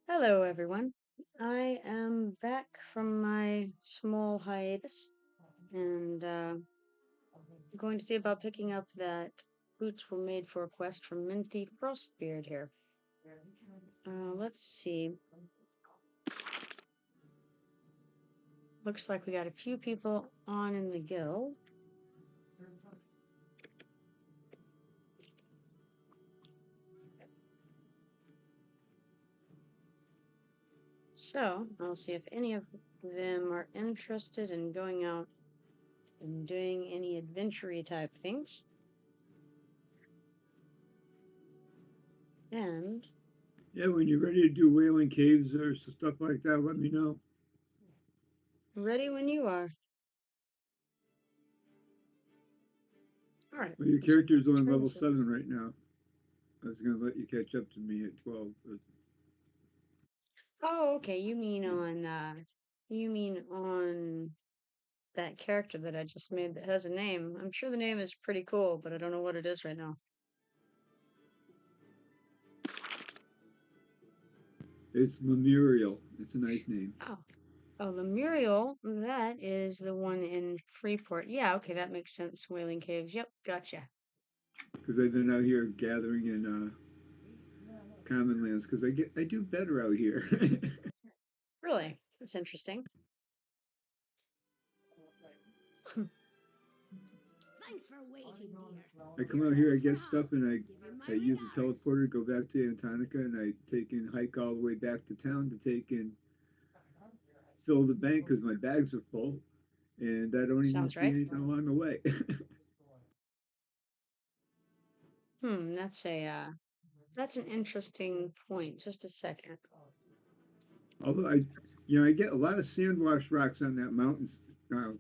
Hello, everyone. I am back from my small hiatus and going to see about picking up that boots were made for a quest from Minty Frostbeard here. Let's see. Looks like we got a few people on in the guild. So I'll see if any of them are interested in going out and doing any adventure-y type things. And Yeah, when you're ready to do whaling caves or stuff like that, let me know. ready when you are. All right. Well, your Let's character's on turn level this in. 7 right now. I was going to let you catch up to me at 12. But Oh, okay. You mean on that character that I just made that has a name. I'm sure the name is pretty cool, but I don't know what it is right now. it's Lemurial. It's a nice name. Oh. Oh, Lamuriel, that is the one in Freeport. Yeah, okay, that makes sense. Whaling Caves. Yep, gotcha. Because I've been out here gathering in Commonlands because I do better out here. Really? That's interesting. Thanks for waiting, dear. I come Here's out a here, I horse for get stuff, Hal. and Give him I my use the regards. teleporter, go back to Antonica, and I take and hike all the way back to town to take and fill the bank because my bags are full, and I don't even Sounds see right. anything along the way. That's an interesting point. Just a second. Although I get a lot of sandwash rocks on uh,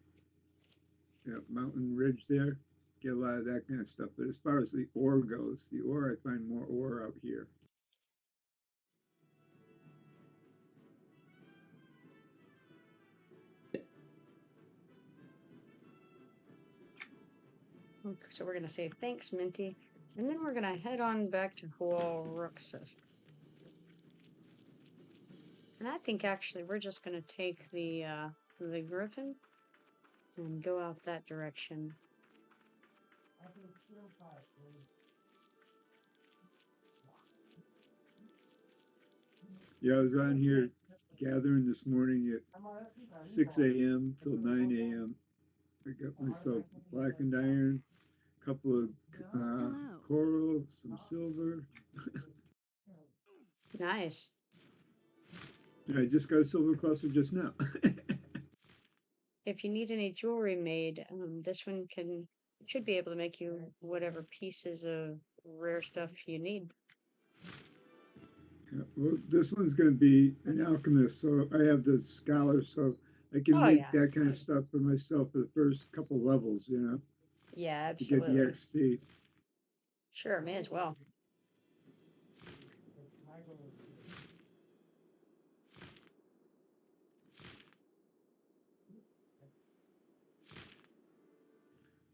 that mountain ridge there. Get a lot of that kind of stuff. But as far as the ore goes, the ore I find more ore out here. Okay, so we're gonna say thanks, Minty, and then we're gonna head on back to Hualruxif. And I think actually we're just gonna take the griffin and go out that direction. Yeah, I was on here gathering this morning at 6 a.m. till 9 a.m. I got myself blackened iron, a couple of Hello. coral, some silver. Nice. I just got a silver cluster just now. If you need any jewelry made, this one should be able to make you whatever pieces of rare stuff you need. Yeah, well, this one's going to be an alchemist, so I have the scholar, so I can Oh make yeah. that kind of stuff for myself for the first couple levels, Yeah, to get the absolutely. XP. Sure, may as well.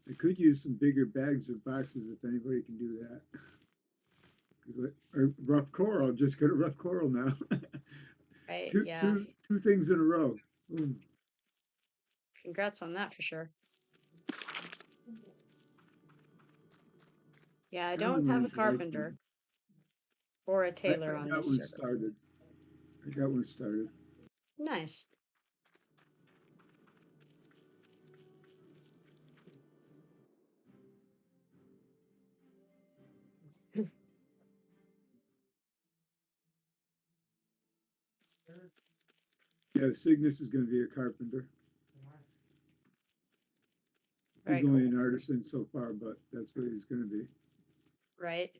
I could use some bigger bags or boxes if anybody can do that. Or rough coral, just go to rough coral now. Right, two, yeah. two, two things in a row. Boom. Congrats on that for sure. Yeah, I don't have a Commonlands like me. carpenter or a tailor I on got this one server. started. I got one started. Nice. Yeah, Cygnus is going to be a carpenter. He's Very only cool. an artisan so far, but that's what he's going to be. Right?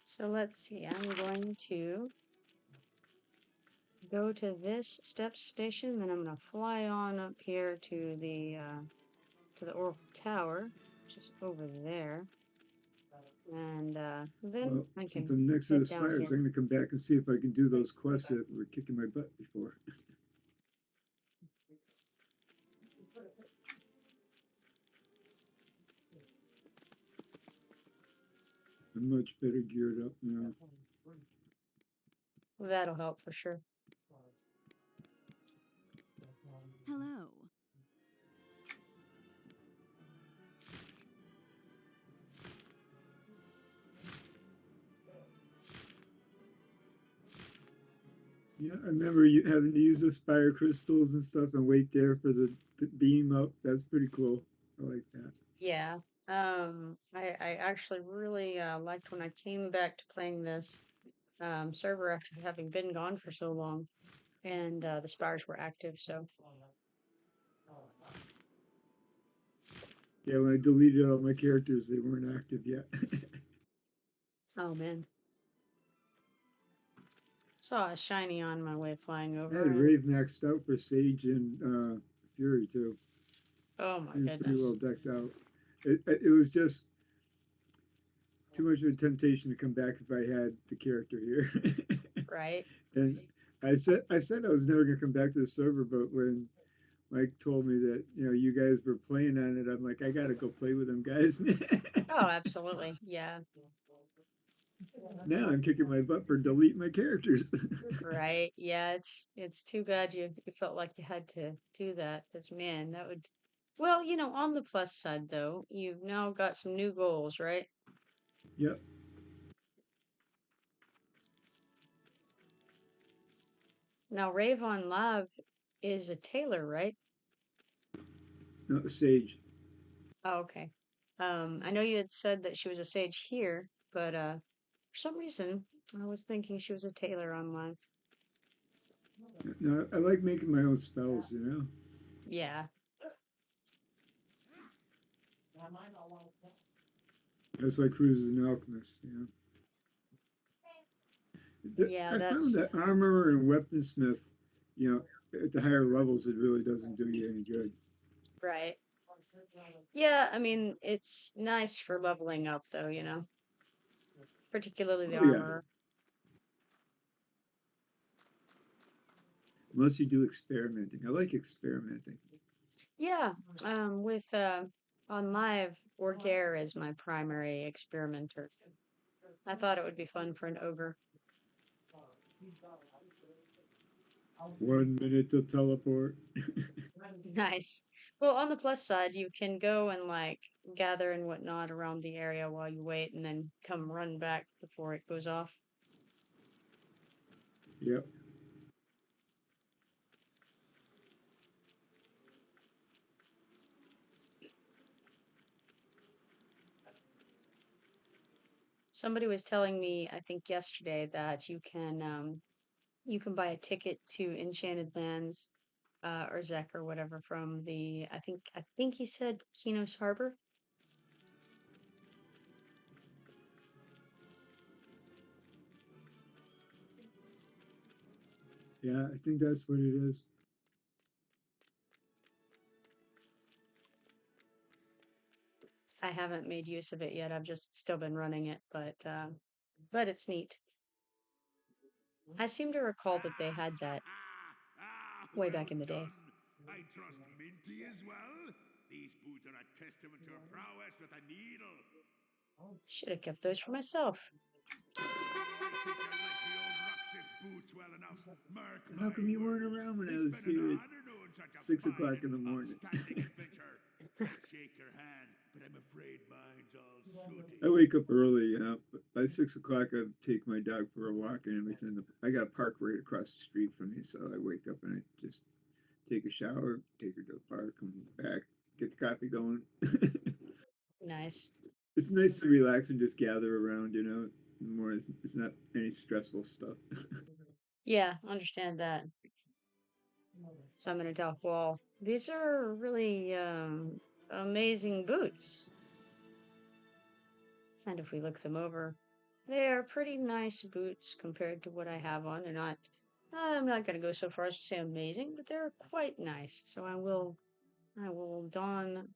So let's see. I'm going to go to this steps station, then I'm gonna fly on up here to the Oracle Tower, which is over there. And then Well, I since can I'm next to head the down spires, here. I'm going to come back and see if I can do those quests that were kicking my butt before. I'm much better geared up now. That'll help for sure. Hello. Yeah, I remember you having to use the spire crystals and stuff and wait there for the beam up. That's pretty cool. I like that. Yeah. I actually really liked when I came back to playing this server after having been gone for so long, and the spires were active. So, Yeah, when I deleted all my characters, they weren't active yet. oh man, saw a shiny on my way flying I over, had and Rave maxed out for Sage and Fury too. oh my He was pretty well goodness, decked out. It was just too much of a temptation to come back if I had the character here. right? And I said I was never gonna come back to the server, but when Mike told me that you guys were playing on it, I'm like, I gotta go play with them guys. Oh, absolutely, yeah, Now I'm kicking my butt for delete my characters. right, yeah. It's too bad you felt like you had to do that, because man, that would. Well, on the plus side though, you've now got some new goals, right? Yep, Now, Ravon Lav is a tailor, right? no, Sage. Oh, okay. I know you had said that she was a sage here, but for some reason, I was thinking she was a tailor online. No, I like making my own spells. Yeah, That's why Cruz is an alchemist. yeah, I found that's that armor and weaponsmith, at the higher levels, it really doesn't do you any good. right. Yeah, I mean, it's nice for leveling up, though, particularly the Oh yeah, armor. unless you do experimenting. I like experimenting. Yeah, with on live, Orgare is my primary experimenter. I thought it would be fun for an ogre. 1 minute to teleport. Nice. Well, on the plus side, you can go and like gather and whatnot around the area while you wait and then come run back before it goes off. Yep. Somebody was telling me, I think yesterday, that you can buy a ticket to Enchanted Lands or Zek or whatever from the I think he said Kinos Harbor. Yeah, I think that's what it is. I haven't made use of it yet. I've just still been running it, but it's neat. I seem to recall that they had that way Well back in the day. done. I trust Minty as well. These boots are a testament to her prowess with a needle. Should have kept those for myself. I think I like the old Roxy boots well enough. Mark How my come you weren't words. around when I It's was been an here honor knowing such a at 6 fine o'clock in and the morning? upstanding adventurer. I'll shake your hand, but I'm afraid mine's all sooty. I wake up early, but by 6 o'clock I take my dog for a walk and everything. I got a park right across the street from me, so I wake up and I just take a shower, take her to the park, come back, get the coffee going. Nice. It's nice to relax and just gather around. More it's not any stressful stuff. Yeah, understand that. So I'm gonna tell Paul, these are really amazing boots. And if we look them over, they are pretty nice boots compared to what I have on. They're not. I'm not gonna go so far as to say amazing, but they're quite nice. So I will don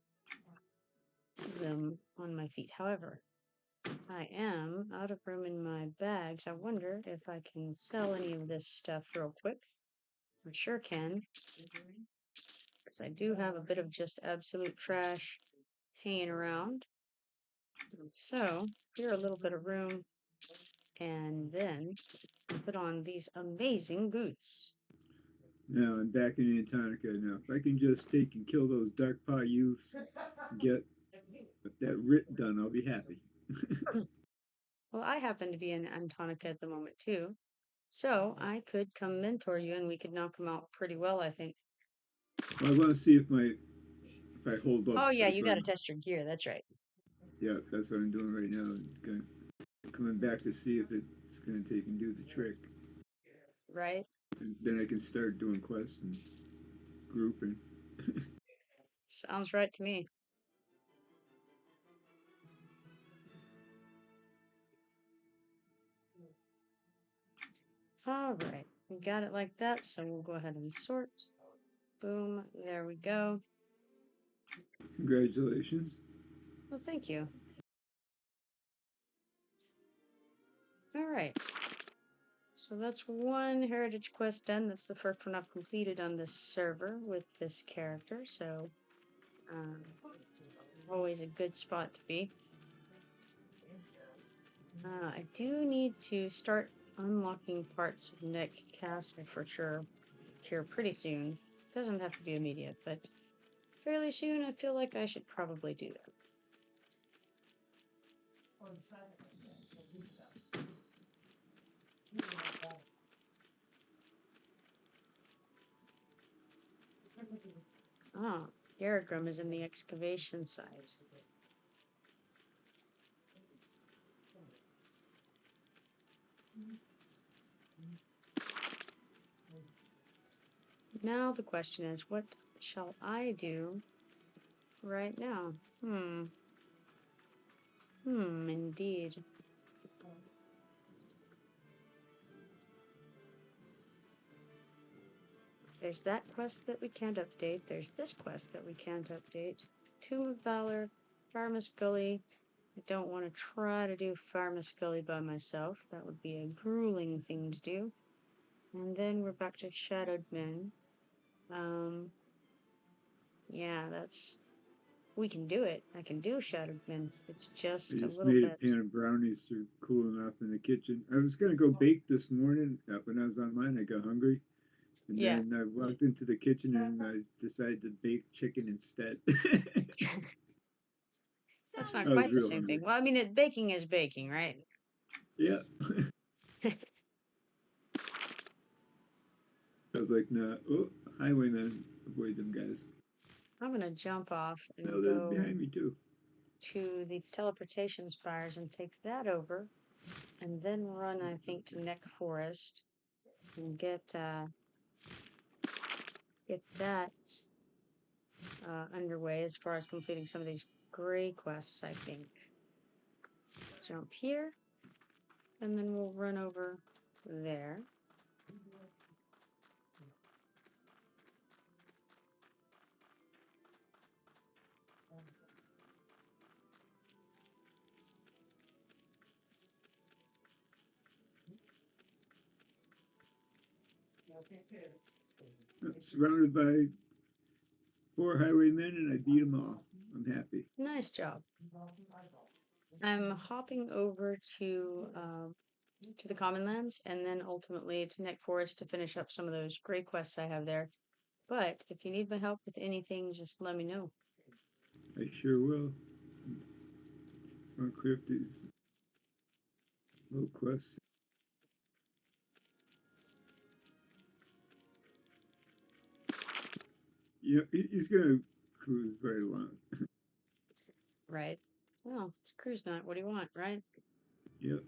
them on my feet. However, I am out of room in my bags. I wonder if I can sell any of this stuff real quick. I sure can. Because I do have a bit of just absolute trash hanging around. And so, clear a little bit of room, and then put on these amazing boots. Now I'm back in Antonica now. If I can just take and kill those darkpaw youths, get that writ done, I'll be happy. Well, I happen to be in Antonica at the moment too, so I could come mentor you and we could knock them out pretty well, I think. Well, I want to see if I hold up. Oh yeah, That's you what got to test your gear. That's right. yeah, that's what I'm doing right now. Coming back to see if it's gonna take and do the trick. Right? And then I can start doing quests and grouping. Sounds right to me. All right, we got it like that, so we'll go ahead and sort. Boom, there we go. Congratulations. Well, thank you. All right. So that's one heritage quest done. That's the first one I've completed on this server with this character, so always a good spot to be. I do need to start unlocking parts of Neck Castle for sure here pretty soon. Doesn't have to be immediate, but fairly soon I feel like I should probably do that. Ah, Garagrim is in the excavation site. Now the question is, what shall I do right now? Indeed. There's that quest that we can't update. There's this quest that we can't update. Tomb of Valor, Farmus Gully. I don't want to try to do Farmus Gully by myself. That would be a grueling thing to do. And then we're back to Shadowed Men. Yeah, we can do it. I can do Shadowed Men. It's I just a just little made a bit. pan of brownies to cool them off in the kitchen. I was gonna go bake this morning. When I was online, I got hungry, and Yeah. then I walked into the kitchen and I decided to bake chicken instead. That's Sound not I was quite the real same hungry. thing. Well, I mean, baking is baking, right? Yeah. I was like, nah, oh, highwaymen, avoid them guys. I'm gonna jump off No, and they're go behind me too. to the teleportation spires and take that over, and then run, I think, to Neck Forest and get that underway as far as completing some of these gray quests, I think. Jump here, and then we'll run over there. Surrounded by 4 highwaymen, and I beat them all. I'm happy. Nice job. I'm hopping over to the Commonlands and then ultimately to Neck Forest to finish up some of those gray quests I have there. But if you need my help with anything, just let me know. I sure will. I'll clear up these little quests. Yeah, he's gonna cruise right along. Right? Well, it's cruise night. What do you want, right? Yep.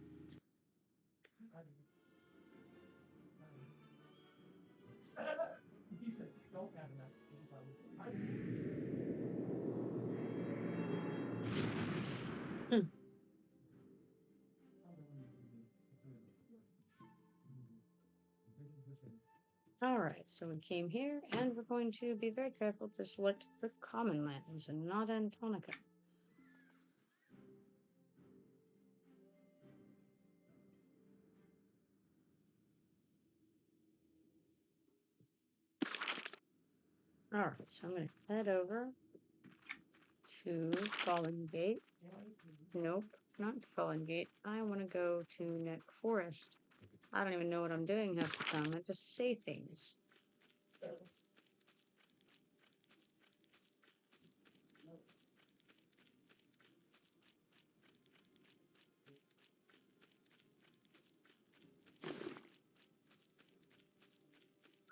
All right, so we came here, and we're going to be very careful to select the Commonlands and not Antonica. Alright, so I'm going to head over to Fallen Gate. Nope, not Fallen Gate. I want to go to Nektulos Forest. I don't even know what I'm doing half the time. I just say things.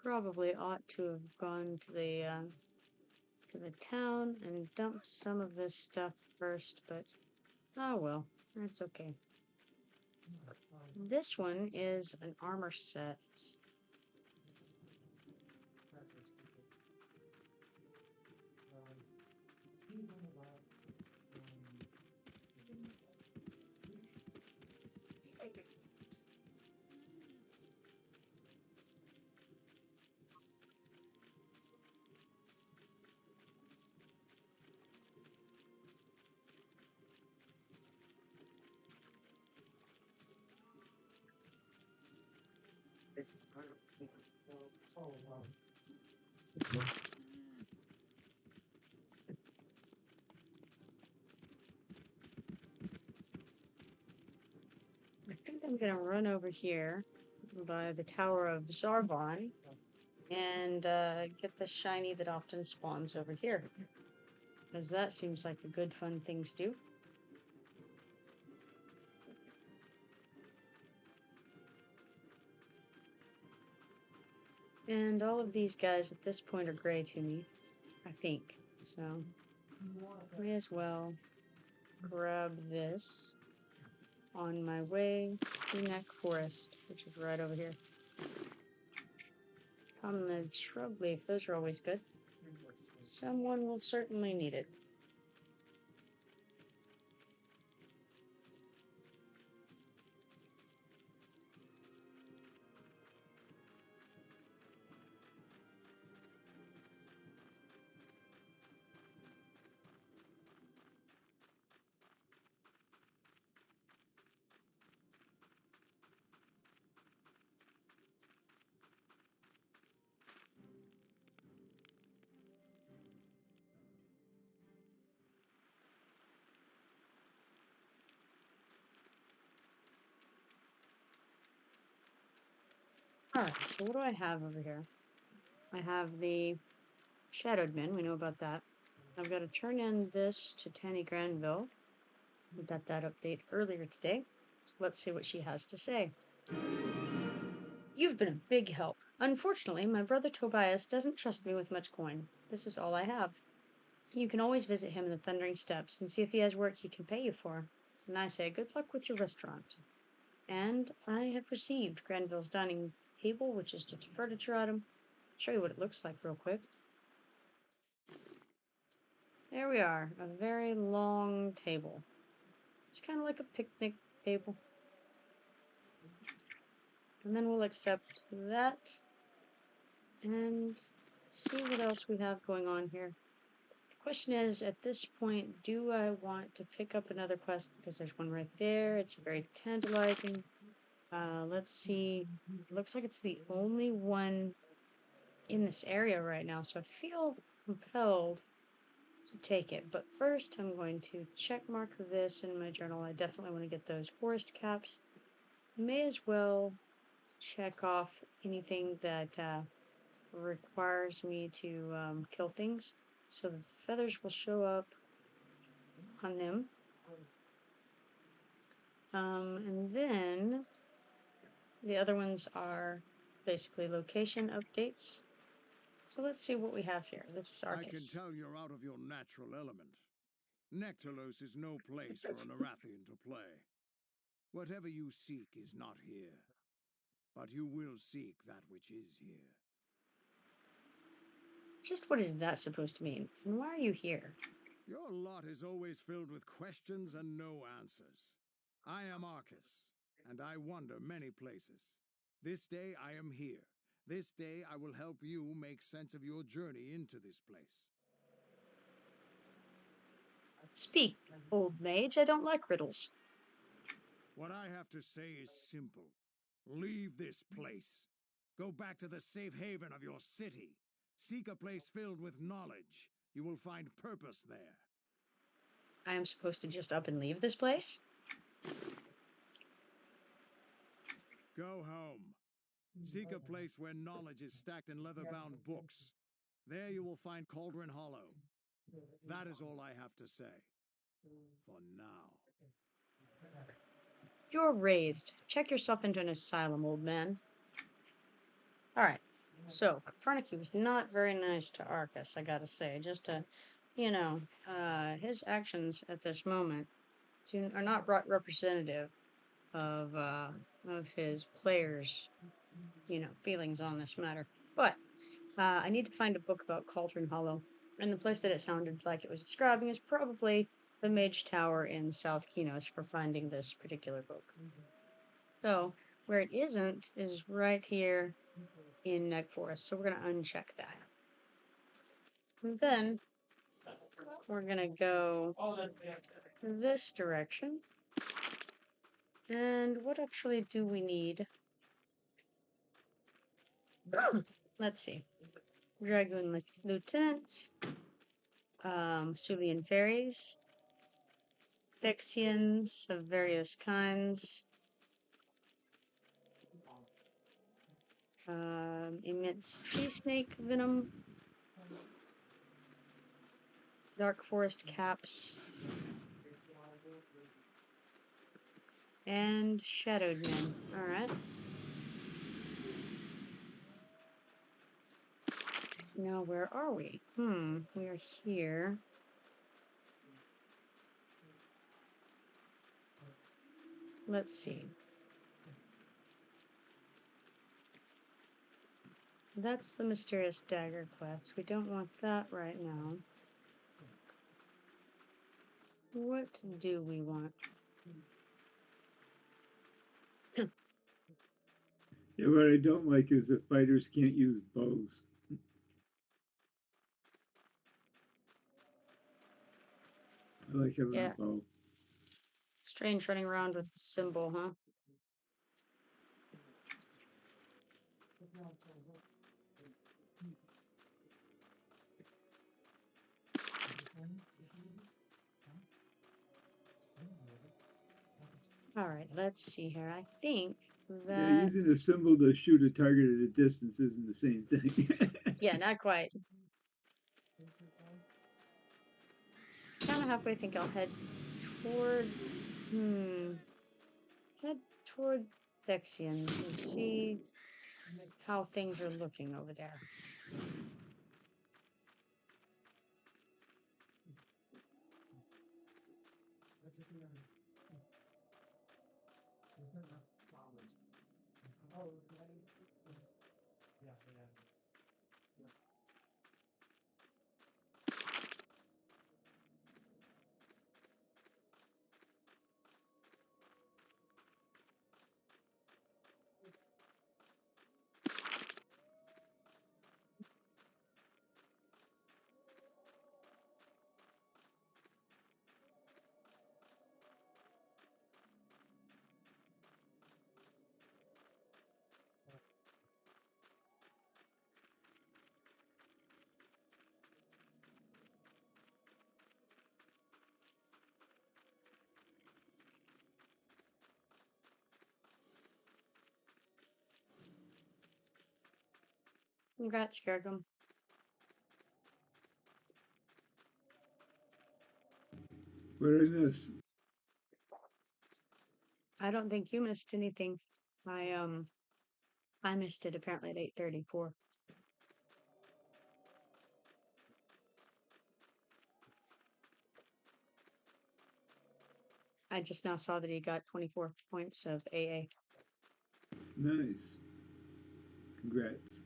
Probably ought to have gone to the town and dumped some of this stuff first, but oh well, that's okay. This one is an armor set. I think I'm gonna run over here by the Tower of Zarbon and get the shiny that often spawns over here, because that seems like a good fun thing to do. And all of these guys at this point are gray to me, I think. So, may as well grab this on my way to Nektulos Forest, which is right over here. Common shrub leaf, those are always good. Someone will certainly need it. Alright, so what do I have over here? I have the Shadowed Men, we know about that. I've got to turn in this to Tanny Granville. We got that update earlier today. So let's see what she has to say. You've been a big help. Unfortunately, my brother Tobias doesn't trust me with much coin. This is all I have. You can always visit him in the Thundering Steps and see if he has work he can pay you for. And I say good luck with your restaurant. And I have received Granville's dining table, which is just a furniture item. I'll show you what it looks like real quick. There we are, a very long table. It's kind of like a picnic table. And then we'll accept that and see what else we have going on here. The question is, at this point, do I want to pick up another quest? Because there's one right there. It's very tantalizing. Let's see. It looks like it's the only one in this area right now, so I feel compelled to take it. But first, I'm going to check mark this in my journal. I definitely want to get those forest caps. May as well check off anything that requires me to kill things, so that the feathers will show up on them. And then the other ones are basically location updates. So let's see what we have here. This is I can Arcus. tell you're out of your natural element. Nektulos is no place for an Arathian to play. Whatever you seek is not here. But you will seek that which is here. Just what is that supposed to mean? And why are you here? Your lot is always filled with questions and no answers. I am Arcus, and I wander many places. This day I am here. This day I will help you make sense of your journey into this place. Speak, old mage. I don't like riddles. What I have to say is simple. Leave this place. Go back to the safe haven of your city. Seek a place filled with knowledge. You will find purpose there. I am supposed to just up and leave this place? Go home. Seek a place where knowledge is stacked in leather-bound books. There you will find Cauldron Hollow. That is all I have to say. For now. You're wraithed. Check yourself into an asylum, old man. Alright. So, Copernicus was not very nice to Arcus, I gotta say. Just to, his actions at this moment are not representative of his players' feelings on this matter. But I need to find a book about Cauldron Hollow, and the place that it sounded like it was describing is probably the Mage Tower in South Kinos for finding this particular book. So where it isn't is right here in Nektulos Forest. So we're gonna uncheck that. And then we're gonna go this direction. And what actually do we need? Let's see. Dragoon Lieutenant, Sullian fairies, Phyxians of various kinds, emits tree snake venom, dark forest caps, and shadowed men. Alright. Now, where are we? We are here. Let's see. That's the mysterious dagger quest. We don't want that right now. What do we want? Yeah, what I don't like is the fighters can't use bows. I like having a bow. Strange running around with the symbol, huh? Alright, let's see here. I think that... Yeah, using a symbol to shoot a target at a distance isn't the same thing. Yeah, not quite. Kind of halfway think I'll head toward... Head toward Phyxians and see how things are looking over there. Congrats, Garagrim. What did I miss? I don't think you missed anything. I missed it apparently at 8:34. I just now saw that he got 24 points of AA. Nice. Congrats.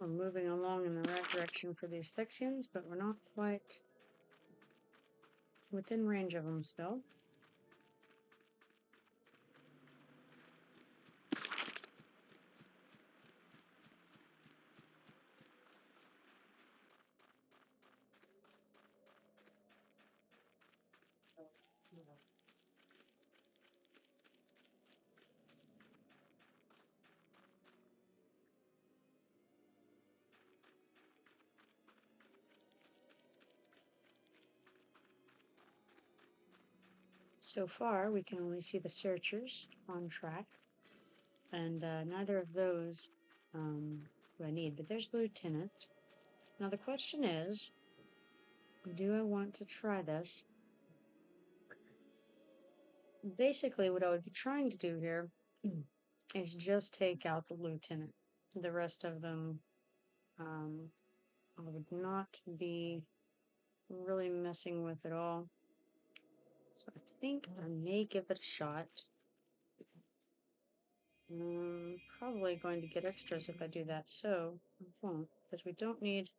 We're moving along in the right direction for these Phyxians, but we're not quite within range of them still. So far, we can only see the searchers on track, and neither of those do I need, but there's the lieutenant. Now the question is, do I want to try this? Basically, what I would be trying to do here is just take out the lieutenant. The rest of them, I would not be really messing with at all. So I think I may give it a shot. Probably going to get extras if I do that, so I won't, because we don't need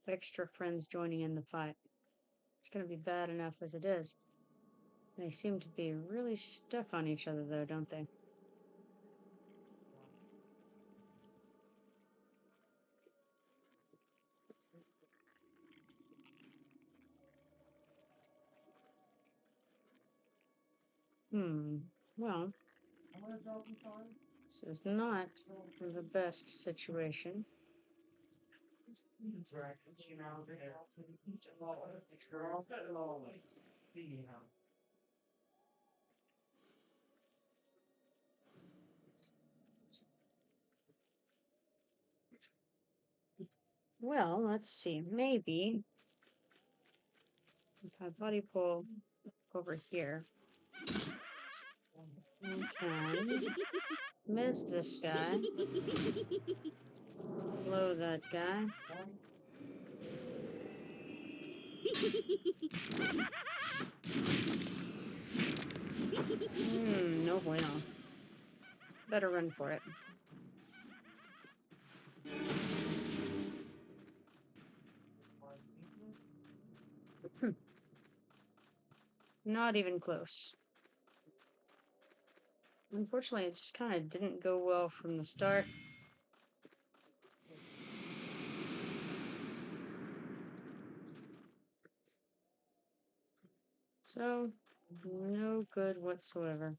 extra friends joining in the fight. It's going to be bad enough as it is. They seem to be really stuck on each other, though, don't they? Well, this is not the best situation. Well, let's see. Maybe if I body pull over here, we can miss this guy, blow that guy. No bueno. Better run for it. Not even close. Unfortunately, it just kind of didn't go well from the start. So, no good whatsoever.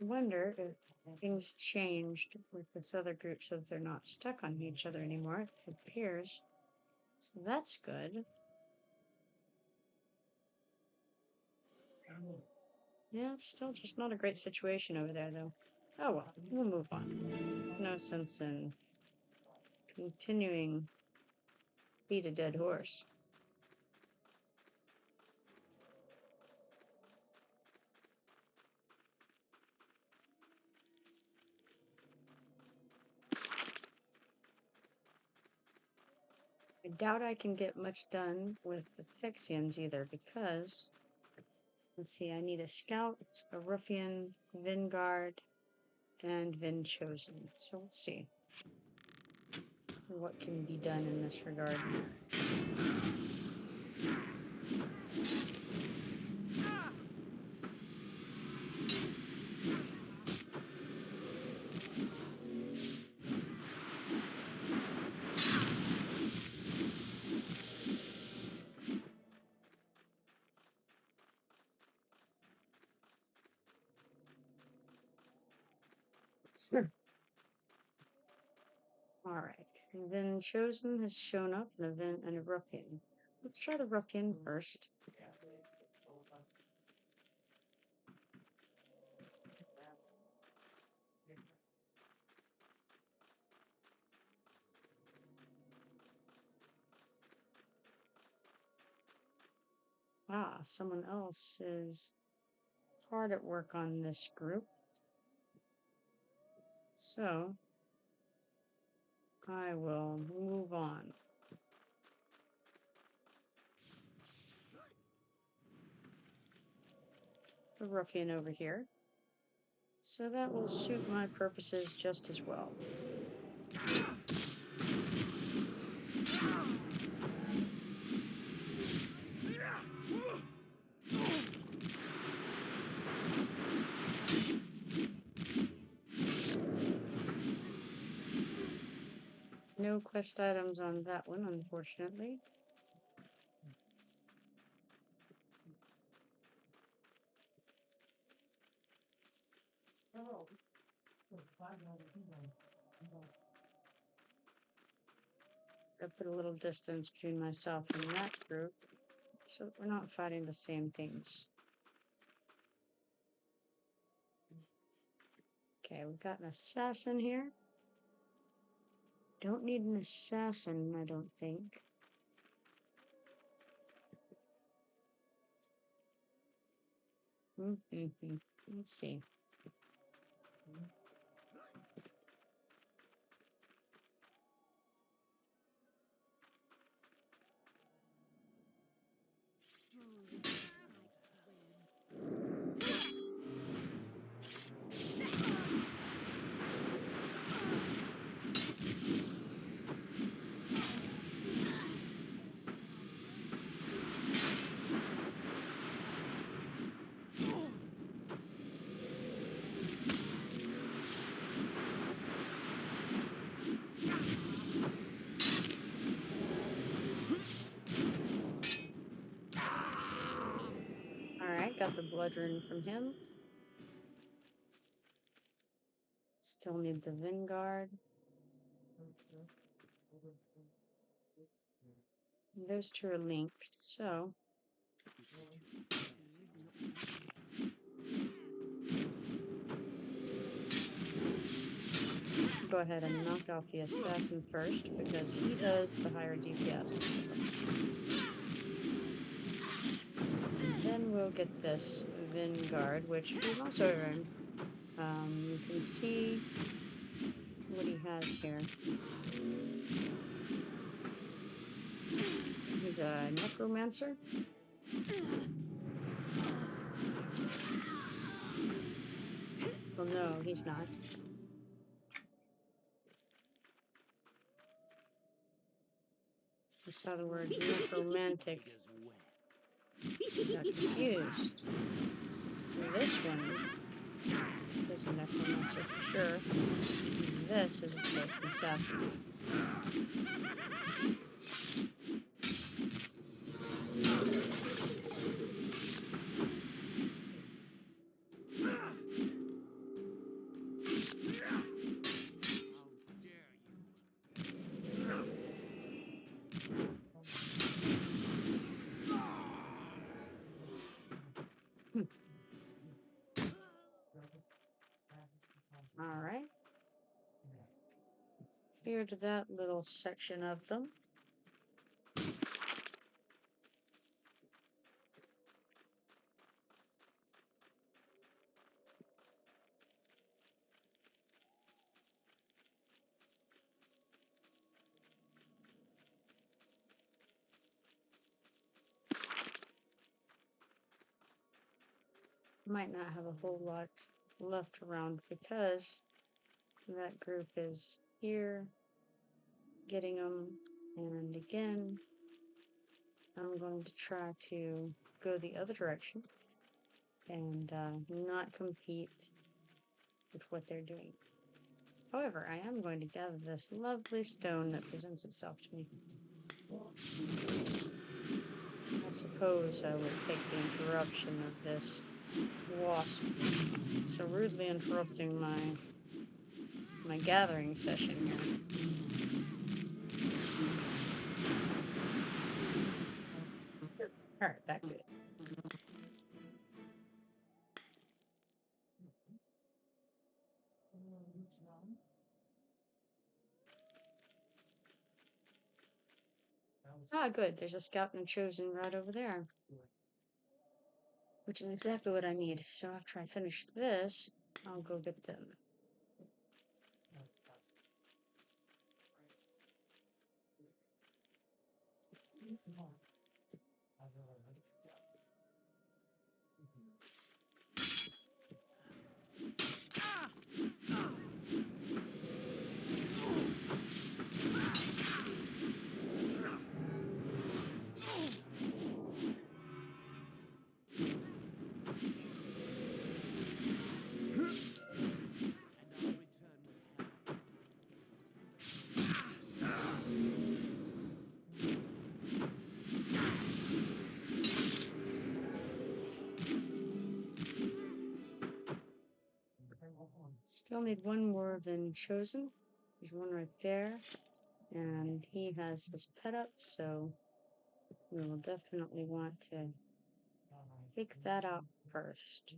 I wonder if things changed with this other group so that they're not stuck on each other anymore. It appears. So that's good. Yeah, it's still just not a great situation over there, though. Oh well, we'll move on. No sense in continuing beat a dead horse. I doubt I can get much done with the Thixians either, because let's see, I need a scout, a ruffian, Vanguard, and Vin Chosen. So let's see what can be done in this regard. Alright, Vin Chosen has shown up, and a ruffian. Let's try the ruffian first. Ah, someone else is hard at work on this group. So, I will move on. The ruffian over here. So that will suit my purposes just as well. No quest items on that one, unfortunately. I put a little distance between myself and that group, so we're not fighting the same things. Okay, we've got an assassin here. Don't need an assassin, I don't think. Let's see. Alright, got the blood rune from him. Still need the Vanguard. Those two are linked, so go ahead and knock off the assassin first because he does the higher DPS. And then we'll get this Vanguard, which we've also earned. You can see what he has here. He's a necromancer. Well, no, he's not. I saw the word necromantic. Got confused. This one is a necromancer for sure. And this is, of course, an assassin. Alright. Cleared that little section of them. Might not have a whole lot left around because that group is here getting them, and again I'm going to try to go the other direction and not compete with what they're doing. However, I am going to gather this lovely stone that presents itself to me. I suppose I would take the interruption of this wasp so rudely interrupting my gathering session here. Alright, back to it. Ah, good. There's a scout and chosen right over there. Which is exactly what I need. So after I finish this, I'll go get them. Still need one more than chosen. There's one right there. And he has his pet up, so we will definitely want to pick that up first.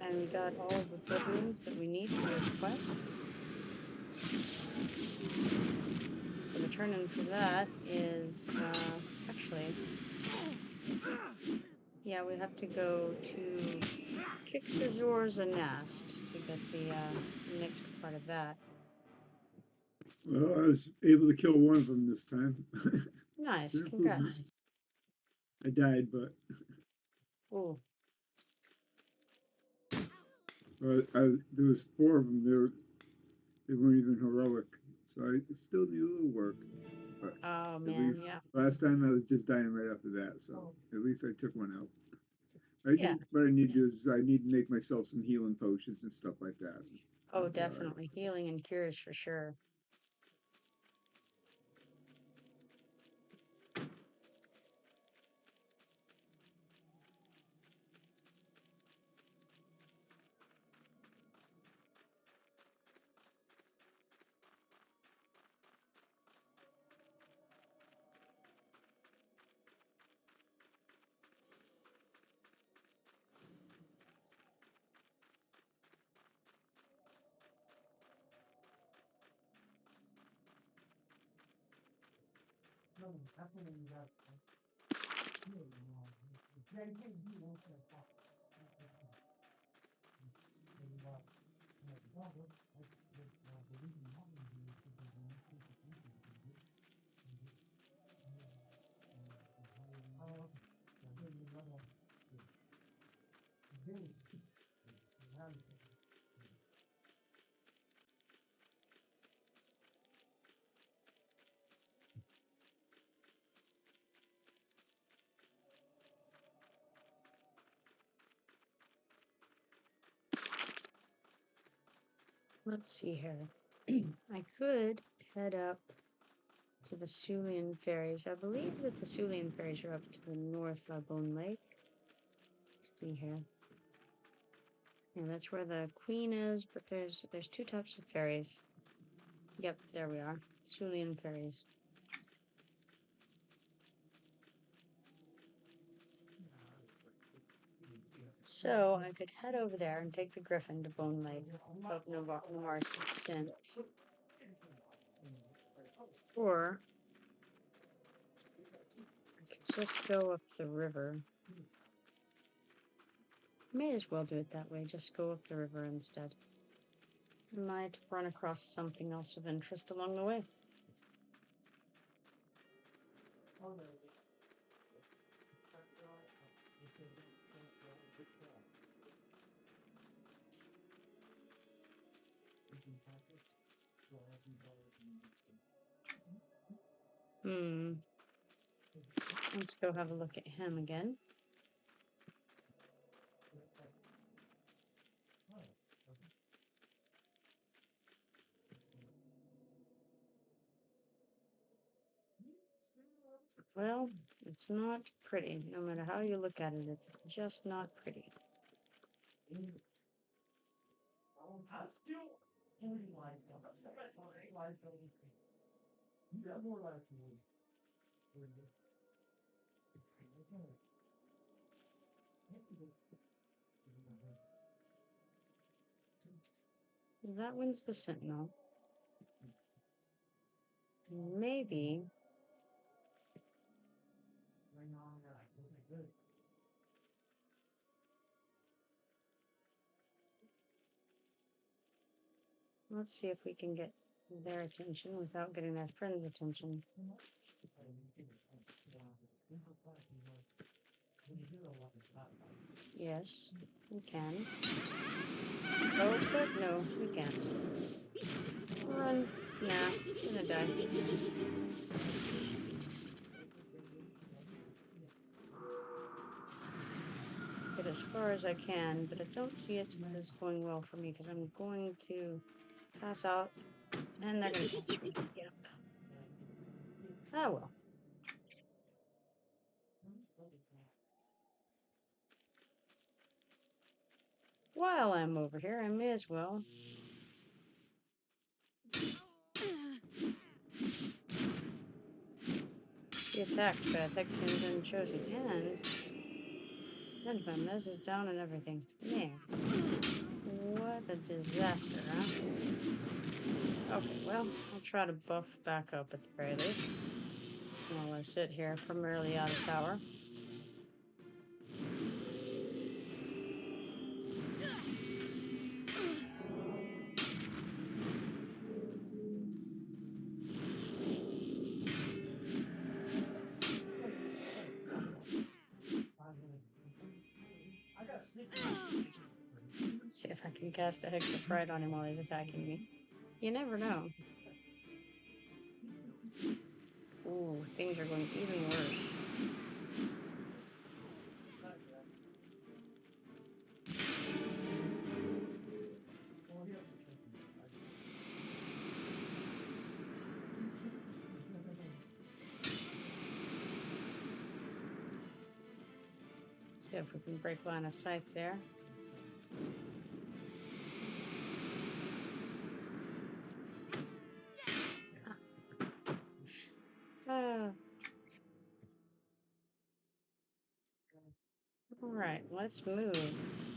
And we got all of the Dragoons that we need for this quest. So the turn-in for that is, actually, yeah, we have to go to Kixazor's Nest to get the next part of that. Well, I was able to kill one of them this time. Nice, congrats. I died, but Ooh. there was 4 of them. They weren't even heroic, so I still need a little work. But Oh at man, least yeah. last time I was just dying right after that, so at least I took one out. Yeah. What I need to do is I need to make myself some healing potions and stuff like that. Oh, Okay, definitely. Healing and cures for sure. Let's see here. I could head up to the Sullian ferries. I believe that the Sullian ferries are up to the north by Bone Lake. Let's see here. Yeah, that's where the queen is, but there's 2 types of ferries. Yep, there we are. Sullian ferries. So I could head over there and take the griffin to Bone Lake of Navarre's scent. Or I could just go up the river. May as well do it that way, just go up the river instead. I might run across something else of interest along the way. Let's go have a look at him again. Well, it's not pretty. No matter how you look at it, it's just not pretty. That one's the sentinel. Maybe. Let's see if we can get their attention without getting their friend's attention. Yes, we can. Oh, but no, we can't. Run. Nah, gonna die. as far as I can, but I don't see it as going well for me because I'm going to pass out and they're going to catch me. Yep. Ah, well. While I'm over here, I may as well be attacked by Hexians and Chosen. And my mess is down and everything. Man, what a disaster, huh? Okay, well, I'll try to buff back up at the very least while I sit here primarily out of tower. Let's see if I can cast a Hex of Fright on him while he's attacking me. You never know. Ooh, things are going even worse. See if we can break line of sight there. All right, let's move.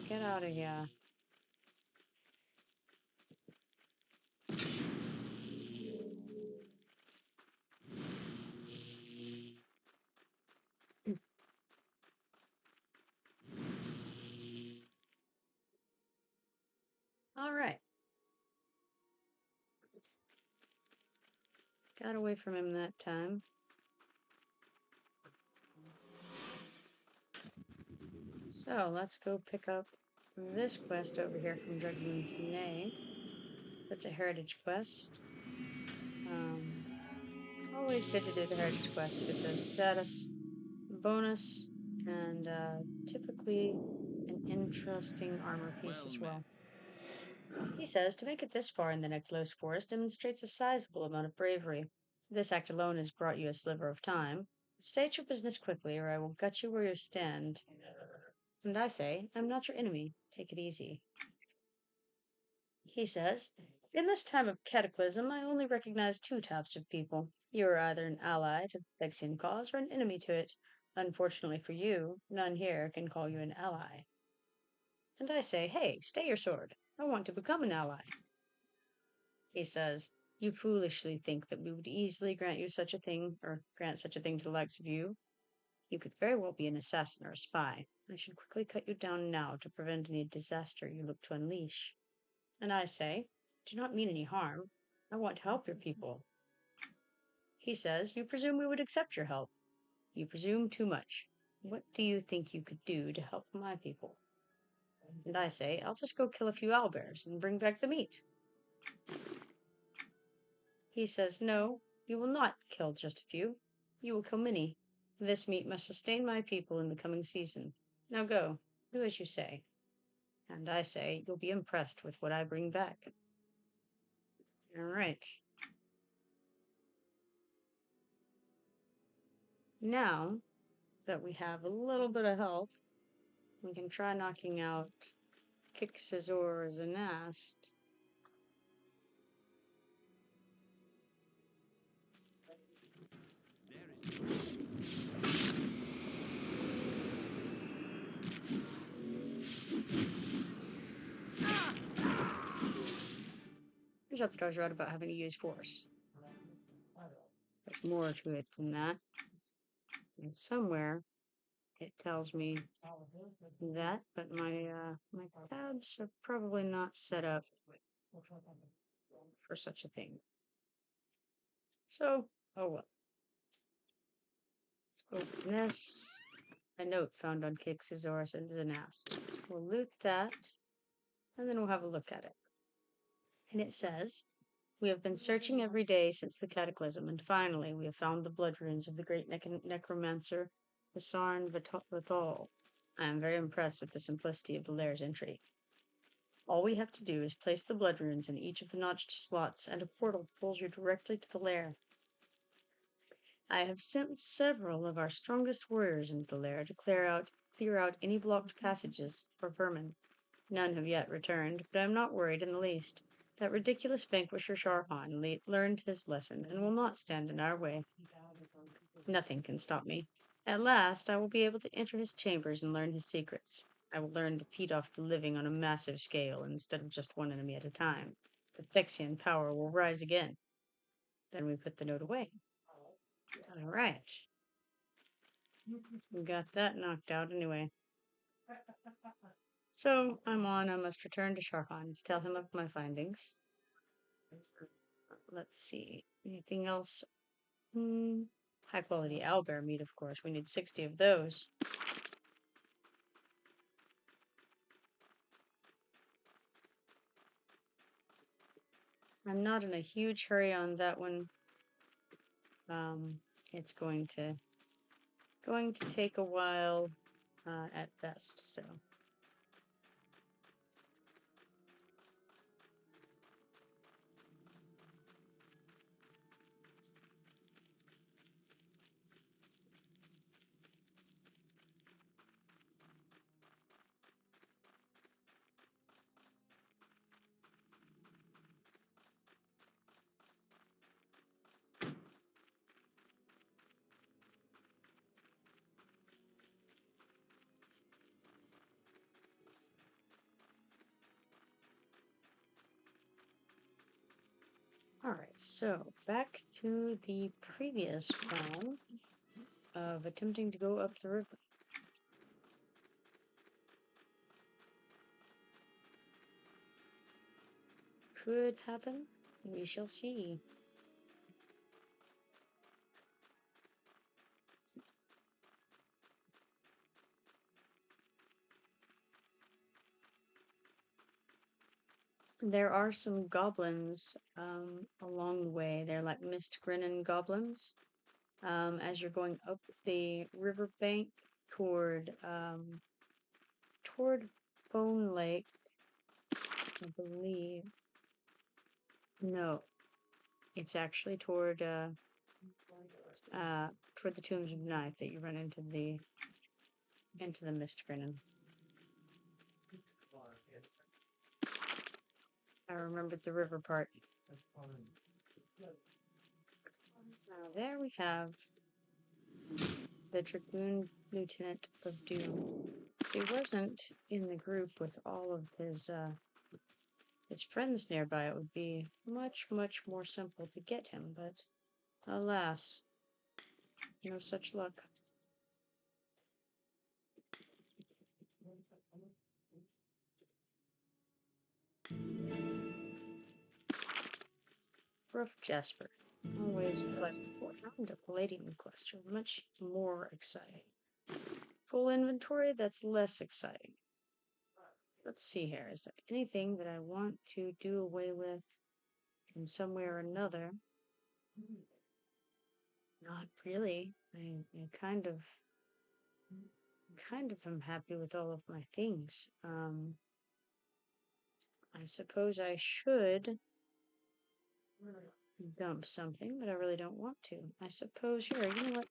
Get out of here. All right. Got away from him that time. So let's go pick up this quest over here from Dragoon Lieutenant. That's a heritage quest. Always good to do the heritage quests with the status bonus and typically an interesting armor piece as well. He says to make it this far in the Nektulos Forest demonstrates a sizable amount of bravery. This act alone has brought you a sliver of time. State your business quickly, or I will gut you where you stand. And I say, I'm not your enemy. Take it easy. He says, in this time of cataclysm, I only recognize two types of people. You are either an ally to the Phyrexian cause or an enemy to it. Unfortunately for you, none here can call you an ally. And I say, hey, stay your sword. I want to become an ally. He says, you foolishly think that we would easily grant you such a thing, or grant such a thing to the likes of you. You could very well be an assassin or a spy. I should quickly cut you down now to prevent any disaster you look to unleash. And I say, do not mean any harm. I want to help your people. He says, you presume we would accept your help. You presume too much. What do you think you could do to help my people? And I say, I'll just go kill a few owlbears and bring back the meat. He says, no, you will not kill just a few. You will kill many. This meat must sustain my people in the coming season. Now go, do as you say. And I say, you'll be impressed with what I bring back. All right. Now that we have a little bit of health, we can try knocking out Kixizor as a nest. Turns out that I was right about having to use force. There's more to it than that. And somewhere it tells me that, but my tabs are probably not set up for such a thing. So, oh well. Let's open this. A note found on Kixizor as a nest. We'll loot that, and then we'll have a look at it. And it says, we have been searching every day since the cataclysm, and finally we have found the blood runes of the great necromancer, Hasarn Vathal. I am very impressed with the simplicity of the lair's entry. All we have to do is place the blood runes in each of the notched slots, and a portal pulls you directly to the lair. I have sent several of our strongest warriors into the lair to clear out any blocked passages or vermin. None have yet returned, but I am not worried in the least. That ridiculous vanquisher Sharhan learned his lesson and will not stand in our way. Nothing can stop me. At last, I will be able to enter his chambers and learn his secrets. I will learn to feed off the living on a massive scale instead of just one enemy at a time. The Thexian power will rise again. Then we put the note away. All right. We got that knocked out anyway. So I'm on. I must return to Sharhan to tell him of my findings. Let's see. Anything else? High quality owlbear meat, of course. We need 60 of those. I'm not in a huge hurry on that one. It's going to take a while at best, so. Alright, so back to the previous round of attempting to go up the river. Could happen. We shall see. There are some goblins along the way. They're like mist grinning goblins. As you're going up the riverbank toward Bone Lake, I believe. No, it's actually toward the Tombs of Night that you run into the mist grinning. I remembered the river part. Now there we have the Dragoon Lieutenant of Doom. He wasn't in the group with all of his friends nearby. It would be much, much more simple to get him, but alas, no such luck. Rough Jasper. Always pleasant. And a palladium cluster. Much more exciting. Full inventory, that's less exciting. Let's see here. Is there anything that I want to do away with in some way or another? Not really. I kind of am happy with all of my things. I suppose I should dump something, but I really don't want to. I suppose here, you know what?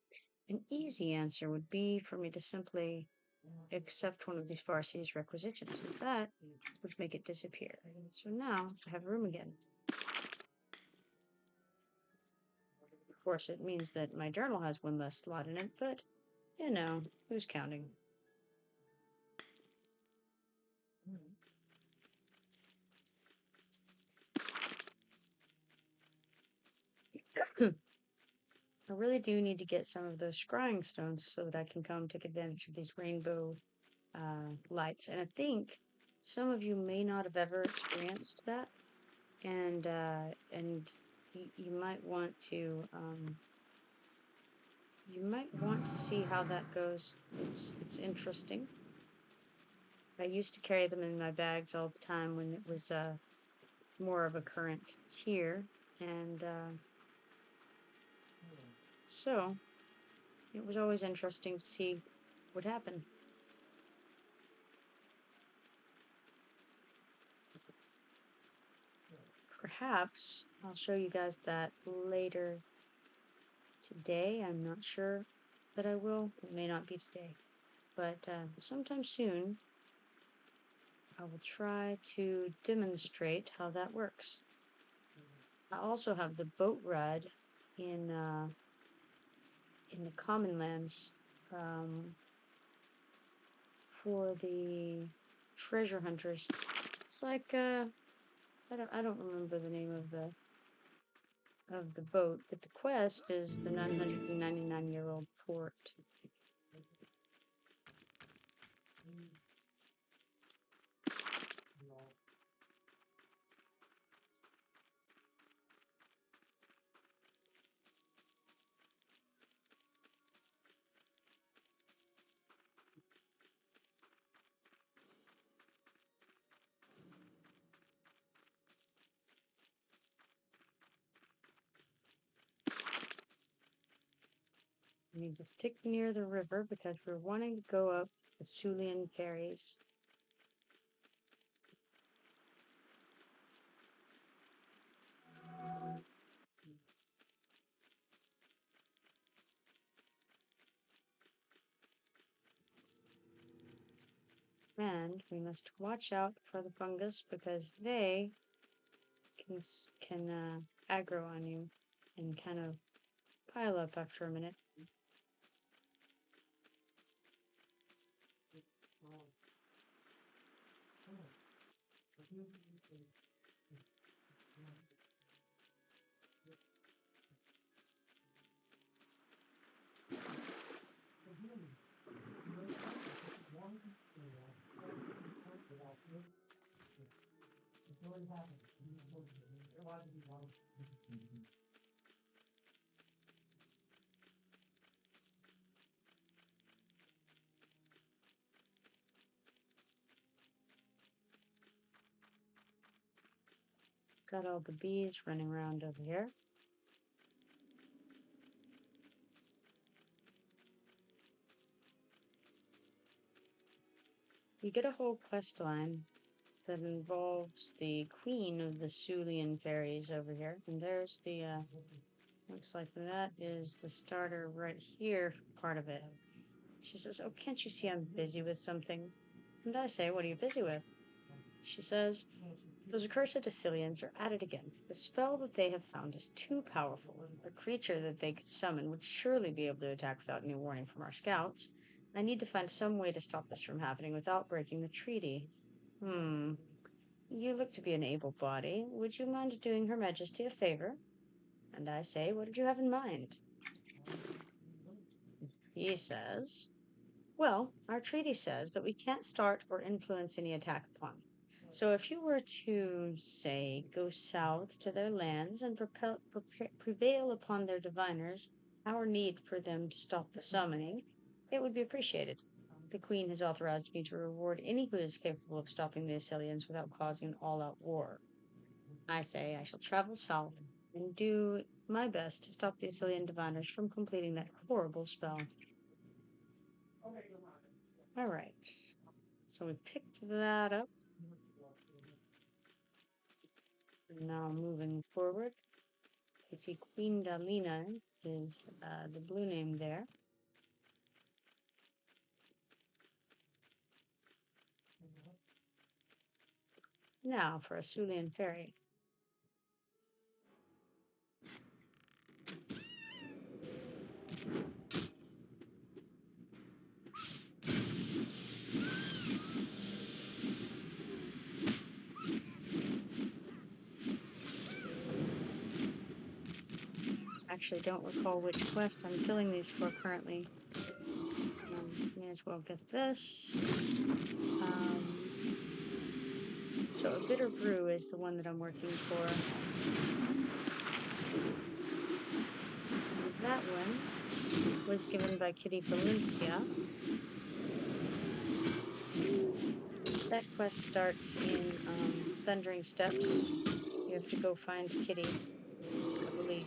An easy answer would be for me to simply accept one of these Farsi's requisitions, and that would make it disappear. So now I have room again. Of course, it means that my journal has one less slot in it, but, you know, who's counting? I really do need to get some of those scrying stones so that I can come take advantage of these rainbow lights. And I think some of you may not have ever experienced that, and you might want to see how that goes. It's interesting. I used to carry them in my bags all the time when it was more of a current tier, and so it was always interesting to see what happened. perhaps I'll show you guys that later today. I'm not sure that I will. It may not be today. But sometime soon, I will try to demonstrate how that works. I also have the boat ride in the Commonlands for the treasure hunters. It's like I don't remember the name of the boat, but the quest is the 999-year-old port. We need to stick near the river because we're wanting to go up the Sullian ferries. And we must watch out for the fungus because they can aggro on you and kind of pile up after a minute. Got all the bees running around over here. You get a whole quest line that involves the queen of the Sullian fairies over here. And there's the, looks like that is the starter right here, part of it. She says, "Oh, can't you see I'm busy with something?" And I say, "What are you busy with?" She says, "Those accursed Assylians are at it again. The spell that they have found is too powerful. The creature that they could summon would surely be able to attack without any warning from our scouts. I need to find some way to stop this from happening without breaking the treaty. You look to be an able body. Would you mind doing Her Majesty a favor?" And I say, "What did you have in mind?" He says, "Well, our treaty says that we can't start or influence any attack upon. So if you were to, say, go south to their lands and prevail upon their diviners our need for them to stop the summoning, it would be appreciated. The Queen has authorized me to reward any who is capable of stopping the Assylians without causing an all-out war. I say I shall travel south and do my best to stop the Assylian diviners from completing that horrible spell." Alright, so we picked that up. Now moving forward, you see Queen Dalina is the blue name there. Now for a Sullian fairy. Actually don't recall which quest I'm killing these for currently. May as well get this. So a Bitter Brew is the one that I'm working for. And that one was given by Kitty Valencia. That quest starts in Thundering Steps. You have to go find Kitty, I believe.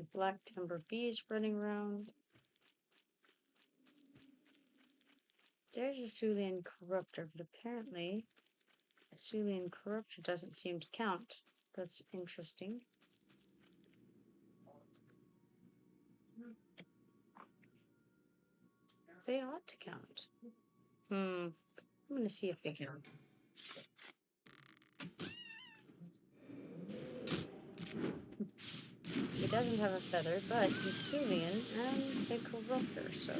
the black timber bees running around. There's a Sullian corruptor, but apparently a Sullian corruptor doesn't seem to count. That's interesting. They ought to count. I'm gonna see if they count. He doesn't have a feather, but he's Sullian and a corruptor, so.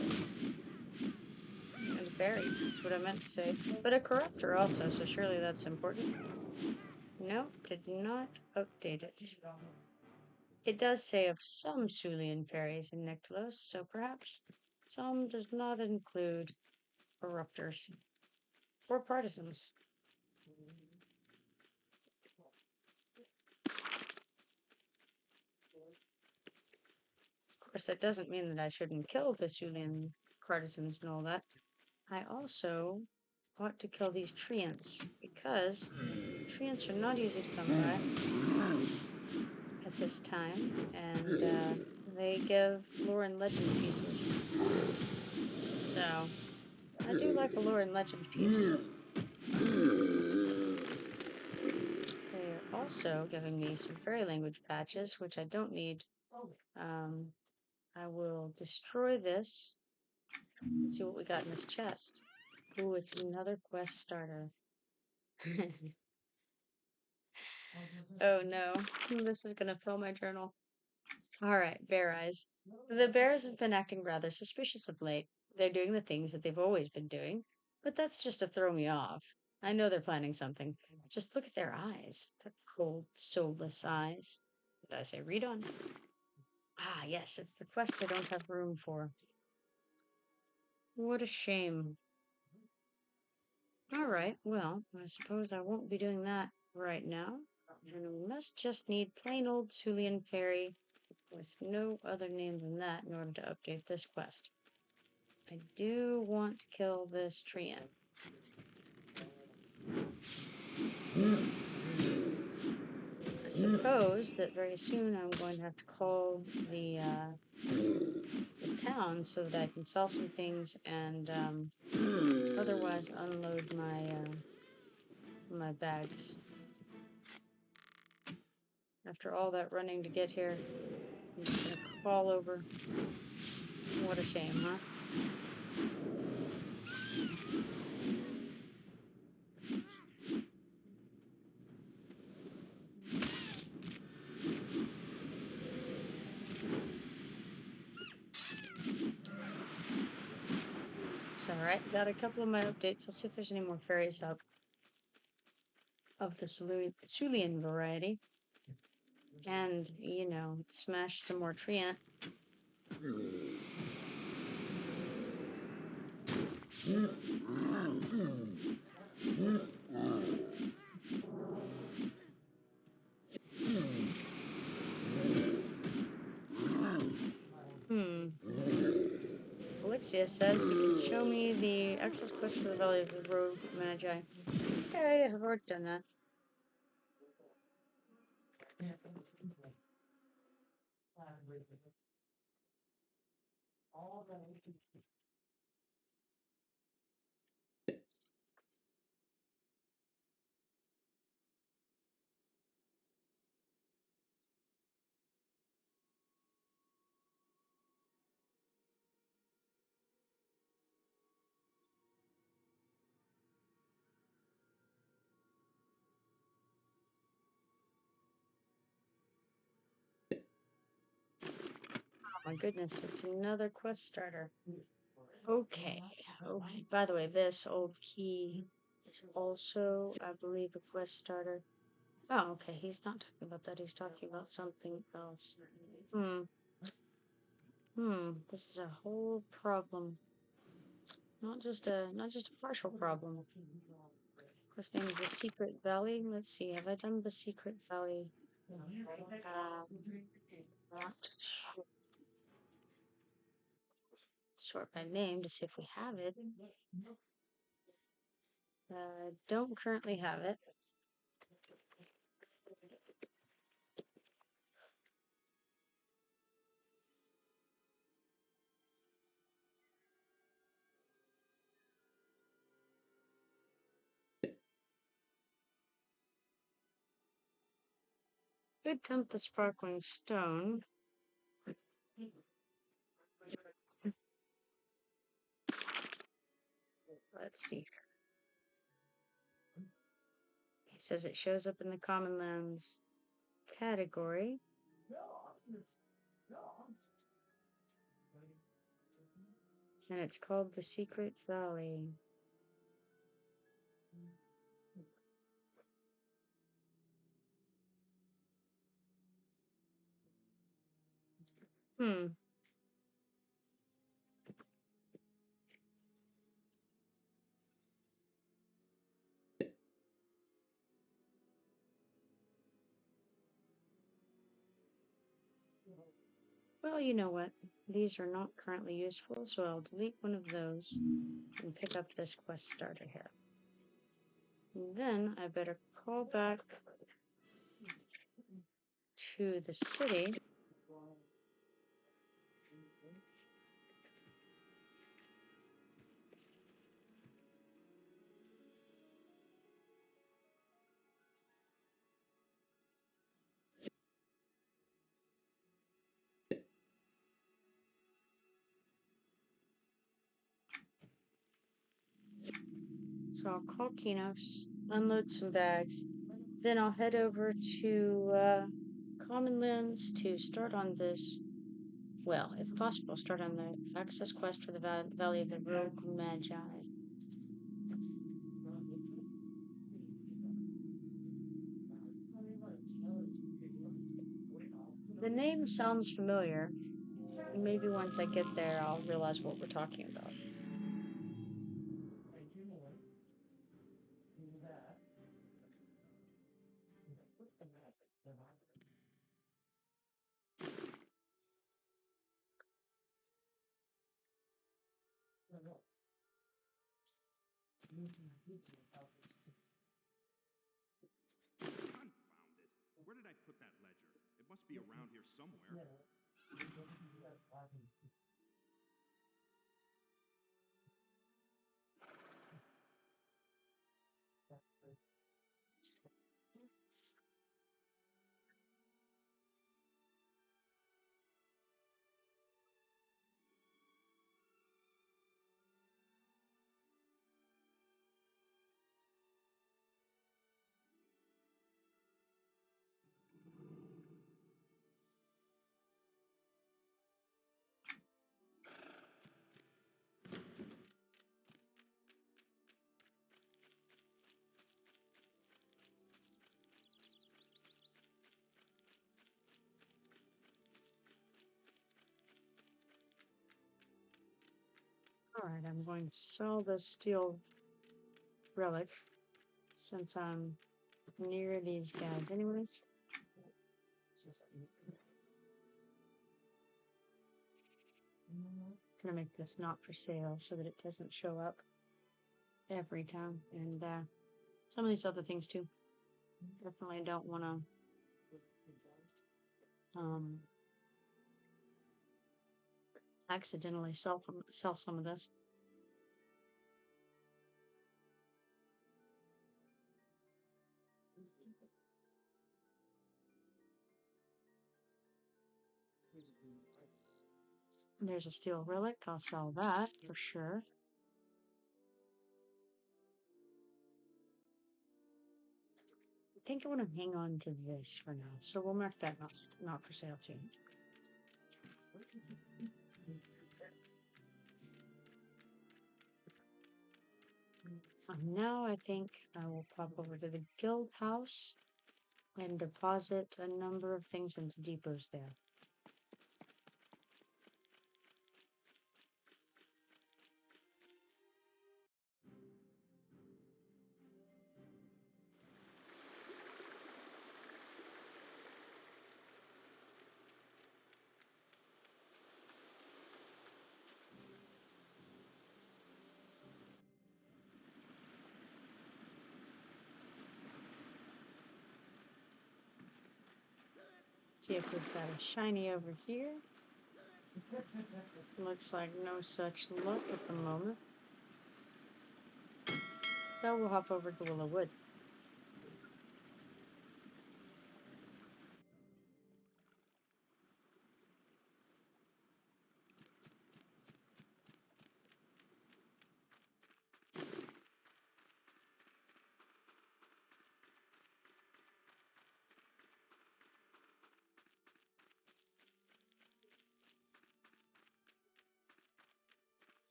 And a fairy, that's what I meant to say. But a corruptor also, so surely that's important. No, did not update it. It does say of some Sullian fairies in Nektulos, so perhaps some does not include corruptors or partisans. Of course, that doesn't mean that I shouldn't kill the Sullian partisans and all that. I also ought to kill these treants, because treants are not easy to come by at this time, and they give lore and legend pieces. So, I do like a lore and legend piece. They are also giving me some fairy language patches, which I don't need. I will destroy this. Let's see what we got in this chest. Ooh, it's another quest starter. Oh no, this is gonna fill my journal. Alright, Bear Eyes. The bears have been acting rather suspicious of late. They're doing the things that they've always been doing, but that's just to throw me off. I know they're planning something. Just look at their eyes. Their cold, soulless eyes. Did I say read on? Ah, yes, it's the quest I don't have room for. What a shame. Alright, well, I suppose I won't be doing that right now. And we must just need plain old Sullian fairy with no other name than that in order to update this quest. I do want to kill this treant. I suppose that very soon I'm going to have to call the town so that I can sell some things and otherwise unload my bags. After all that running to get here, I'm just gonna crawl over. What a shame, huh? It's alright, got a couple of my updates. I'll see if there's any more fairies up of the Sullian variety. And, you know, smash some more treant. Allyxia says you can show me the access quest for the Valley of the Rogue Magi. Okay, I've already done that. Oh my goodness, it's another quest starter. Okay, okay. By the way, this old key is also, I believe, a quest starter. Oh, okay, he's not talking about that, he's talking about something else. This is a whole problem. Not just a partial problem. Quest name is the Secret Valley. Let's see, have I done the Secret Valley? Not sort by name to see if we have it. Don't currently have it. Could tempt the sparkling stone. Let's see. He says it shows up in the Commonlands category. And it's called the Secret Valley. Hmm. Well, you know what? These are not currently useful, so I'll delete one of those and pick up this quest starter here. And then I better call back to the city. So I'll call Kinos, unload some bags. Then I'll head over to Commonlands to start on this. Well, if possible, start on the access quest for the Valley of the Rogue Magi. The name sounds familiar. Maybe once I get there, I'll realize what we're talking about. Confound it. Where did I put that ledger? It must be around here somewhere. Alright, I'm going to sell the steel relic since I'm near these guys anyway. I'm gonna make this not for sale so that it doesn't show up every time, and some of these other things too. Definitely don't want to accidentally sell some of this. There's a steel relic. I'll sell that for sure. I think I want to hang on to this for now, so we'll mark that not for sale too. Now I think I will pop over to the guild house and deposit a number of things into depots there. See if we've got a shiny over here. Looks like no such luck at the moment. So we'll hop over to Willow Wood.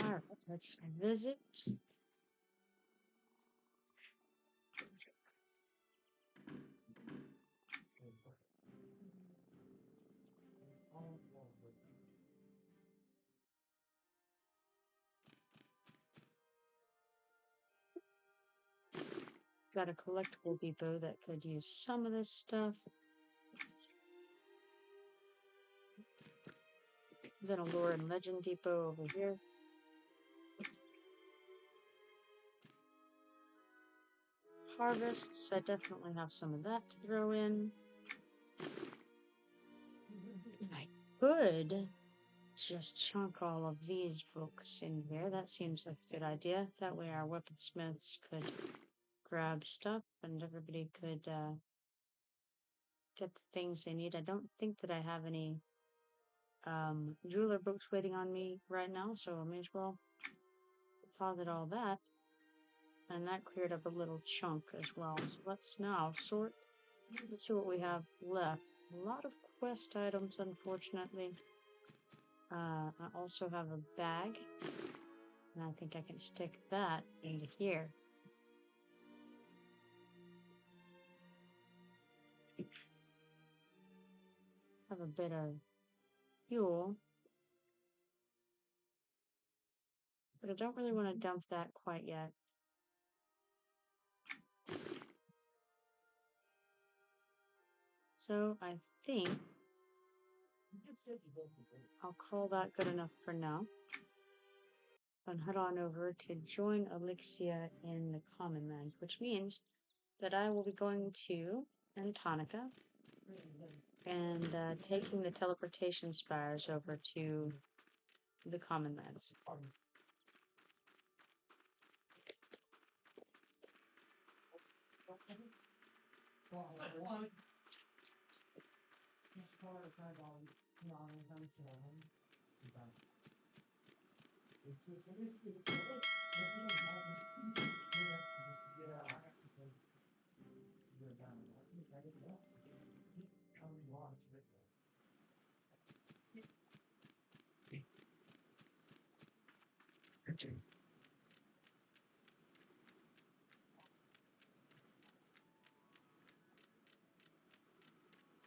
Alright, let's visit. Got a collectible depot that could use some of this stuff. Then a lore and legend depot over here. Harvests, I definitely have some of that to throw in. I could just chunk all of these books in here. That seems like a good idea. That way our weaponsmiths could grab stuff and everybody could get the things they need. I don't think that I have any jeweler books waiting on me right now, so I may as well deposit all that. And that cleared up a little chunk as well. So let's now sort. Let's see what we have left. A lot of quest items, unfortunately. I also have a bag. And I think I can stick that into here. Have a bit of fuel. But I don't really want to dump that quite yet. So I think I'll call that good enough for now. And head on over to join Allyxia in the Commonlands, which means that I will be going to Antonican and taking the teleportation spires over to the Commonlands.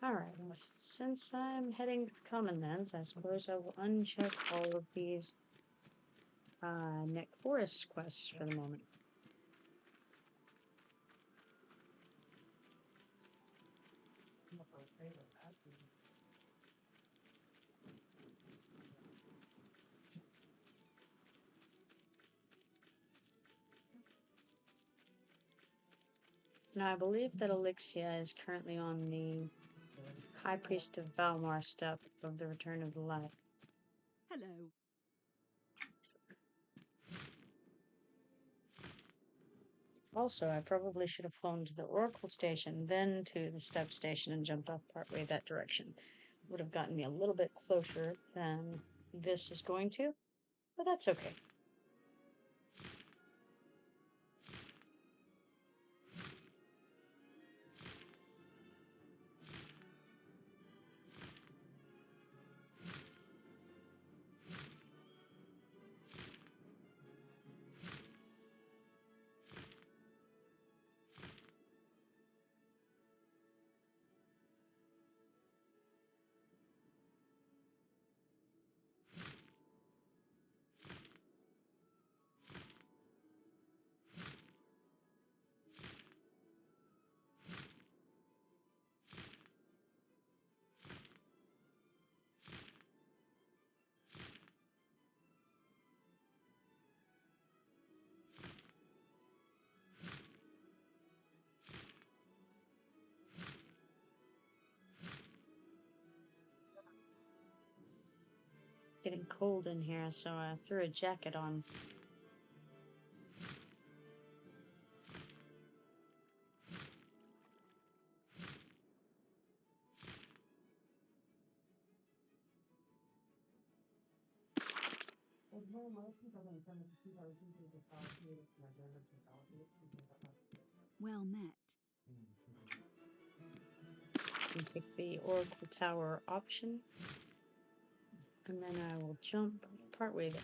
Alright, since I'm heading to the Commonlands, I suppose I will uncheck all of these Nektulos Forest quests for the moment. Now, I believe that Allyxia is currently on the High Priest of Val'marr step of the Return of the Light. Hello. Also, I probably should have flown to the Oracle Station, then to the Step Station and jumped off partway that direction. Would have gotten me a little bit closer than this is going to, but that's okay. Getting cold in here, so I threw a jacket on. Well met. can take the Oracle Tower option. And then I will jump partway there.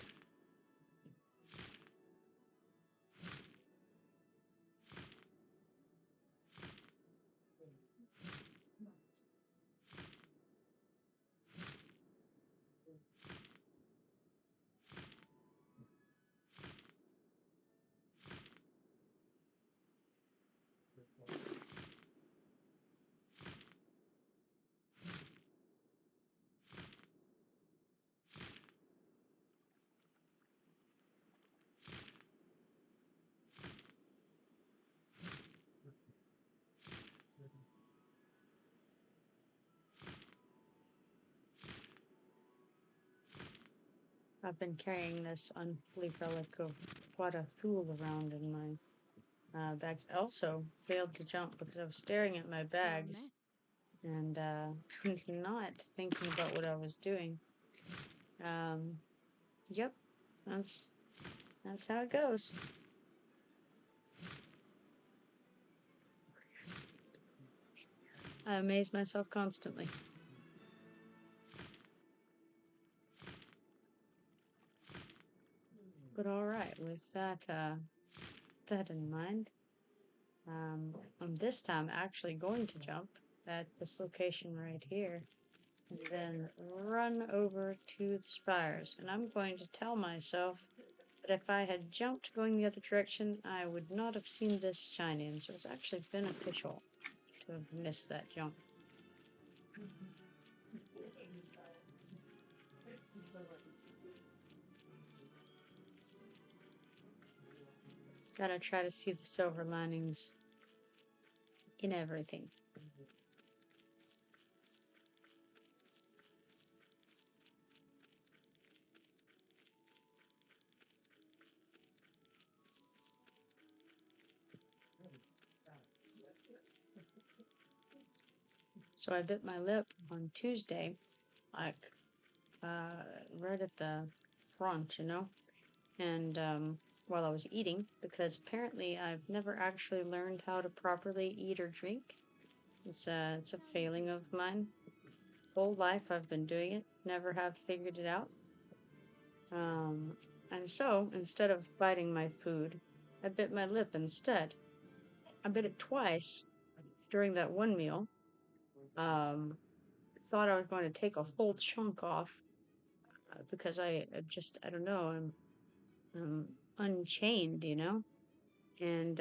I've been carrying this unholy relic of Thul around in my bags. I also failed to jump because I was staring at my bags and was not thinking about what I was doing. Yep, that's how it goes. I amaze myself constantly. But all right, with that in mind, I'm this time actually going to jump at this location right here, and then run over to the spires. And I'm going to tell myself that if I had jumped going the other direction, I would not have seen this shine in. So it's actually beneficial to have missed that jump. Gotta try to see the silver linings in everything. So I bit my lip on Tuesday, like right at the front, you know, and while I was eating, because apparently I've never actually learned how to properly eat or drink. It's a failing of mine. Whole life I've been doing it, never have figured it out. And so instead of biting my food, I bit my lip instead. I bit it twice during that one meal. Thought I was going to take a whole chunk off because I don't know, I'm unchained, you know? And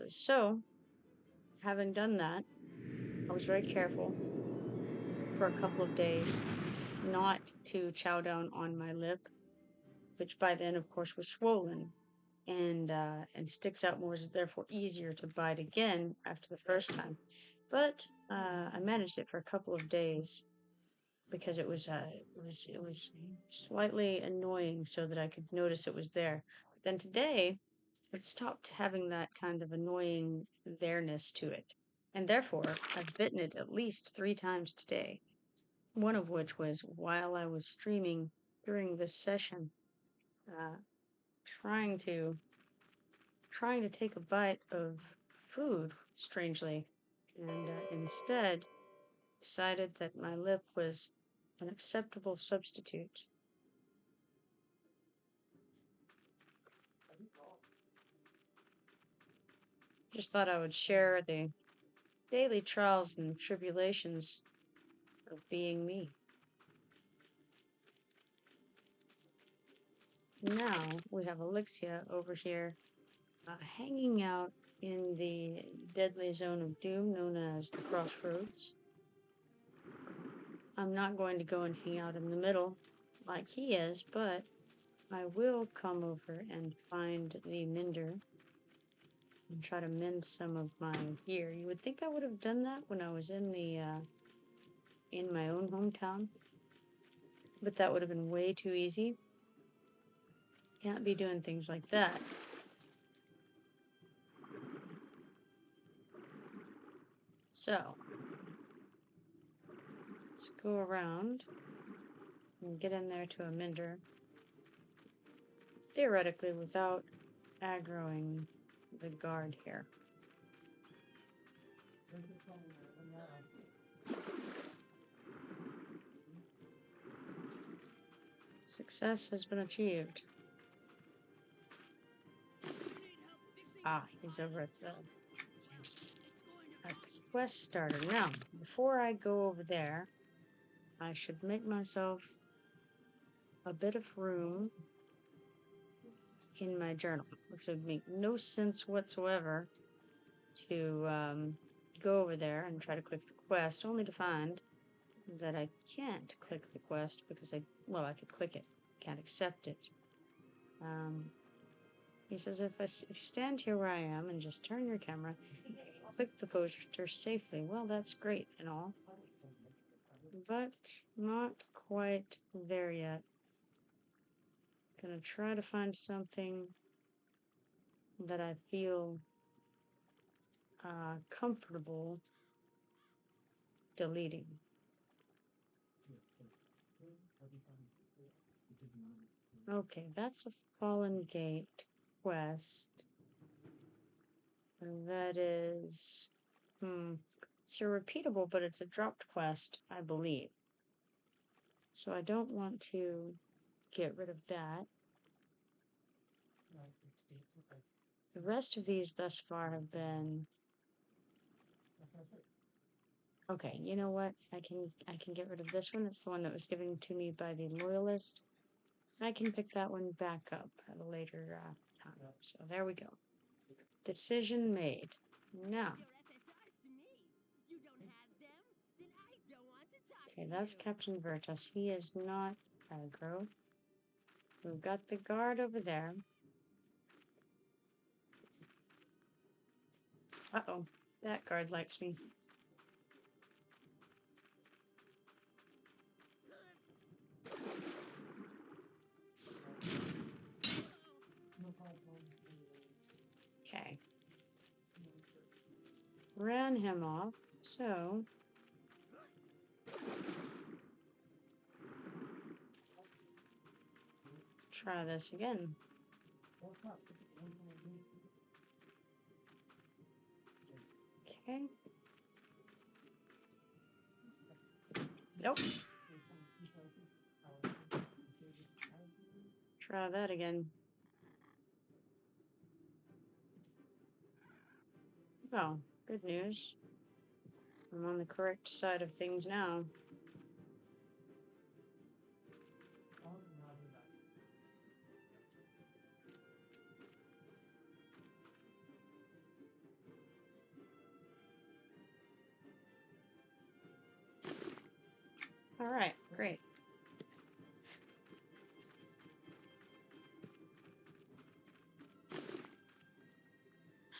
so, having done that, I was very careful for a couple of days not to chow down on my lip, which by then, of course, was swollen and sticks out more, is therefore easier to bite again after the first time. But I managed it for a couple of days because it was slightly annoying, so that I could notice it was there. But then today, it stopped having that kind of annoying there-ness to it, and therefore I've bitten it at least 3 times today. One of which was while I was streaming during this session, trying to take a bite of food, strangely, and instead decided that my lip was an acceptable substitute. Just thought I would share the daily trials and tribulations of being me. Now we have Allyxia over here hanging out in the deadly zone of doom known as the Crossroads. I'm not going to go and hang out in the middle like he is, but I will come over and find the mender and try to mend some of my gear. You would think I would have done that when I was in the in my own hometown, but that would have been way too easy. Can't be doing things like that. So let's go around and get in there to a mender, theoretically without aggroing the guard here. Success has been achieved. Ah, he's over at the quest starter. Now, before I go over there, I should make myself a bit of room in my journal, because it would make no sense whatsoever to go over there and try to click the quest, only to find that I can't click the quest because I could click it, can't accept it. He says if you stand here where I am and just turn your camera, click the poster safely. Well, that's great and all, but not quite there yet. Gonna try to find something that I feel comfortable deleting. Okay, that's a Fallen Gate quest. And that is, it's a repeatable, but it's a dropped quest, I believe. So I don't want to get rid of that. The rest of these thus far have been... Okay, you know what? I can get rid of this one. It's the one that was given to me by the loyalist. I can pick that one back up at a later time. So there we go. Decision made. Now. Okay, that's Captain Virtus. He is not aggro. We've got the guard over there. Uh-oh. That guard likes me. Okay. Ran him off, so... let's try this again. Okay. Nope. Try that again. Oh, good news. I'm on the correct side of things now. All right, great.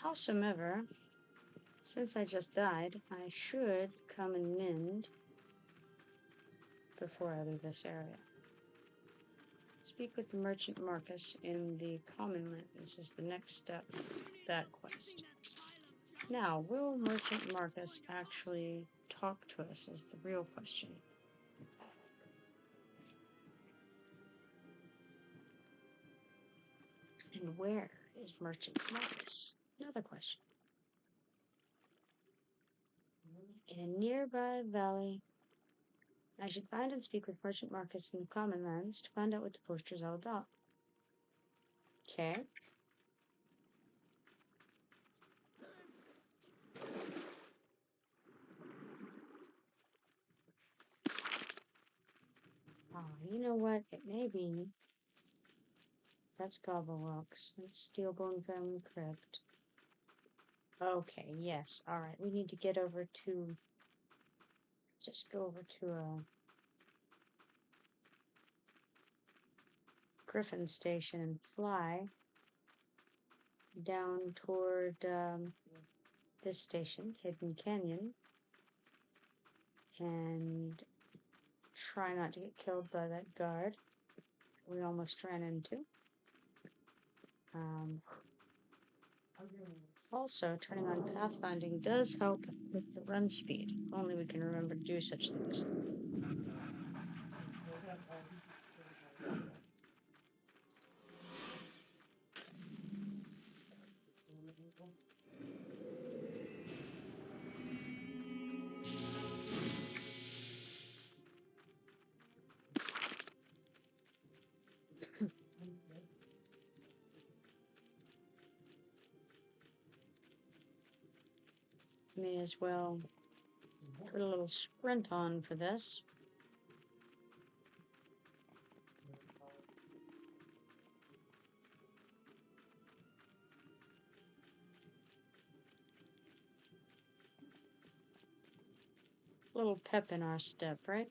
Howsoever, since I just died, I should come and mend before I leave this area. Speak with the merchant Marcus in the Commonlands. This is the next step of that quest. Now, will merchant Marcus actually talk to us is the real question. And where is merchant Marcus? Another question. In a nearby valley, I should find and speak with merchant Marcus in the Commonlands to find out what the poster is all about. Okay. Oh, you know what? It may be. That's Gobblewalks. That's Steelbone Family Crypt. Okay, yes. Alright, we need to get over to... just go over to a... Griffin station and fly down toward this station, Hidden Canyon, and try not to get killed by that guard we almost ran into. Also, turning on pathfinding does help with the run speed. If only we can remember to do such things. may as well put a little sprint on for this. A little pep in our step, right?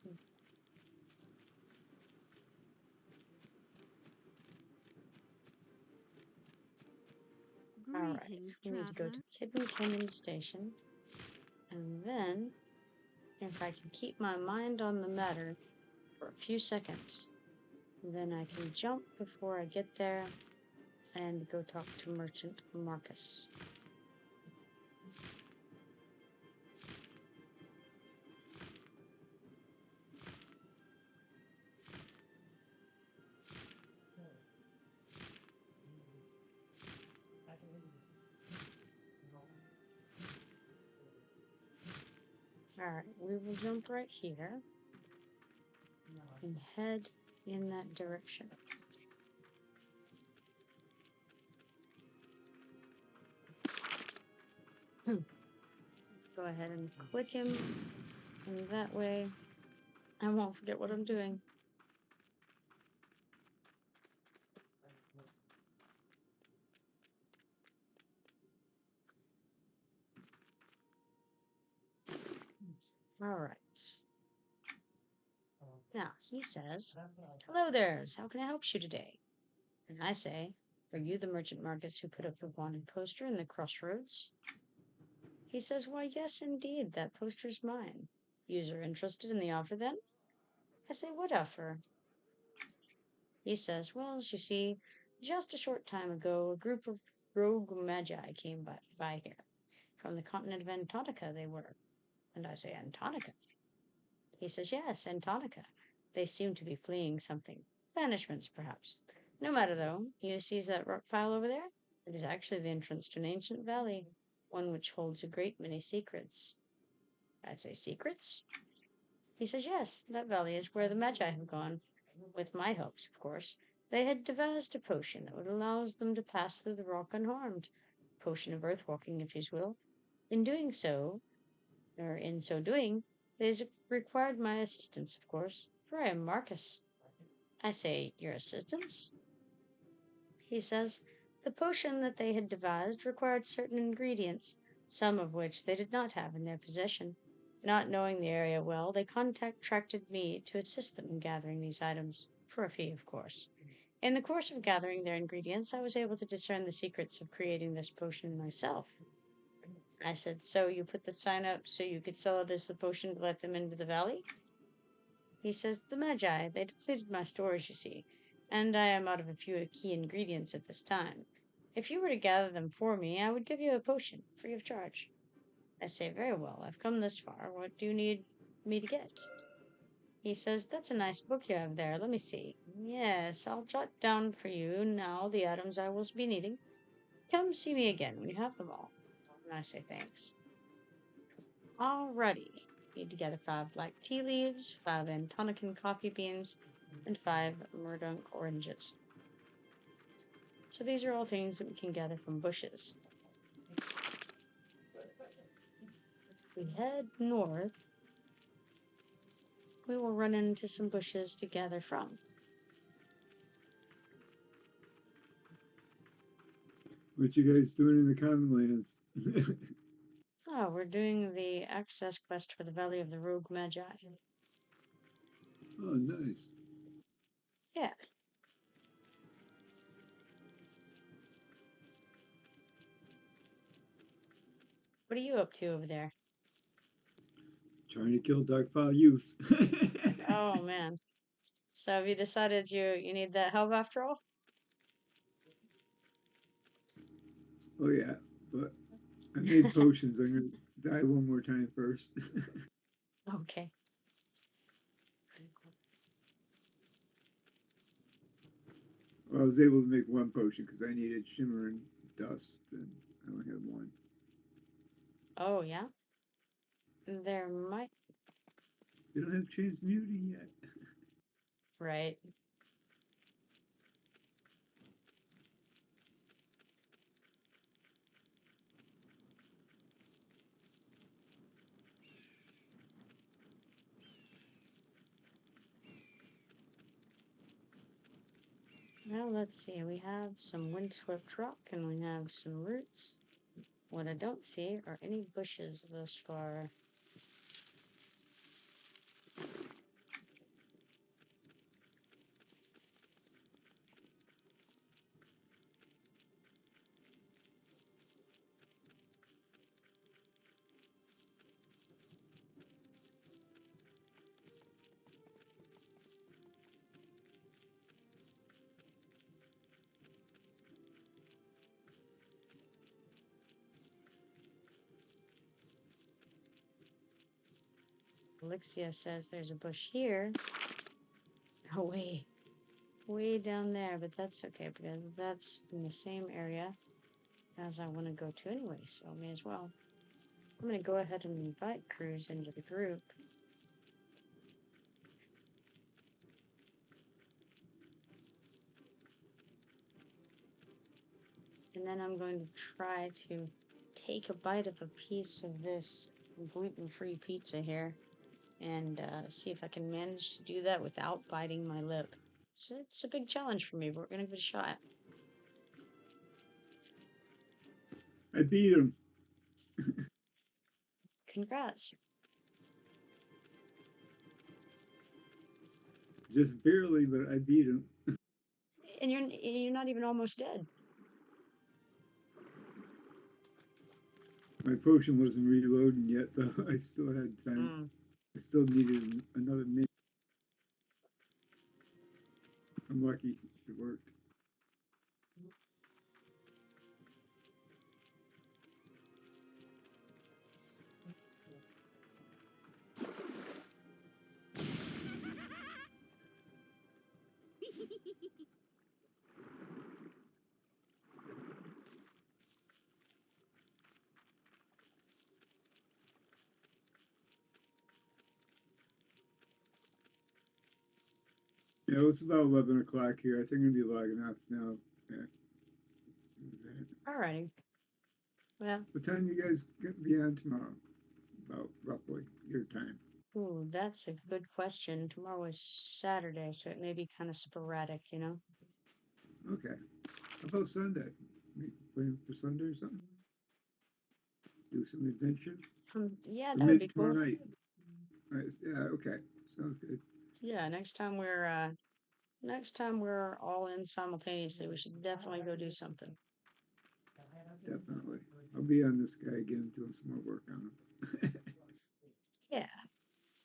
Alright, Greetings, we need to go to traveler. Hidden Canyon Station. And then, if I can keep my mind on the matter for a few seconds, then I can jump before I get there and go talk to Merchant Marcus. Alright, we will jump right here and head in that direction. Go ahead and click him, and that way I won't forget what I'm doing. Alright. Now, he says, "Hello there, how can I help you today?" And I say, "Are you the merchant Marcus who put up the wanted poster in the crossroads?" He says, "Why, yes, indeed, that poster's mine. User interested in the offer then?" I say, "What offer?" He says, "Well, as you see, just a short time ago, a group of Rogue Magi came by here. From the continent of Antonica they were." And I say, "Antonica?" He says, "Yes, Antonica. They seem to be fleeing something. Banishments, perhaps. No matter, though. You see that rock pile over there? It is actually the entrance to an ancient valley, one which holds a great many secrets." I say, "Secrets?" He says, "Yes, that valley is where the Magi have gone. With my hopes, of course. They had devised a potion that would allow them to pass through the rock unharmed. Potion of earthwalking, if you will. In so doing, they required my assistance, of course, for I am Marcus." I say, "Your assistance?" He says, "The potion that they had devised required certain ingredients, some of which they did not have in their possession. Not knowing the area well, they contracted me to assist them in gathering these items, for a fee, of course. In the course of gathering their ingredients, I was able to discern the secrets of creating this potion myself." I said, "So you put the sign up so you could sell others the potion to let them into the valley?" He says, "The Magi, they depleted my stores, you see, and I am out of a few key ingredients at this time. If you were to gather them for me, I would give you a potion, free of charge." I say, "Very well, I've come this far. What do you need me to get?" He says, "That's a nice book you have there. Let me see. Yes, I'll jot down for you now the items I will be needing. Come see me again when you have them all." And I say, "Thanks." Alrighty. Need to gather 5 black tea leaves, 5 Antonican coffee beans, and 5 Murd oranges. So these are all things that we can gather from bushes. If we head north, we will run into some bushes to gather from. What you guys doing in the Commonlands? Oh, we're doing the access quest for the Valley of the Rogue Magi. Oh, nice. Yeah. What are you up to over there? Trying to kill darkpaw youths. Oh, man. So have you decided you need that help after all? Oh yeah, but I made potions. I'm gonna die one more time first. Okay. Well, I was able to make one potion because I needed shimmer and dust, and I only had one. Oh, yeah? There might... You don't have transmuting yet. Right. Well, let's see. We have some windswept rock and we have some roots. What I don't see are any bushes thus far. Allyxia says there's a bush here. Oh, way down there, but that's okay because that's in the same area as I want to go to anyway, so may as well. I'm going to go ahead and invite Cruz into the group. And then I'm going to try to take a bite of a piece of this gluten-free pizza here and see if I can manage to do that without biting my lip. So it's a big challenge for me, but we're going to give it a shot. I beat him. Congrats. Just barely, but I beat him. And you're not even almost dead. My potion wasn't reloading yet, though. I still had time. I still needed another minute. I'm lucky it worked. Yeah, it's about 11 o'clock here. I think I'm going to be logging off now. Yeah. Alrighty. Well. What time you guys going to be on tomorrow? About roughly your time. Ooh, that's a good question. Tomorrow is Saturday, so it may be kind of sporadic, you know? Okay. How about Sunday? Plan for Sunday or something? Do some adventure? Yeah, that would be cool. Tomorrow night. Yeah, okay. Sounds good. Yeah, next time we're all in simultaneously, we should definitely go do something. Definitely. I'll be on this guy again doing some more work on him. Yeah.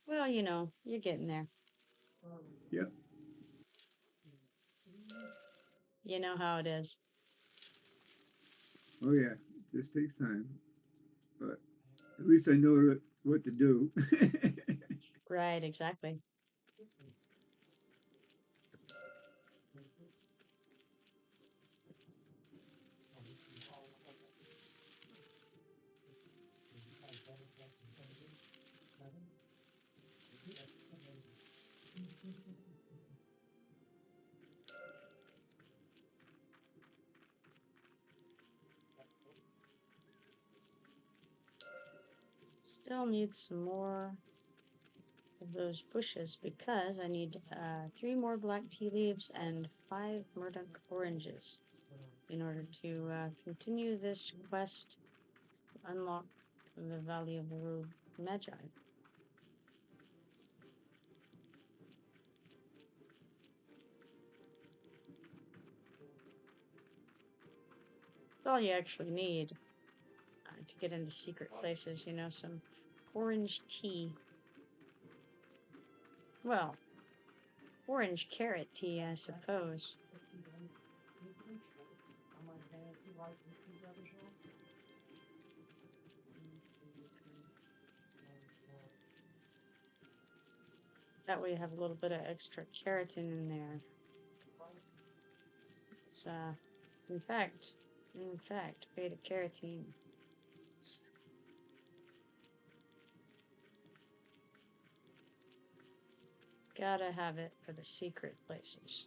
Well, you know, you're getting there. Yep. You know how it is. Oh yeah, it just takes time. But at least I know what to do. Right, exactly. Still need some more of those bushes because I need 3 more black tea leaves and 5 Murd oranges in order to continue this quest to unlock the Valley of the Rogue Magi. That's all you actually need to get into secret places, you know, some orange tea. Well, orange carrot tea, I suppose. That way you have a little bit of extra keratin in there. It's, in fact, beta carotene. Gotta have it for the secret places.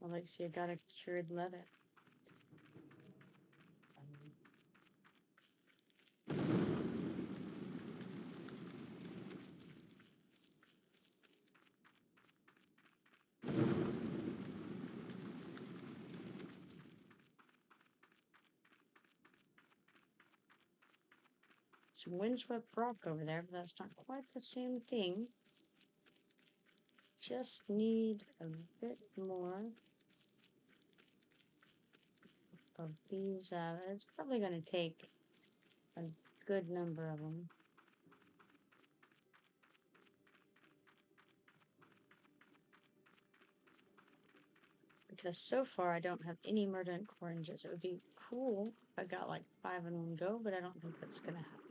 Allyxia got a cured leather. It's windswept rock over there, but that's not quite the same thing. Just need a bit more of these. It's probably going to take a good number of them. Because so far I don't have any murdant oranges. It would be cool if I got like 5 in one go, but I don't think that's going to happen.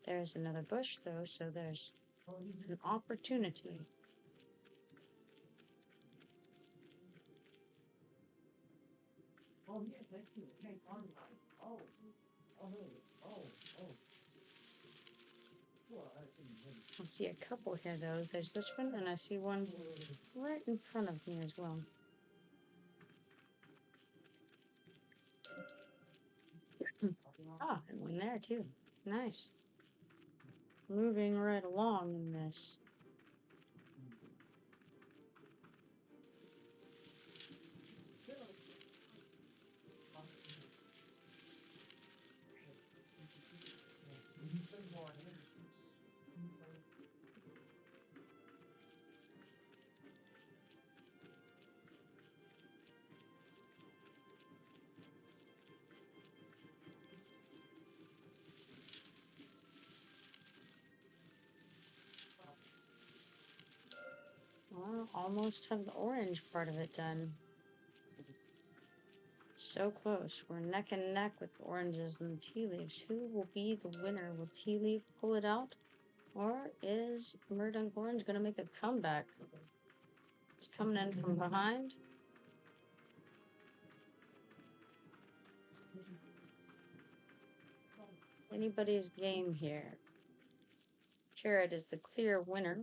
There's another bush though, so there's an opportunity. I see a couple here though. There's this one, and I see one right in front of me as well. Ah, and one there too. Nice. Moving right along in this. Well, almost have the orange part of it done. So close. We're neck and neck with the oranges and the tea leaves. Who will be the winner? Will tea leaf pull it out? Or is Murd Orange going to make a comeback? It's coming in from behind. Anybody's game here. Carrot is the clear winner.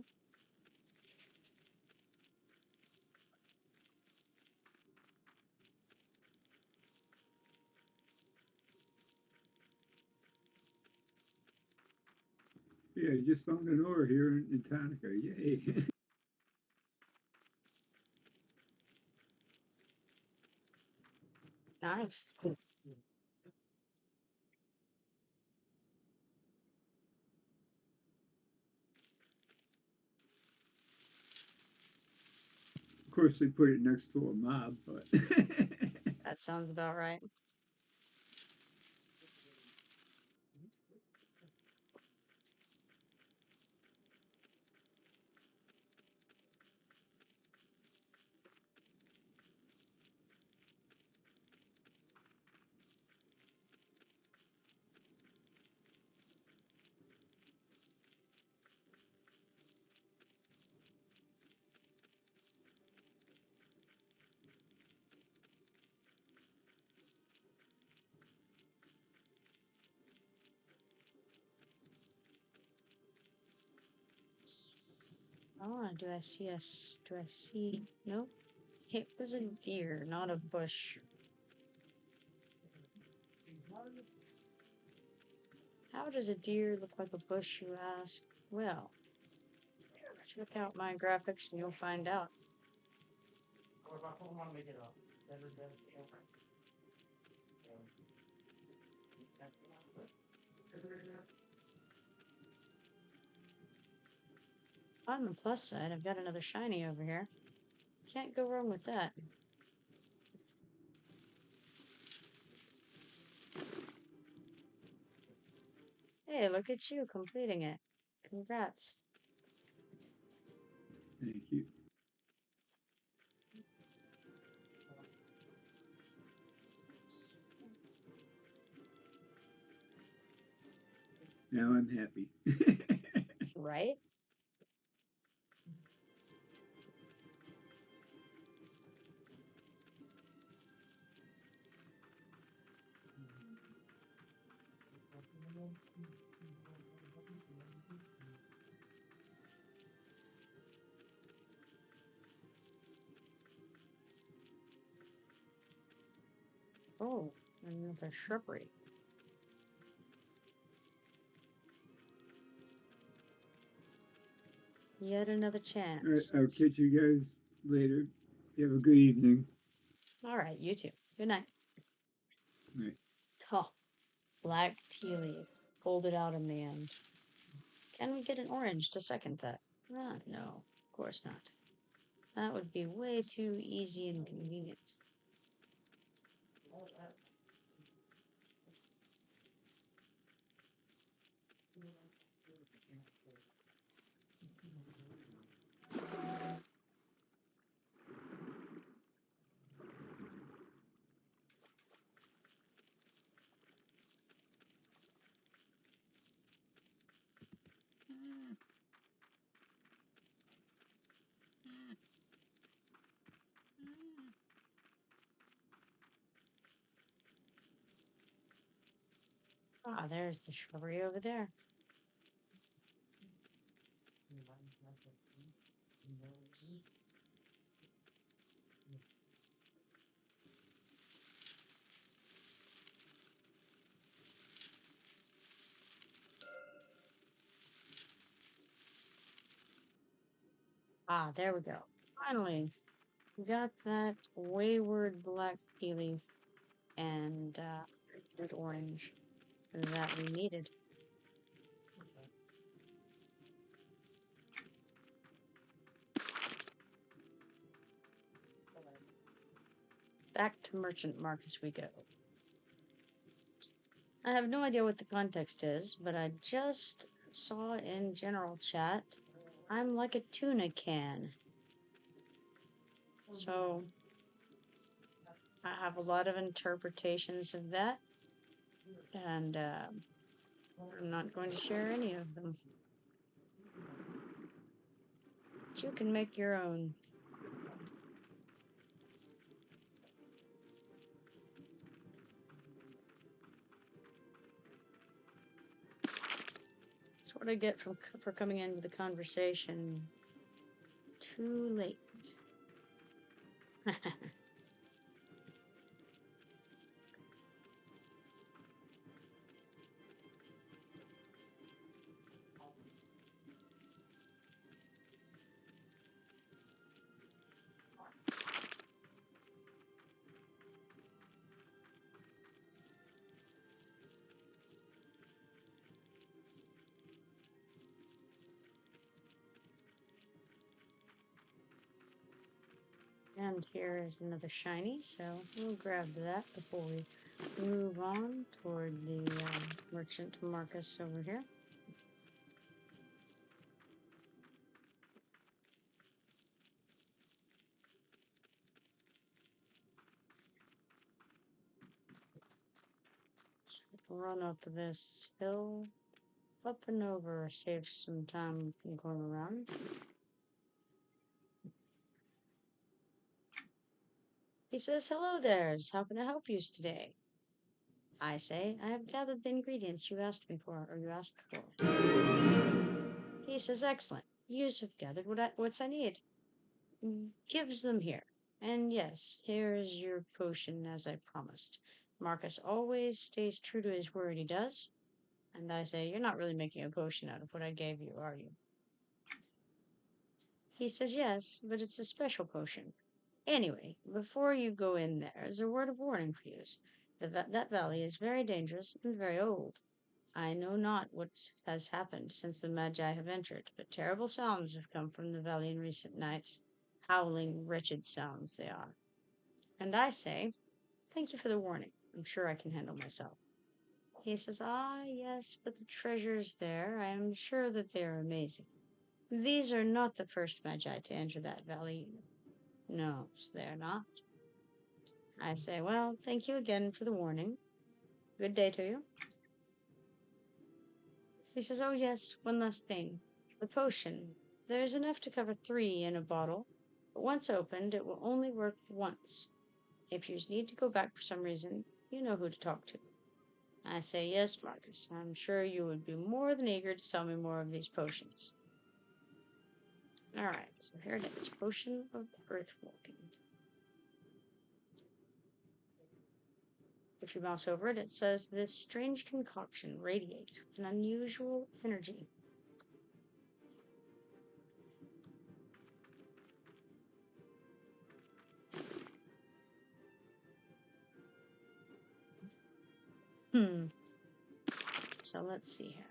Yeah, you just found an ore here in Antonica. Yay. Nice. Of course, they put it next to a mob, but That sounds about right. Oh, do I see? Nope. It was a deer, not a bush. How does a deer look like a bush, you ask? Well, check out my graphics and you'll find out. On the plus side, I've got another shiny over here. Can't go wrong with that. Hey, look at you completing it. Congrats. thank you. Now I'm happy. Right? Oh, another shrubbery. Yet another All right, chance. I'll catch you guys later. You have a good evening. All right, you too. Good night. All right. Oh, black tea leaf. Pulled it out in the end. Can we get an orange to second that? No, of course not. That would be way too easy and convenient. Ah, there's the shrubbery over there. Ah, there we go. Finally, we got that wayward black tea leaf and good orange that we needed. Back to Merchant Marcus we go. I have no idea what the context is, but I just saw in general chat, I'm like a tuna can. So I have a lot of interpretations of that, and I'm not going to share any of them. But you can make your own. That's what I get for coming into the conversation too late. And here is another shiny, so we'll grab that before we move on toward the Merchant Marcus over here. Run up this hill, up and over, save some time going around. He says, "Hello there's, how can I help you today?" I say, "I have gathered the ingredients you asked me for, or you asked for." He says, "Excellent. You have gathered what I need." Gives them here. And yes, here is your potion as I promised. Marcus always stays true to his word, he does. And I say, "You're not really making a potion out of what I gave you, are you?" He says, "Yes, but it's a special potion. Anyway, before you go in there's a word of warning for you. That valley is very dangerous and very old. I know not what has happened since the Magi have entered, but terrible sounds have come from the valley in recent nights. Howling, wretched sounds they are." And I say, "Thank you for the warning. I'm sure I can handle myself." He says, "Ah, yes, but the treasures there, I am sure that they are amazing. These are not the first Magi to enter that valley. No, they're not." I say, "Well, thank you again for the warning. Good day to you." He says, "Oh, yes, one last thing. The potion. There's enough to cover 3 in a bottle, but once opened, it will only work once. If you need to go back for some reason, you know who to talk to." I say yes, Marcus. I'm sure you would be more than eager to sell me more of these potions. Alright, so here it is. Potion of Earthwalking. If you mouse over it, it says, this strange concoction radiates with an unusual energy. So let's see here.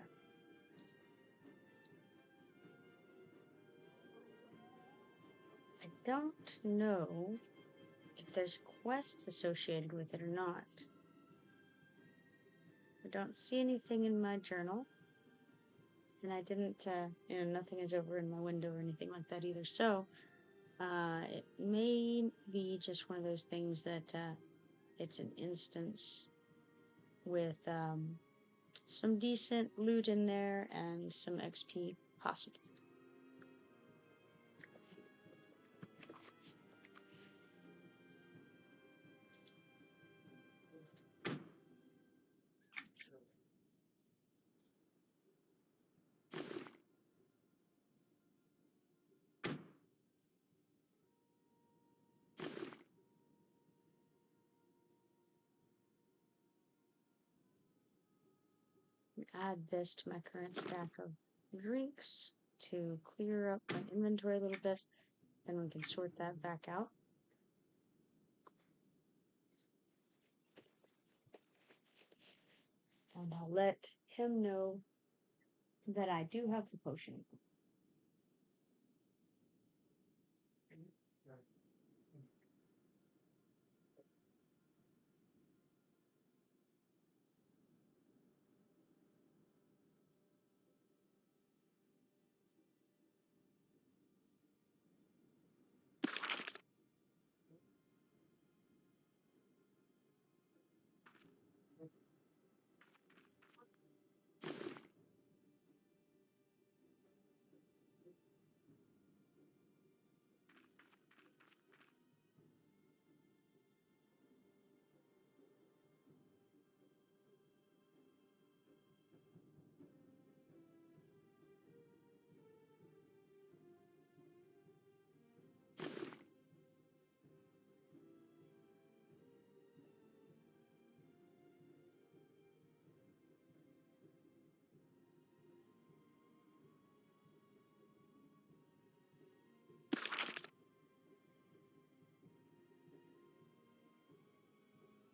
I don't know if there's quests associated with it or not. I don't see anything in my journal. And I didn't, nothing is over in my window or anything like that either. So, it may be just one of those things that, it's an instance with, some decent loot in there and some XP possible. Add this to my current stack of drinks to clear up my inventory a little bit. Then we can sort that back out. And I'll let him know that I do have the potion.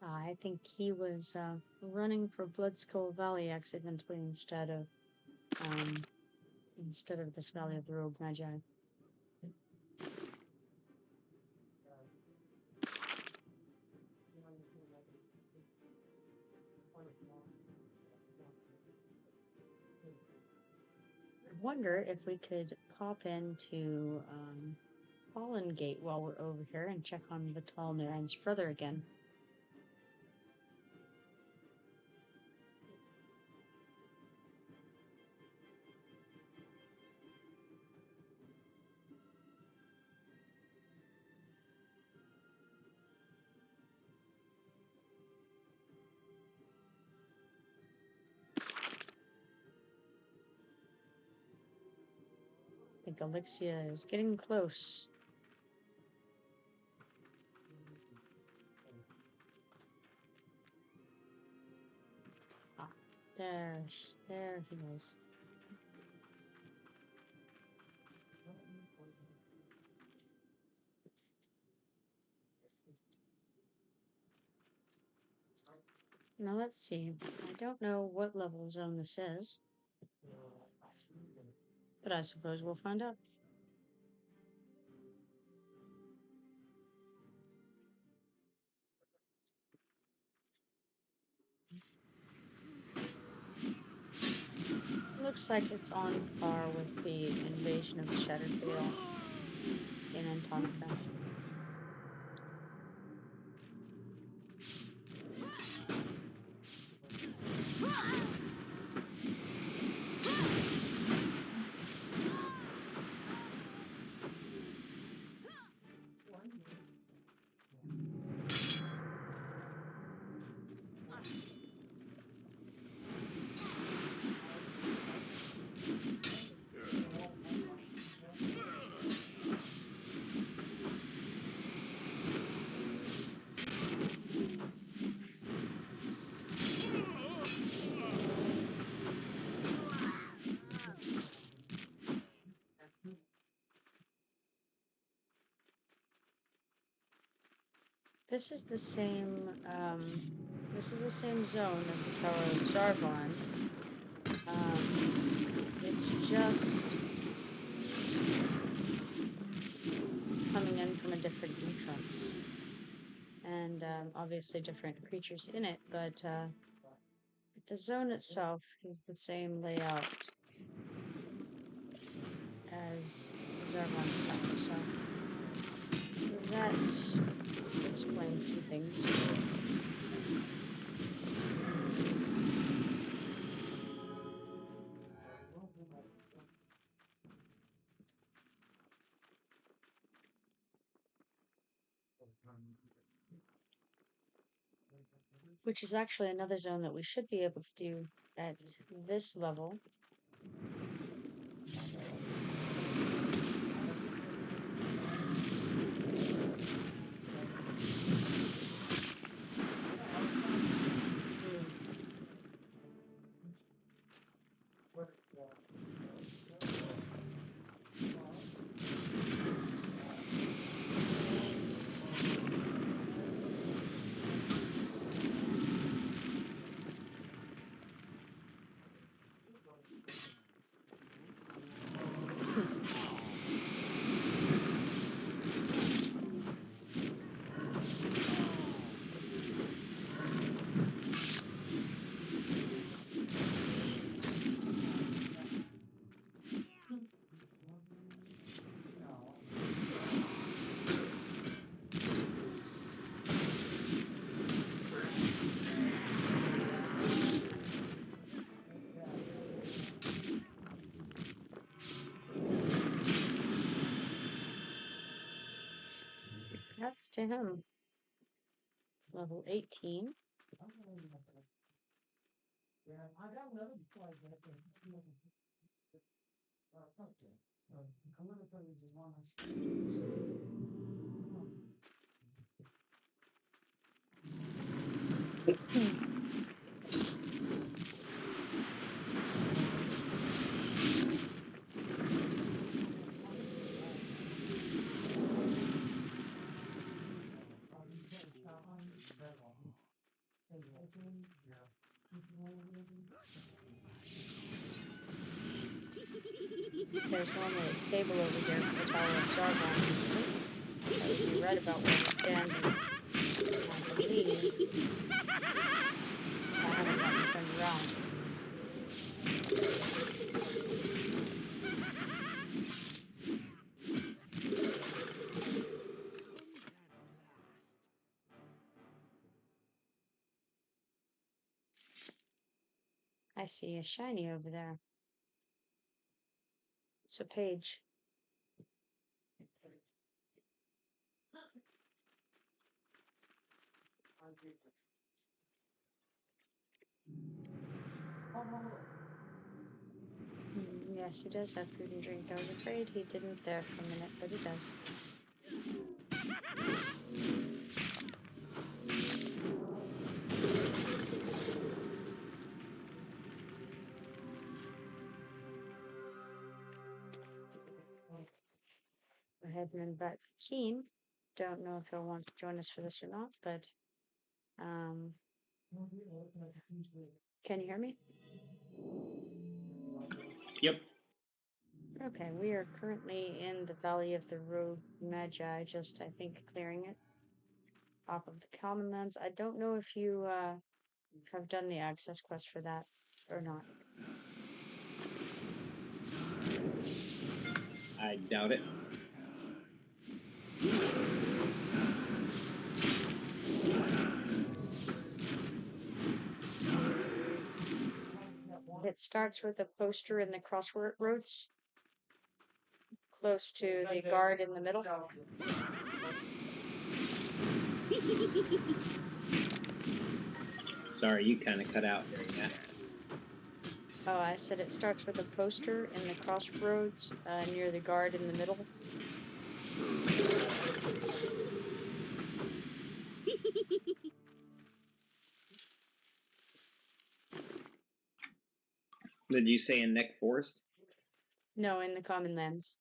I think he was running for Bloodskull Valley accidentally instead of this Valley of the Rogue Magi. I wonder if we could pop into Fallen Gate while we're over here and check on the Tall Naran's brother again. I think Allyxia is getting close. Ah, there he is. Now let's see. I don't know what level zone this is, but I suppose we'll find out. Looks like it's on par with the invasion of the Shattered Vale in Antonican. This is the same. This is the same zone as the Tower of Zarvon. It's just coming in from a different entrance, and obviously different creatures in it. But the zone itself is the same layout as Zarvon's Tower, so that explains some things. Which is actually another zone that we should be able to do at this level. That's to him. Level 18. There's normally a table over here for the Tower of Zargon instance. That would be right about where we stand. I believe I haven't gotten turned around. I see a shiny over there. It's a page. Yes, he does have food and drink. I was afraid he didn't there for a minute, but he does. We're heading back to Keen. Don't know if he'll want to join us for this or not, but can you hear me? Yep. Okay, we are currently in the Valley of the Rogue Magi, just, I think, clearing it off of the Commonlands. I don't know if you have done the access quest for that or not. I doubt it. It starts with a poster in the crossroads, close to the guard in the middle. Sorry, you kind of cut out during that. Oh, I said it starts with a poster in the crossroads near the guard in the middle. Did you say in Neck Forest? No, in the Commonlands.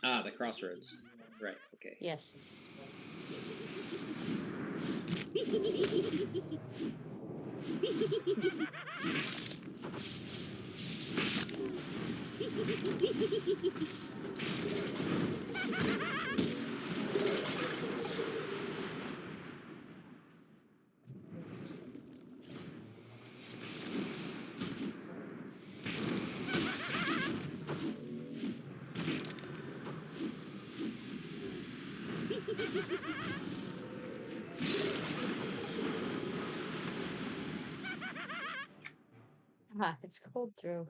Ah, the crossroads. Right, okay. Yes. Ah, it's cold through.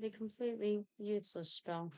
The completely useless spell.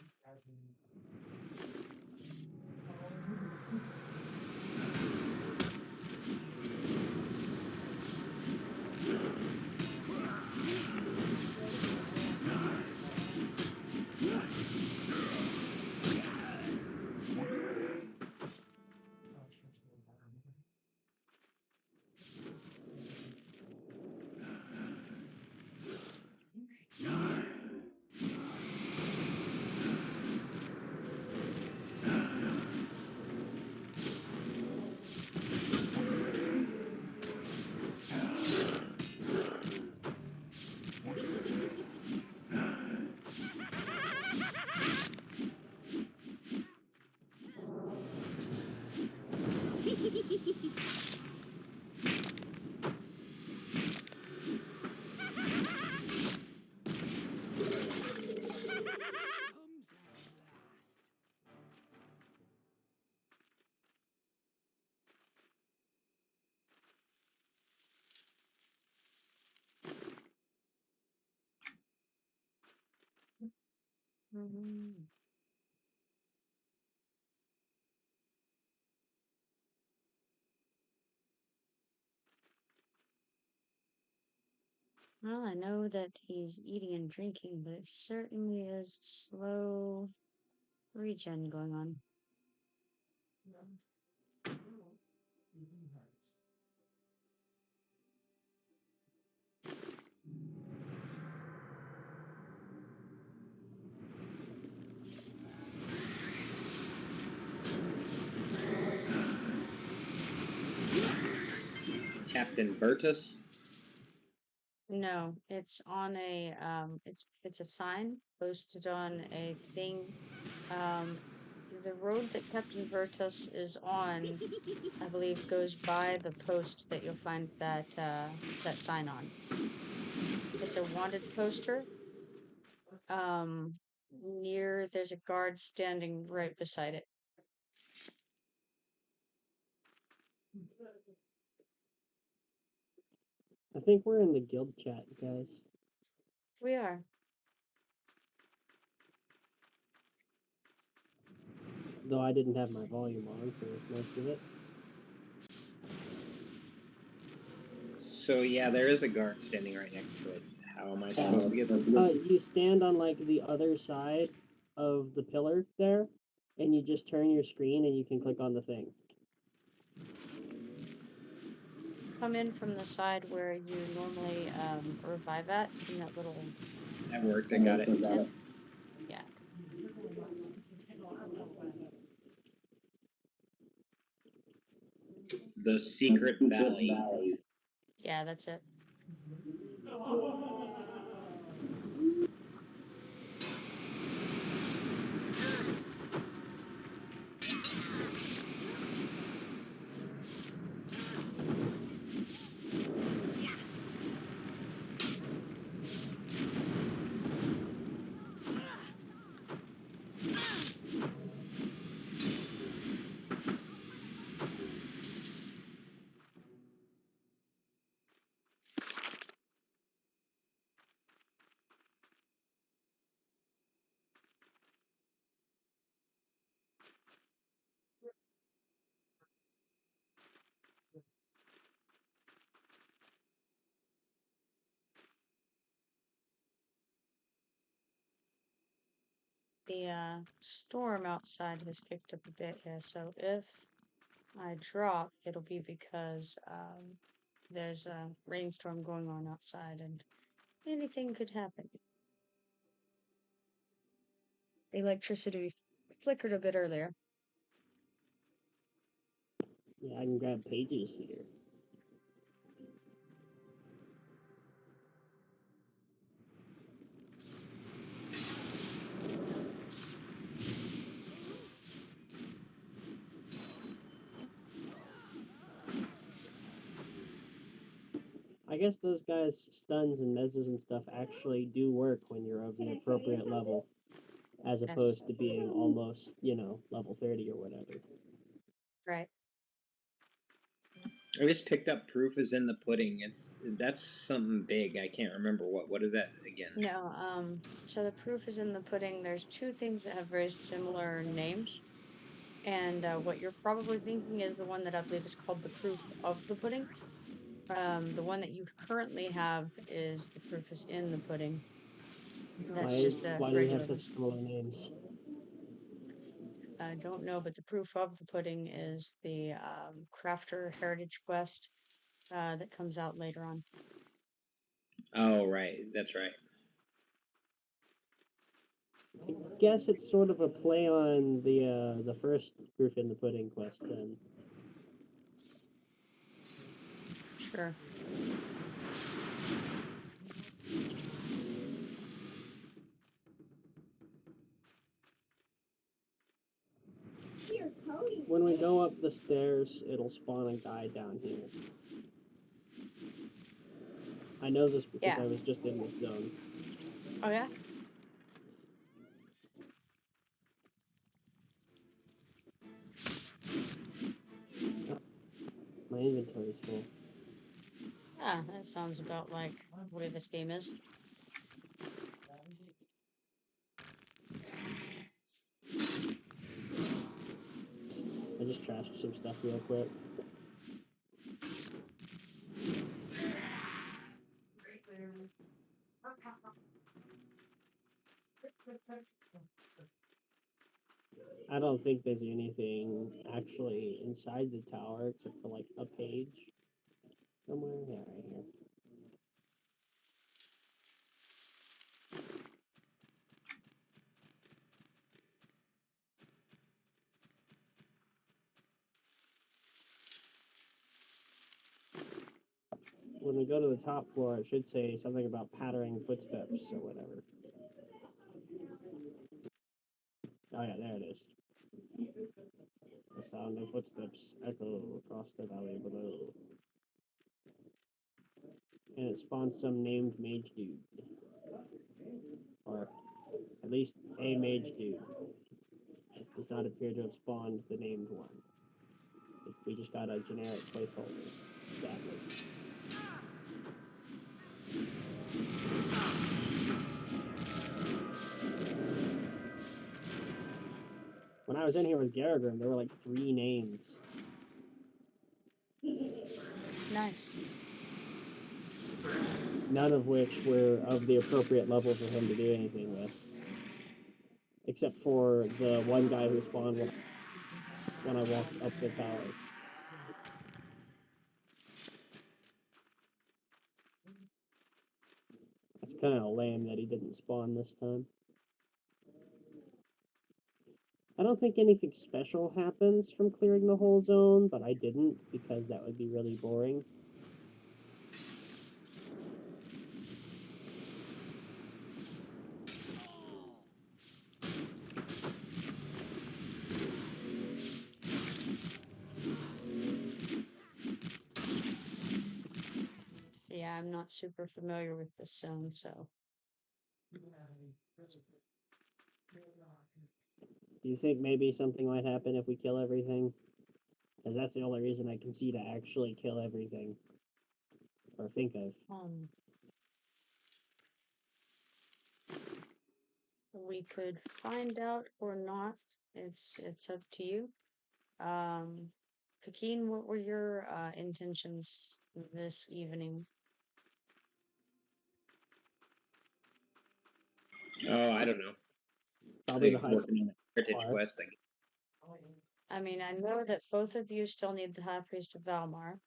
Well, I know that he's eating and drinking, but it certainly is slow regen going on. Captain Bertus? No, it's on a it's a sign posted on a thing. The road that Captain Vertus is on, I believe, goes by the post that you'll find that that sign on. It's a wanted poster. Near there's a guard standing right beside it. I think we're in the guild chat, guys. We are. Though I didn't have my volume on for most of it. So yeah, there is a guard standing right next to it. How am I supposed to get them? You stand on like the other side of the pillar there, and you just turn your screen and you can click on the thing. Come in from the side where you normally revive at, in that little... That worked, I got it. Yeah. The Secret Valley. Yeah, that's it. The storm outside has kicked up a bit here, so if I drop, it'll be because there's a rainstorm going on outside and anything could happen. The electricity flickered a bit earlier. Yeah, I can grab pages here. I guess those guys' stuns and mezzes and stuff actually do work when you're of the appropriate level, as Yes. opposed to being almost, level 30 or whatever. Right. I just picked up Proof is in the Pudding. That's something big. I can't remember what is that again? No, so the proof is in the pudding. There's two things that have very similar names. And what you're probably thinking is the one that I believe is called the proof of the pudding. The one that you currently have is the proof is in the pudding. That's just a Why do we have regular one. such similar names? I don't know, but the proof of the pudding is the crafter heritage quest that comes out later on. Oh, right. That's right. I guess it's sort of a play on the first proof in the pudding quest then. Sure. When we go up the stairs, it'll spawn a guy down here. I know this because Yeah. I was just in this zone. Oh yeah. My inventory's full. Ah, that sounds about like the way this game is. I just trashed some stuff real quick. I don't think there's anything actually inside the tower except for like a page somewhere. Yeah, right here. When we go to the top floor, it should say something about pattering footsteps or whatever. Oh yeah, there it is. The sound of footsteps echo across the valley below. And it spawns some named mage dude. Or at least a mage dude. It does not appear to have spawned the named one. We just got a generic placeholder, sadly. When I was in here with Garagrim, there were like 3 names. Nice. None of which were of the appropriate level for him to do anything with. Except for the one guy who spawned when I walked up the tower. It's kind of lame that he didn't spawn this time. I don't think anything special happens from clearing the whole zone, but I didn't because that would be really boring. Yeah, I'm not super familiar with this zone, so. Do you think maybe something might happen if we kill everything? Because that's the only reason I can see to actually kill everything. Or think of. We could find out or not. It's up to you. Pekin, what were your intentions this evening? Oh, I don't know. Probably the Like high working on the heritage bar. quest. I mean, I know that both of you still need the High Priest of Val'marr.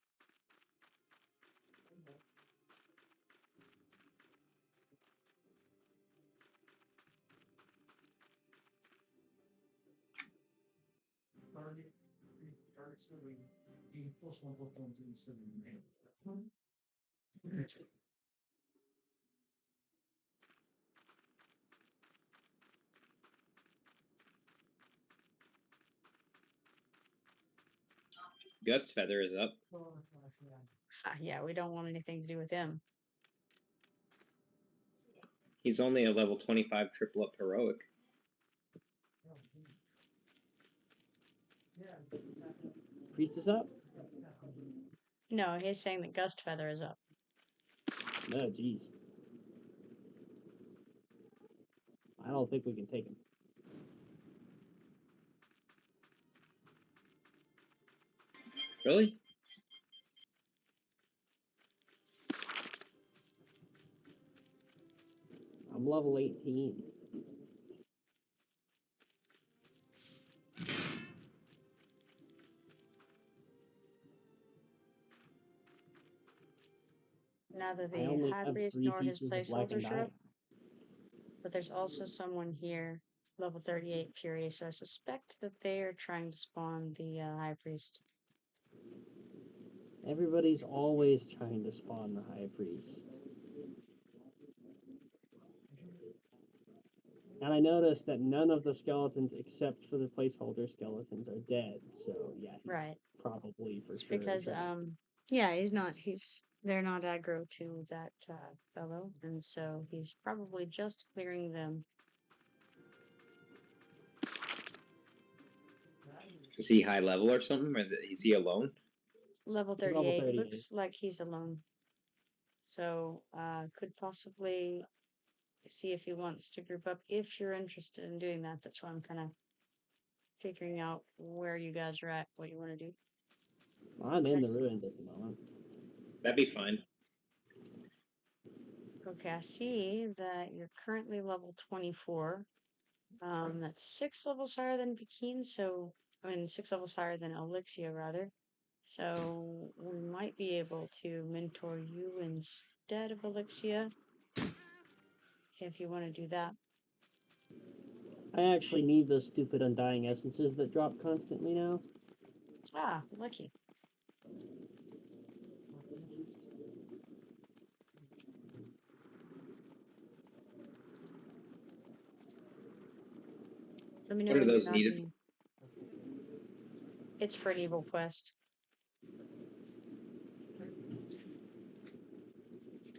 Gust Feather is up. Yeah, we don't want anything to do with him. He's only a level 25 triple up heroic. Priest is up? No, he's saying that Gust Feather is up. No, jeez. I don't think we can take him. Really? I'm level 18. Neither I the only High have Priest 3 nor his pieces of black and placeholders are dye. up, but there's also someone here, level 38 Fury, so I suspect that they are trying to spawn the High Priest. Everybody's always trying to spawn the High Priest. And I noticed that none of the skeletons except for the placeholder skeletons are dead, so yeah, he's Right. probably for It's sure. because, dead. yeah, they're not aggro to that fellow, and so he's probably just clearing them. Is he high level or something? Or is he alone? Level He's level 38, 38. looks like he's alone. So, could possibly see if he wants to group up if you're interested in doing that. That's why I'm kind of figuring out where you guys are at, what you want to do. I'm in the Yes. ruins at the moment. That'd be fine. Okay, I see that you're currently level 24. That's 6 levels higher than Pekin, so, 6 levels higher than Allyxia, rather. So, we might be able to mentor you instead of Allyxia, if you want to do that. I actually need those stupid undying essences that drop constantly now. Ah, lucky. Let me know What are when you're those not needed? in. It's for an EverQuest.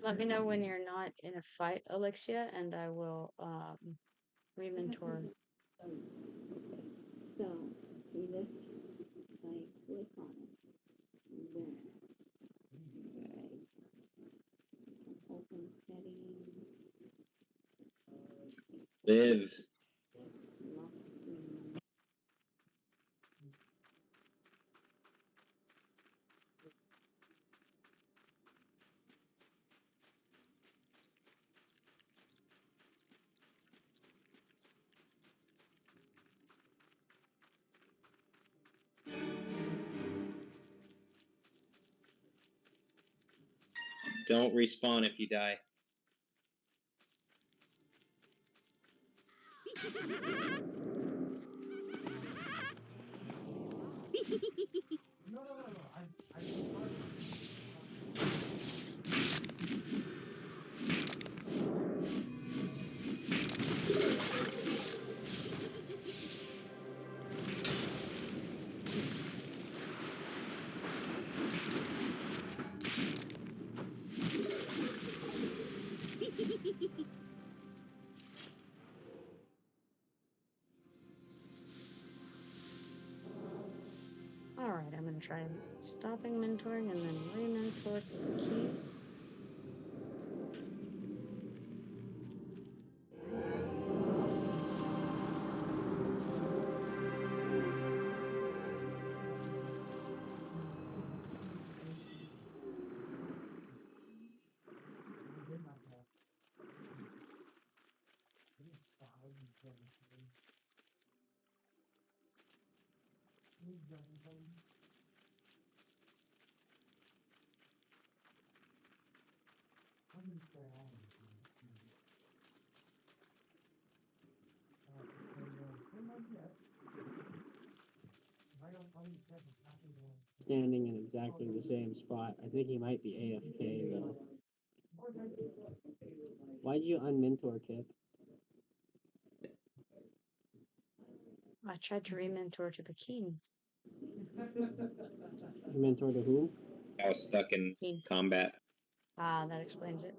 Let me know when you're not in a fight, Allyxia, and I will re-mentor. So, see this? Like, click on it. There. Right. Open settings. Live. Lock screen. Don't respawn if you die. Alright, I'm going to try stopping mentoring and then re-mentor Key. standing in exactly the same spot. I think he might be AFK though. Why'd you unmentor Kip? I tried to re-mentor to Bakeen. You mentor to whom? I was stuck in Bakeen. combat. Ah, that explains it.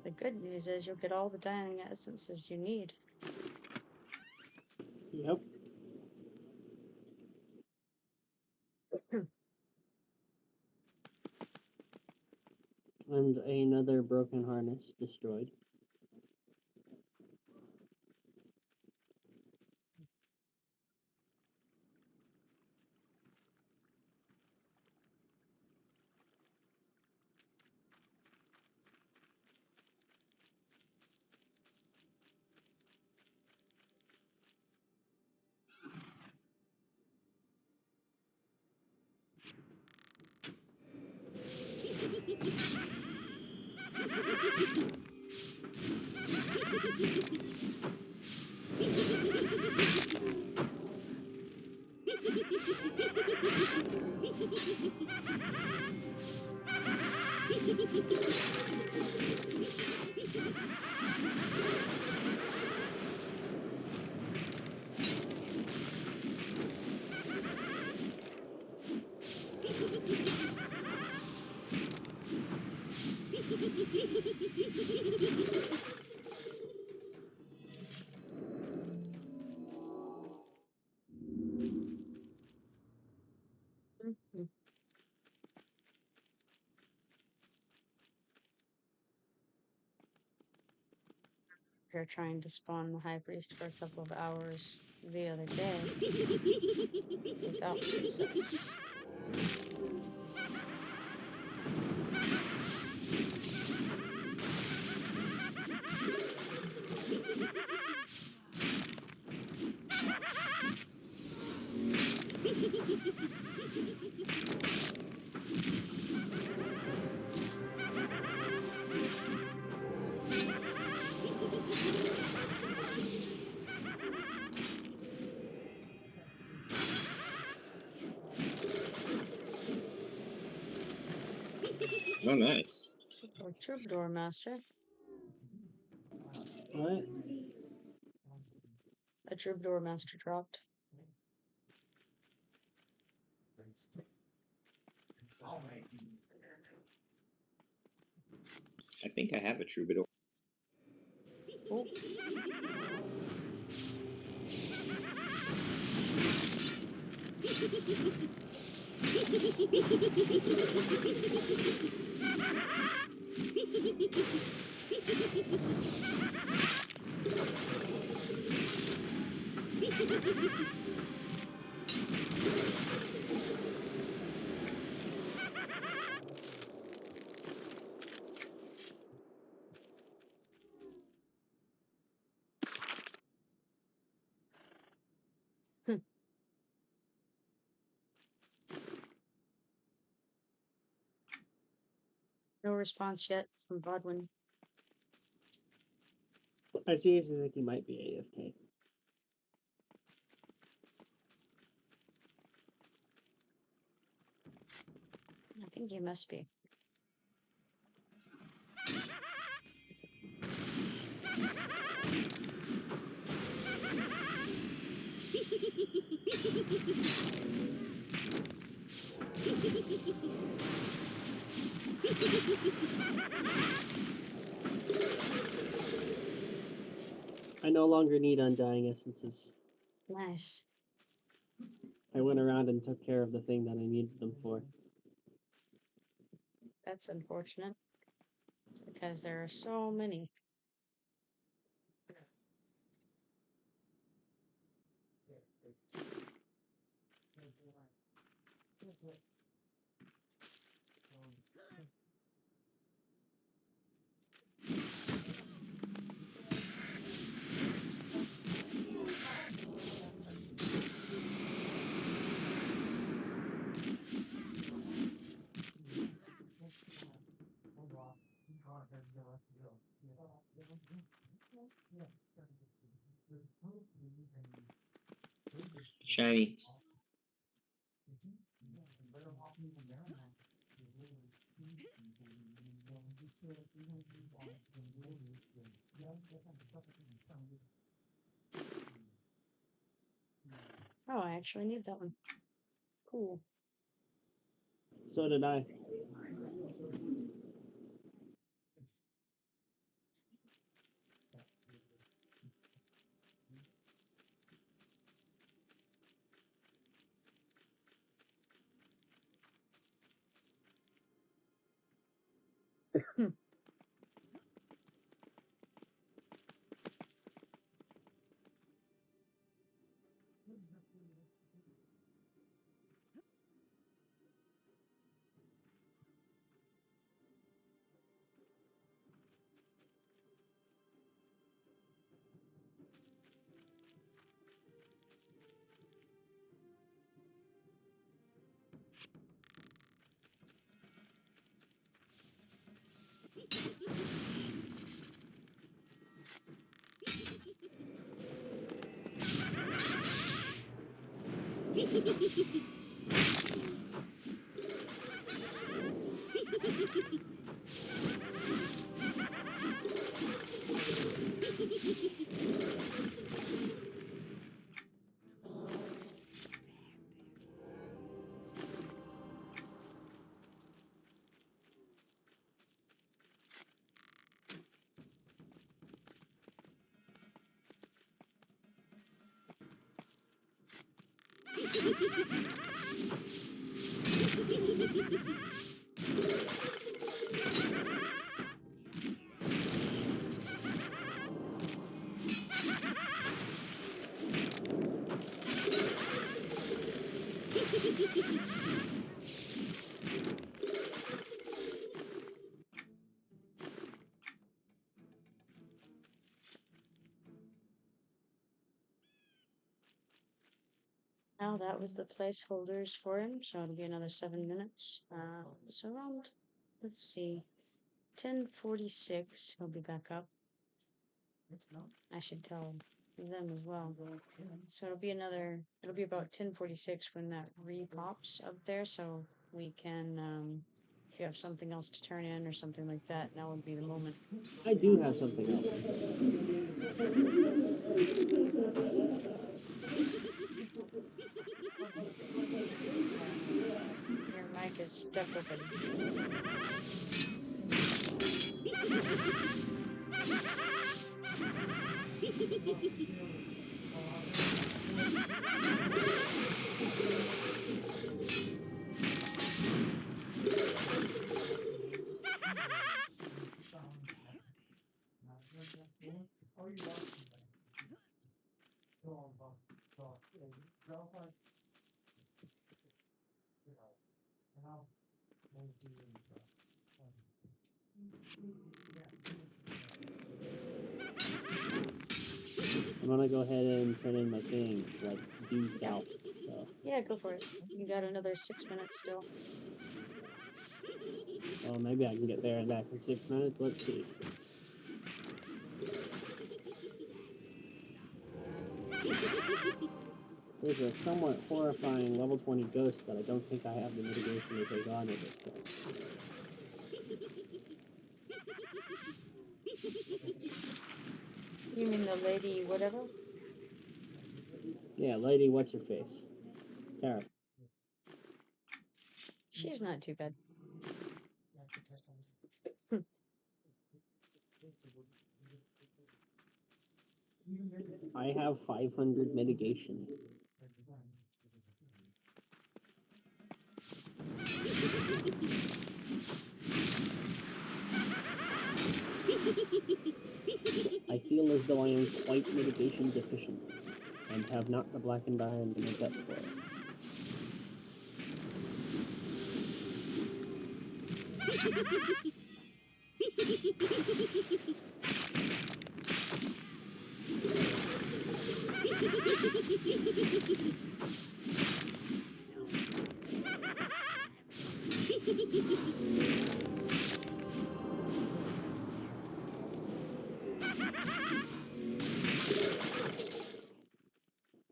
The good news is you'll get all the dying essences you need. Yep. And another broken harness destroyed. Mhm. They're trying to spawn the High Priest for a couple of hours the other day without success. Oh, nice. Super Troubadour Master. What? A Troubadour Master dropped. I think I have a troubadour. Oh, no response yet from Bodwin. I seriously think he might be AFK. I think he must be. I no longer need undying essences. Nice. I went around and took care of the thing that I needed them for. That's unfortunate. because there are so many. Shiny. Oh, I actually need that one. Cool. So did I. Now that was the placeholders for him, so it'll be another 7 minutes. So around, let's see, 10:46, he'll be back up. I should tell them as well. So it'll be about 10:46 when that re-pops up there, so we can, if you have something else to turn in or something like that, now would be the moment. I do have something else. Your mic is stuck open. I'm gonna go ahead and turn in my thing. It's like due south. So. Yeah, go for it. You got another 6 minutes still. Well, maybe I can get there and back in 6 minutes. Let's see. There's a somewhat horrifying level 20 ghost that I don't think I have the mitigation to take on at this point. You mean the lady whatever? Yeah, lady, what's her face? Tara. She's not too bad. I have 500 mitigation. feel as though I am quite mitigation deficient, and have not the blackened iron to make up for it.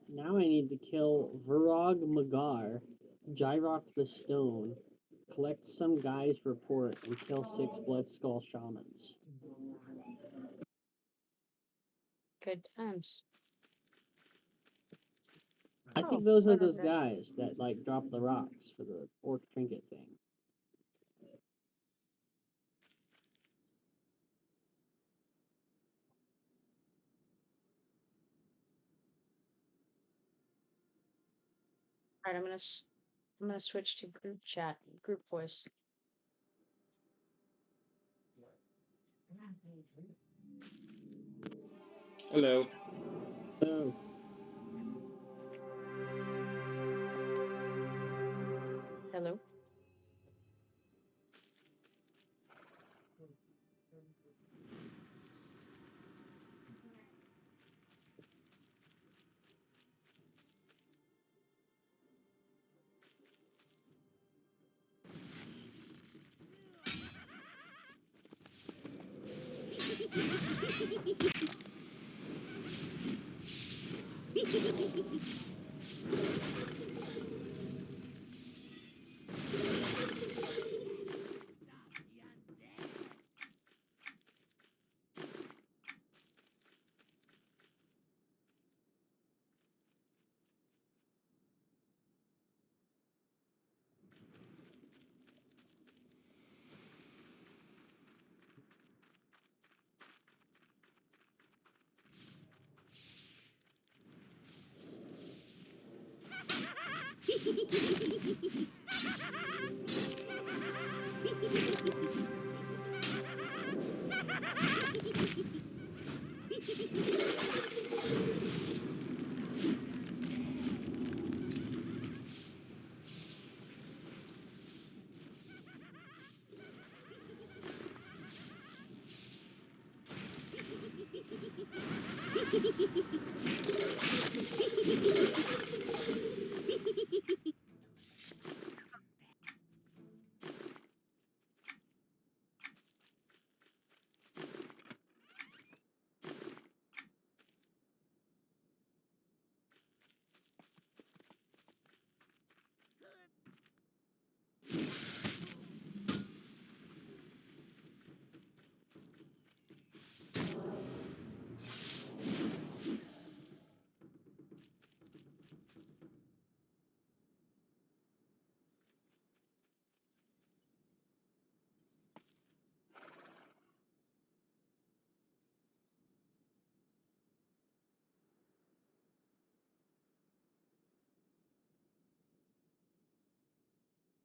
Now I need to kill Rogue Magi, Gyrock the Stone, collect some guy's report, and kill 6 Blood Skull Shamans. Good times. I think those are those guys that like drop the rocks for the orc trinket thing. Alright, I'm gonna switch to group chat, group voice. Hello. So, Hello.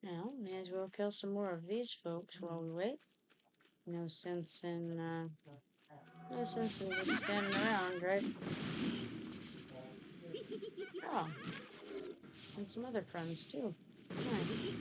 Now, may as well kill some more of these folks while we wait. No sense in just standing around, right? Oh, and some other friends too. Nice.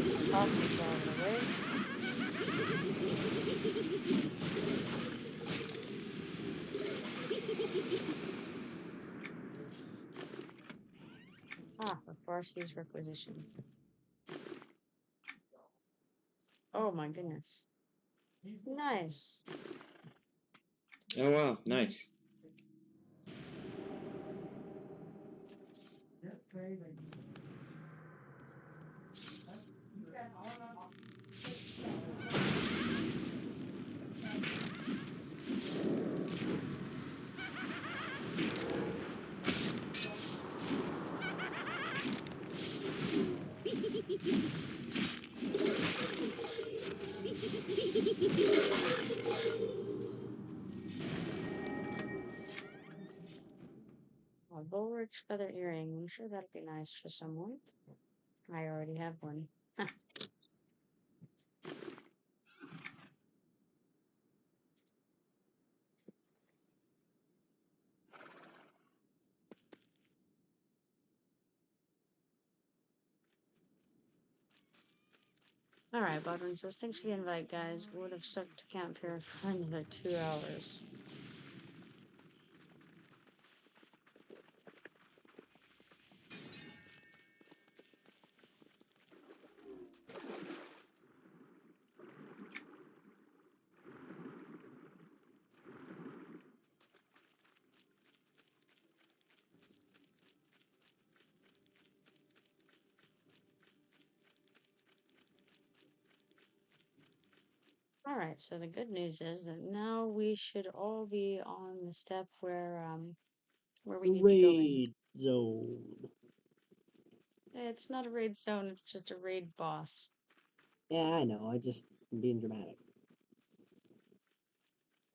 These possums out of the way. Ah, the Farsi's requisition. Oh my goodness. Nice. Oh wow, nice. feather earring. I'm sure that'd be nice for someone. I already have one. Alright, Bodwin says, thanks for the invite, guys. Would have stuck to camp here for another 2 hours. Alright, so the good news is that now we should all be on the step where we need to go in. Raid zone. It's not a raid zone, it's just a raid boss. Yeah, I know. I just am being dramatic.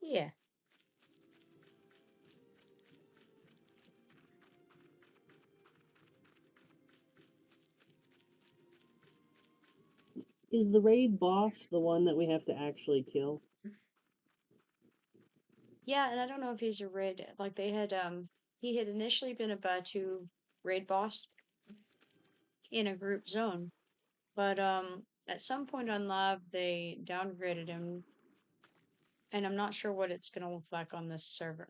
Yeah. Is the raid boss the one that we have to actually kill? Yeah, and I don't know if he's a raid. Like they had he had initially been a Batu raid boss in a group zone. But at some point on Lab they downgraded him, and I'm not sure what it's gonna look like on this server.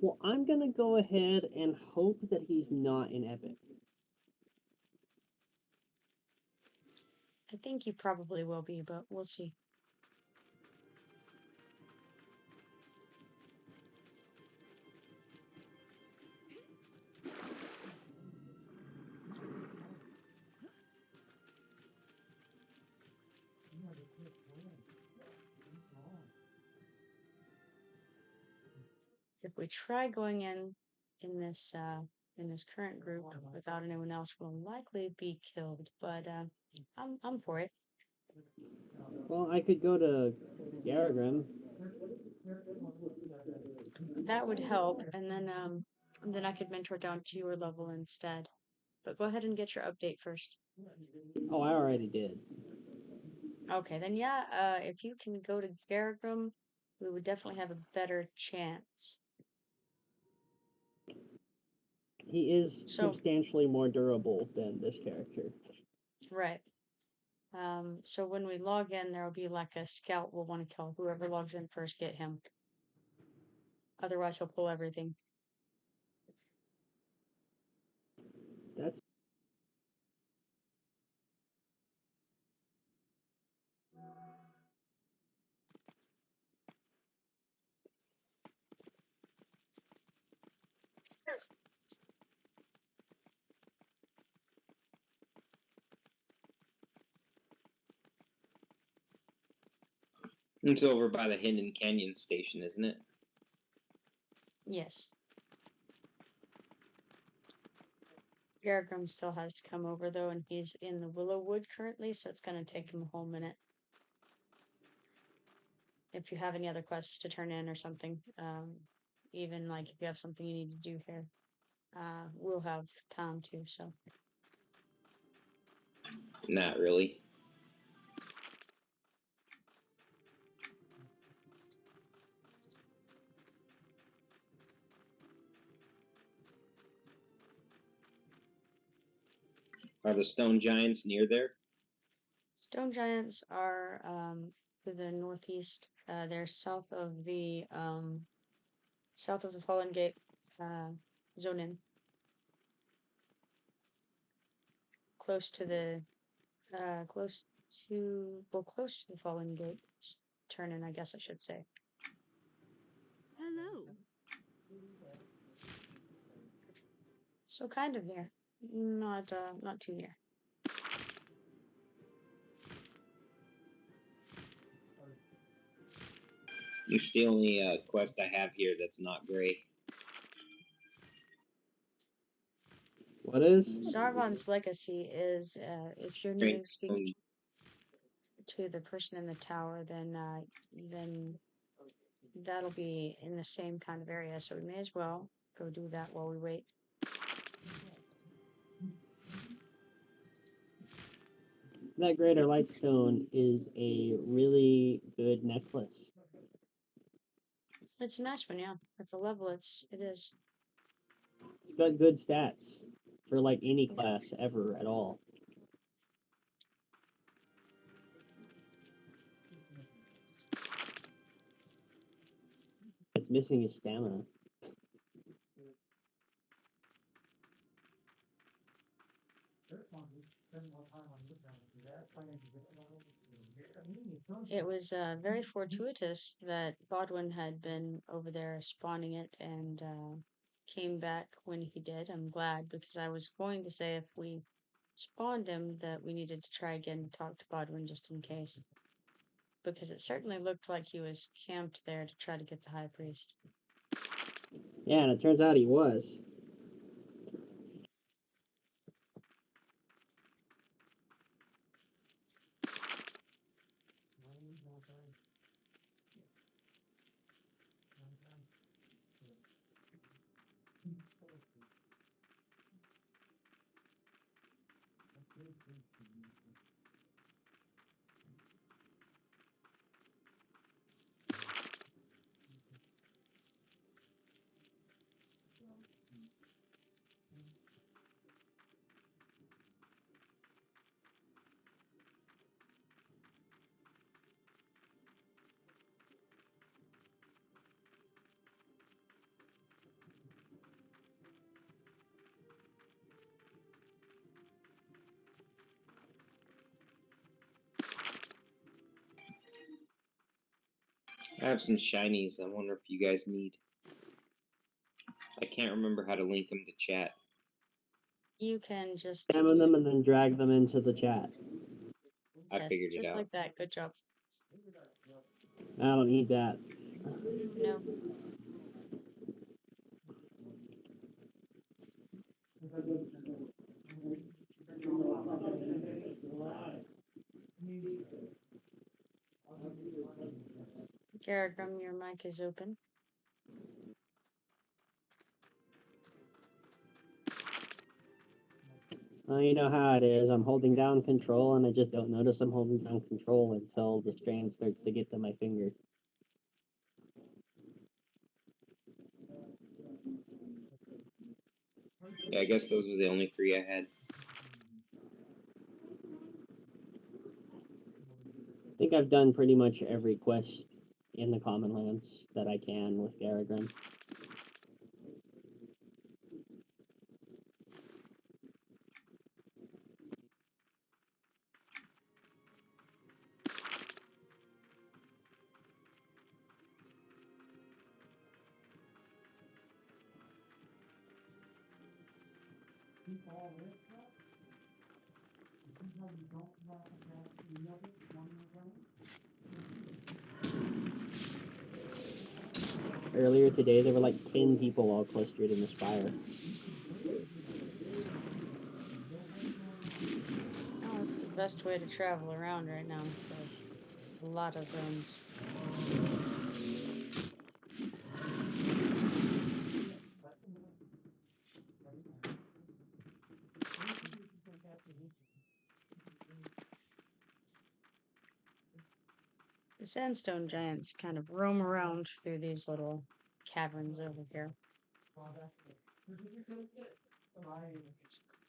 Well, I'm gonna go ahead and hope that he's not in Epic. I think he probably will be, but we'll see. If we try going in this current group without anyone else, we'll likely be killed. But I'm for it. Well, I could go to Garagrim. That would help, and then I could mentor down to your level instead. But go ahead and get your update first. Oh, I already did. Okay, then yeah, if you can go to Garagrim, we would definitely have a better chance. He is So, substantially more durable than this character. right. So when we log in, there will be like a scout we'll want to kill. Whoever logs in first, get him. Otherwise, he'll pull everything. That's It's over by the Hidden Canyon station, isn't it? Yes. Garagrim still has to come over though, and he's in the Willowwood currently, so it's gonna take him a whole minute. If you have any other quests to turn in or something, even like if you have something you need to do here, we'll have time to. So Not really. Are the stone giants near there? stone giants are to the northeast. They're south of the Fallen Gate, zone in, close to the close to the Fallen Gate. Turn in, I guess I should say. Hello. So kind of near, not too near. It's the only quest I have here that's not gray. what is? Zarvan's legacy is if you're Train needing to speak. stone to the person in the tower, then that'll be in the same kind of area. So we may as well go do that while we wait. That Greater Lightstone is a really good necklace. It's a nice one, yeah. At the level it is. It's got good stats for like any class ever at all. It's missing his stamina. It was very fortuitous that Bodwin had been over there spawning it and came back when he did. I'm glad, because I was going to say if we spawned him that we needed to try again to talk to Bodwin just in case. Because it certainly looked like he was camped there to try to get the High Priest. Yeah, and it turns out he was. I have some shinies. I wonder if you guys need. I can't remember how to link them to chat. You can just Summon them and then drag them into the chat. I yes, figured it just out. like that. Good job. I don't need that. No. Garagrim, your mic is open. Well, you know how it is. I'm holding down control and I just don't notice I'm holding down control until the strand starts to get to my finger. Yeah, I guess those were the only 3 I had. I think I've done pretty much every quest in the Commonlands that I can with Garagrim. Earlier today, there were like 10 people all clustered in the Spire. Oh, it's the best way to travel around right now. There's a lot of zones. The sandstone giants kind of roam around through these little caverns over here.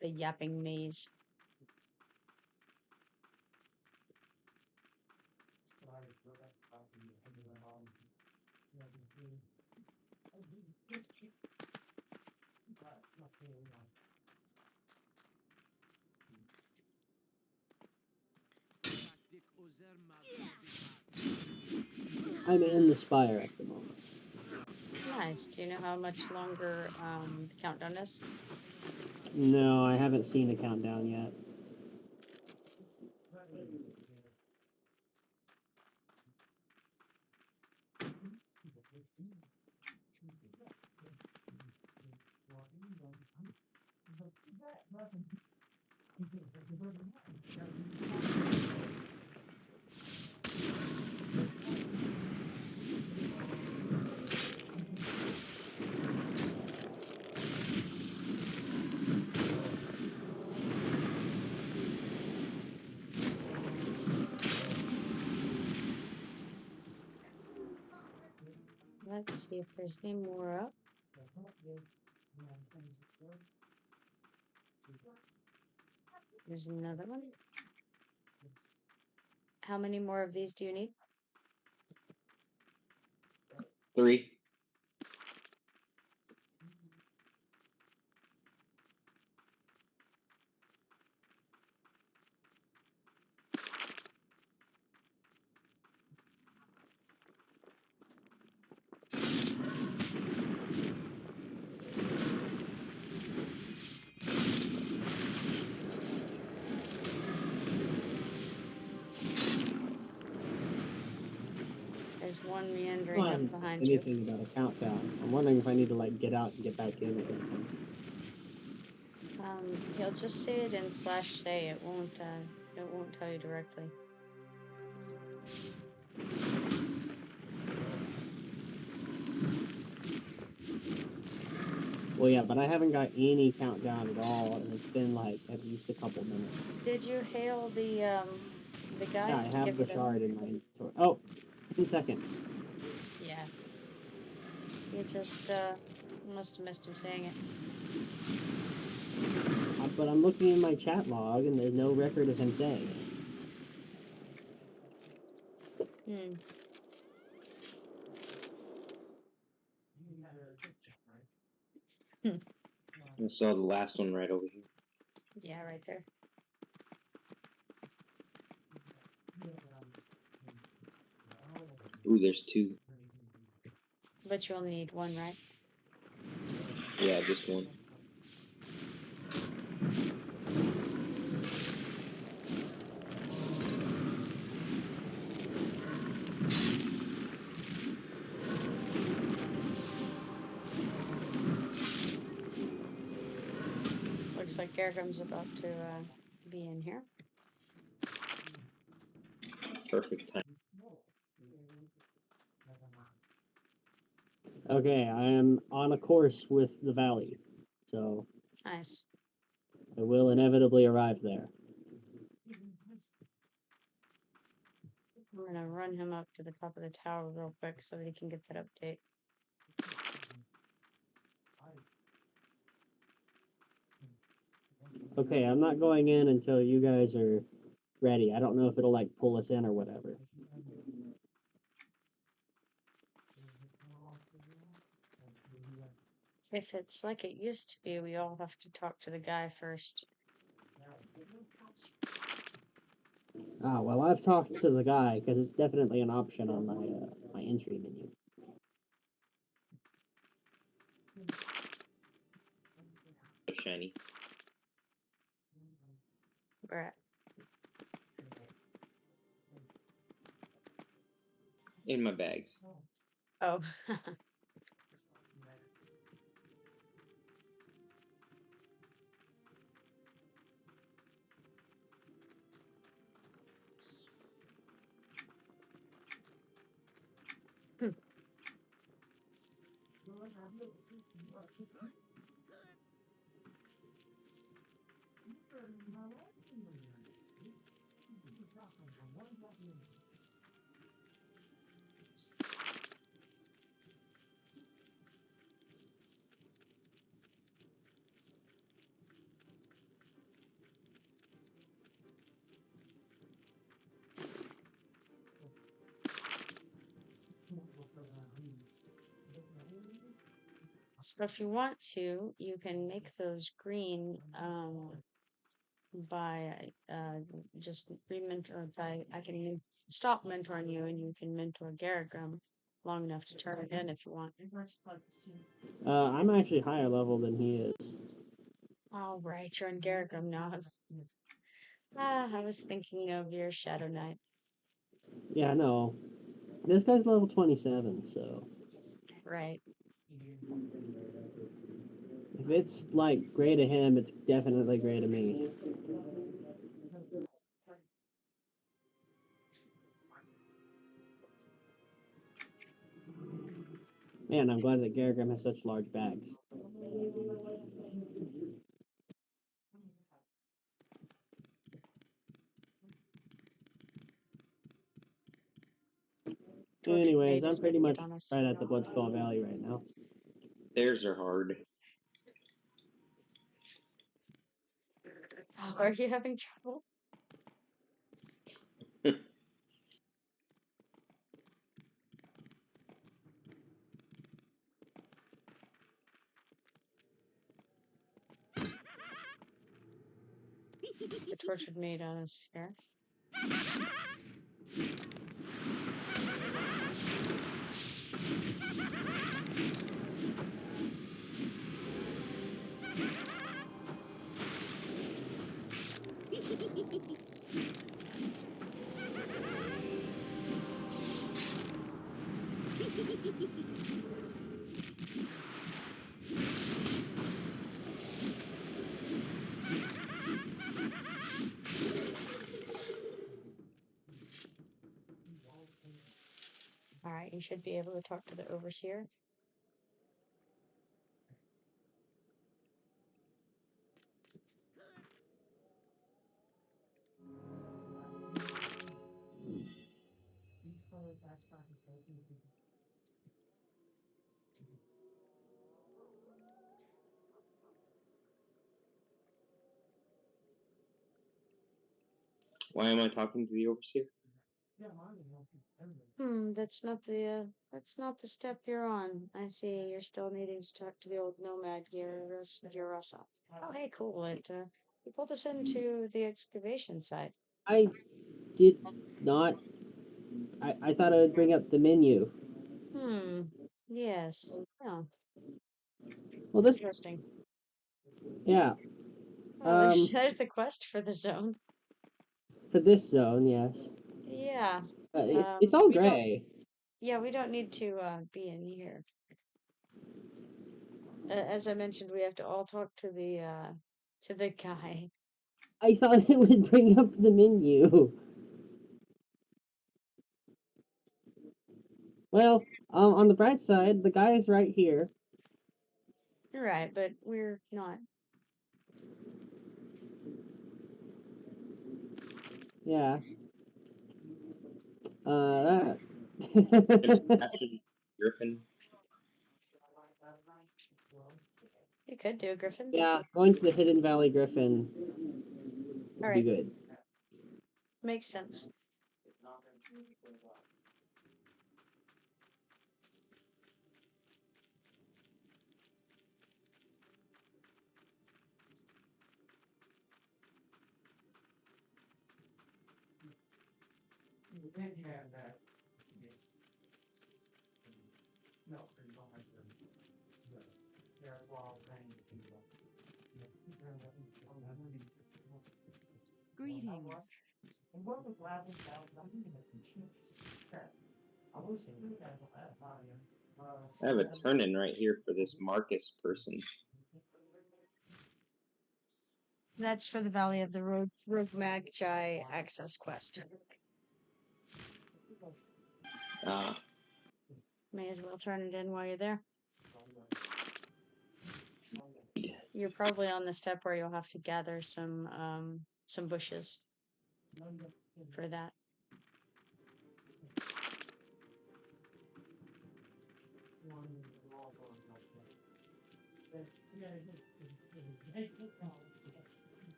The yapping maze. I'm in the Spire at the moment. Nice. Do you know how much longer the countdown is? No, I haven't seen the countdown yet. see if there's any more up. There's another one. How many more of these do you need? 3. There's one meandering Well, I up haven't said behind you. anything about a countdown. I'm wondering if I need to like get out and get back in or something. He'll just say it in /say. It won't tell you directly. Well, yeah, but I haven't got any countdown at all, and it's been like at least a couple minutes. Did you hail the guy? Yeah, I have Give the it a- shard in my inventory. Oh, 10 seconds. Yeah. You just must have missed him saying it. But I'm looking in my chat log, and there's no record of him saying it. Hmm. I saw the last one right over here. Yeah, right there. Ooh, there's 2. But you only need one, right? Yeah, just 1. Looks like Garagrim's about to be in here. Perfect time. Okay, I am on a course with the valley, so Nice. I will inevitably arrive there. We're gonna run him up to the top of the tower real quick so that he can get that update. Okay, I'm not going in until you guys are ready. I don't know if it'll like pull us in or whatever. If it's like it used to be, we all have to talk to the guy first. Ah, well, I've talked to the guy because it's definitely an option on my my entry menu. Shiny. Where at? In my bags. Oh. So if you want to, you can make those green by just re-mentor by I can stop mentoring you and you can mentor Garagrim long enough to turn it in if you want. I'm actually higher level than he is. All right, you're in Garagrim now. I was thinking of your Shadow Knight. Yeah, no. This guy's level 27, so Right. if it's like gray to him, it's definitely gray to me. Man, I'm glad that Garagrim has such large bags. Tortured Anyways, maid I'm is pretty gonna much get on us. right at the Bloodskull Valley right now. Theirs are hard. Oh, are you having trouble? The tortured maid on us here. Alright, you should be able to talk to the overseer. Why am I talking to the overseer? That's not the step you're on. I see you're still needing to talk to the old nomad Girasa. Oh, hey, cool. You pulled us into the excavation site. I did not. I thought I would bring up the menu. Yes. Oh, Well, this. interesting. Yeah. Oh, there's the quest for the zone. For this zone, yes. Yeah. It's all we don't. gray. Yeah, we don't need to be in here. As I mentioned, we have to all talk to the guy. I thought it would bring up the menu. Well, on the bright side, the guy is right here. You're right, but we're not. Yeah. That. After the griffin. You could do a griffin. Yeah, going to the Hidden Valley Griffin would be Alright. good. Makes sense. Greetings. I have a turn-in right here for this Marcus person. That's for the Valley of the Rogue Magi access quest. Ah. May as well turn it in while you're there. You're probably on the step where you'll have to gather some bushes for that.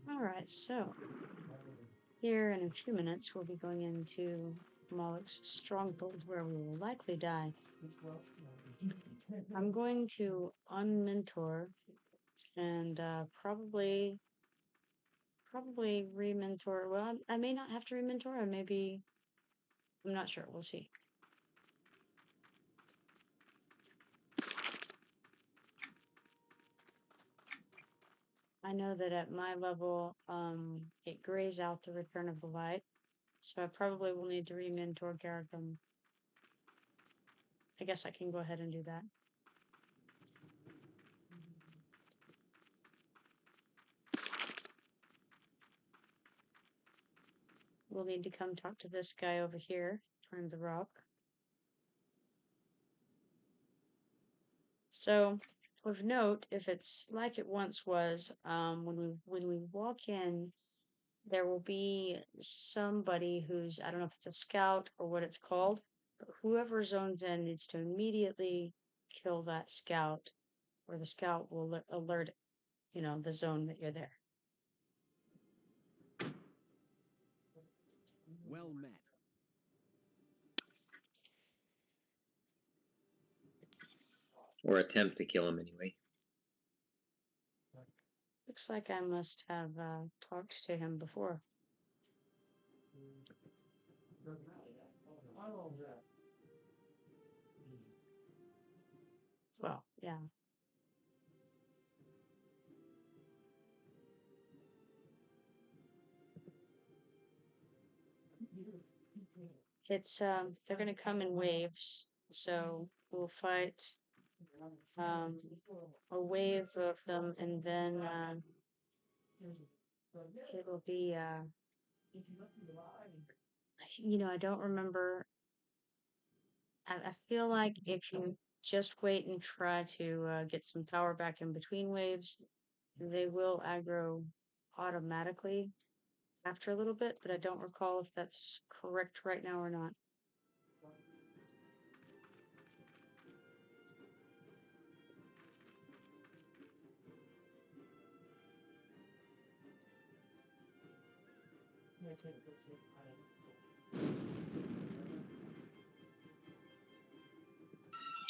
Alright, so here in a few minutes we'll be going into Moloch's stronghold where we will likely die. I'm going to unmentor and probably re-mentor. Well, I may not have to re-mentor, or maybe I'm not sure. We'll see. I know that at my level, it grays out the return of the light, so I probably will need to re-mentor Garagrim. I guess I can go ahead and do that. We'll need to come talk to this guy over here, behind the rock. So, of note, if it's like it once was, when we walk in, there will be somebody who's, I don't know if it's a scout or what it's called, but whoever zones in needs to immediately kill that scout, or the scout will alert, the zone that you're there. Well met. Or attempt to kill him anyway. Looks like I must have talked to him before. Well, yeah. It's they're gonna come in waves, so we'll fight a wave of them, and then it'll be I don't remember. I feel like if you just wait and try to get some power back in between waves, they will aggro automatically after a little bit, but I don't recall if that's correct right now or not.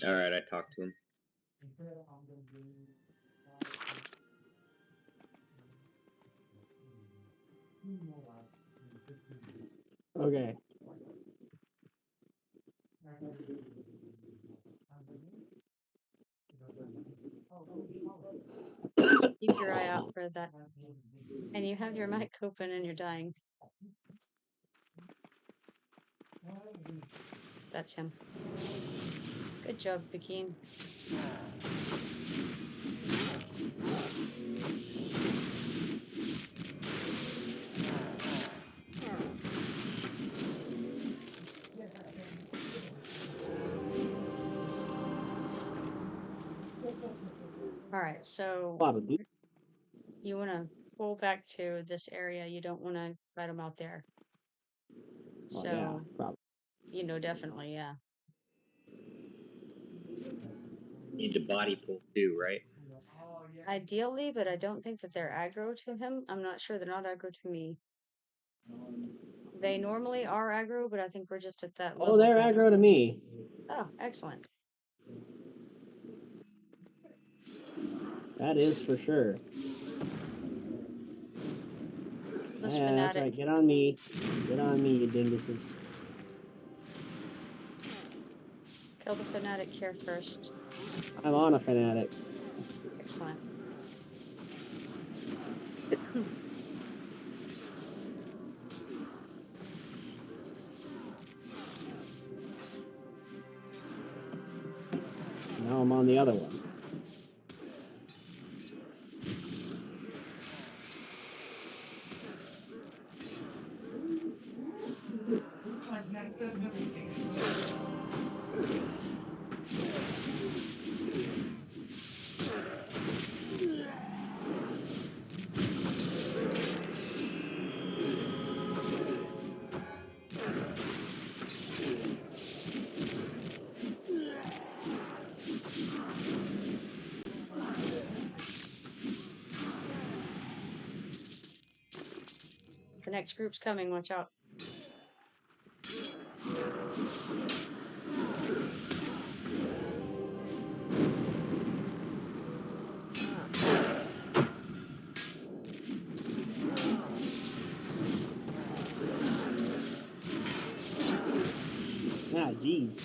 Alright, I talked to him. Okay. Keep your eye out for that. And you have your mic open and you're dying. That's him. Good job, Bikini. Alright, so you want to pull back to this area. You don't want to fight them out there. So, yeah, probably. Definitely, yeah. Need to body pull too, right? Ideally, but I don't think that they're aggro to him. I'm not sure. They're not aggro to me. They normally are aggro, but I think we're just at that level. Oh, they're aggro to me. Oh, excellent. That is for sure. This Yeah, fanatic. that's right. Get on me. Get on me, you dinguses. Kill the fanatic here first. I'm on a fanatic. Excellent. Now I'm on the other one. The next group's coming. Watch out. Ah, jeez.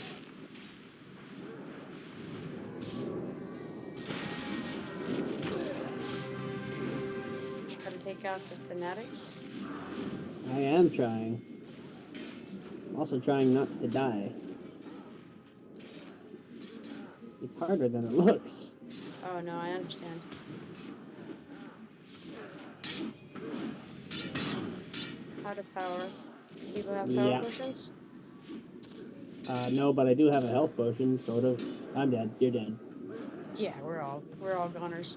Try to take out the fanatics. I am trying. I'm also trying not to die. It's harder than it looks. Oh no, I understand. How to power. People have power Yeah. potions? No, but I do have a health potion, sort of. I'm dead. You're dead. Yeah, we're all goners.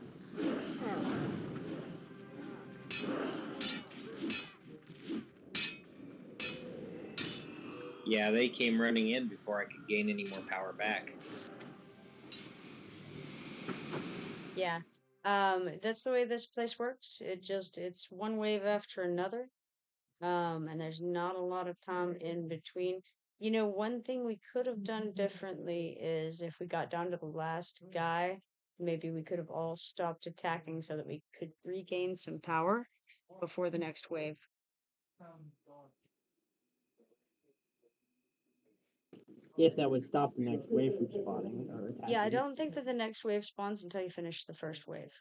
Yeah, they came running in before I could gain any more power back. Yeah. That's the way this place works. It's one wave after another. And there's not a lot of time in between. You know, one thing we could have done differently is if we got down to the last guy, maybe we could have all stopped attacking so that we could regain some power before the next wave. If that would stop the next wave from spawning or attacking. Yeah, I don't think that the next wave spawns until you finish the first wave.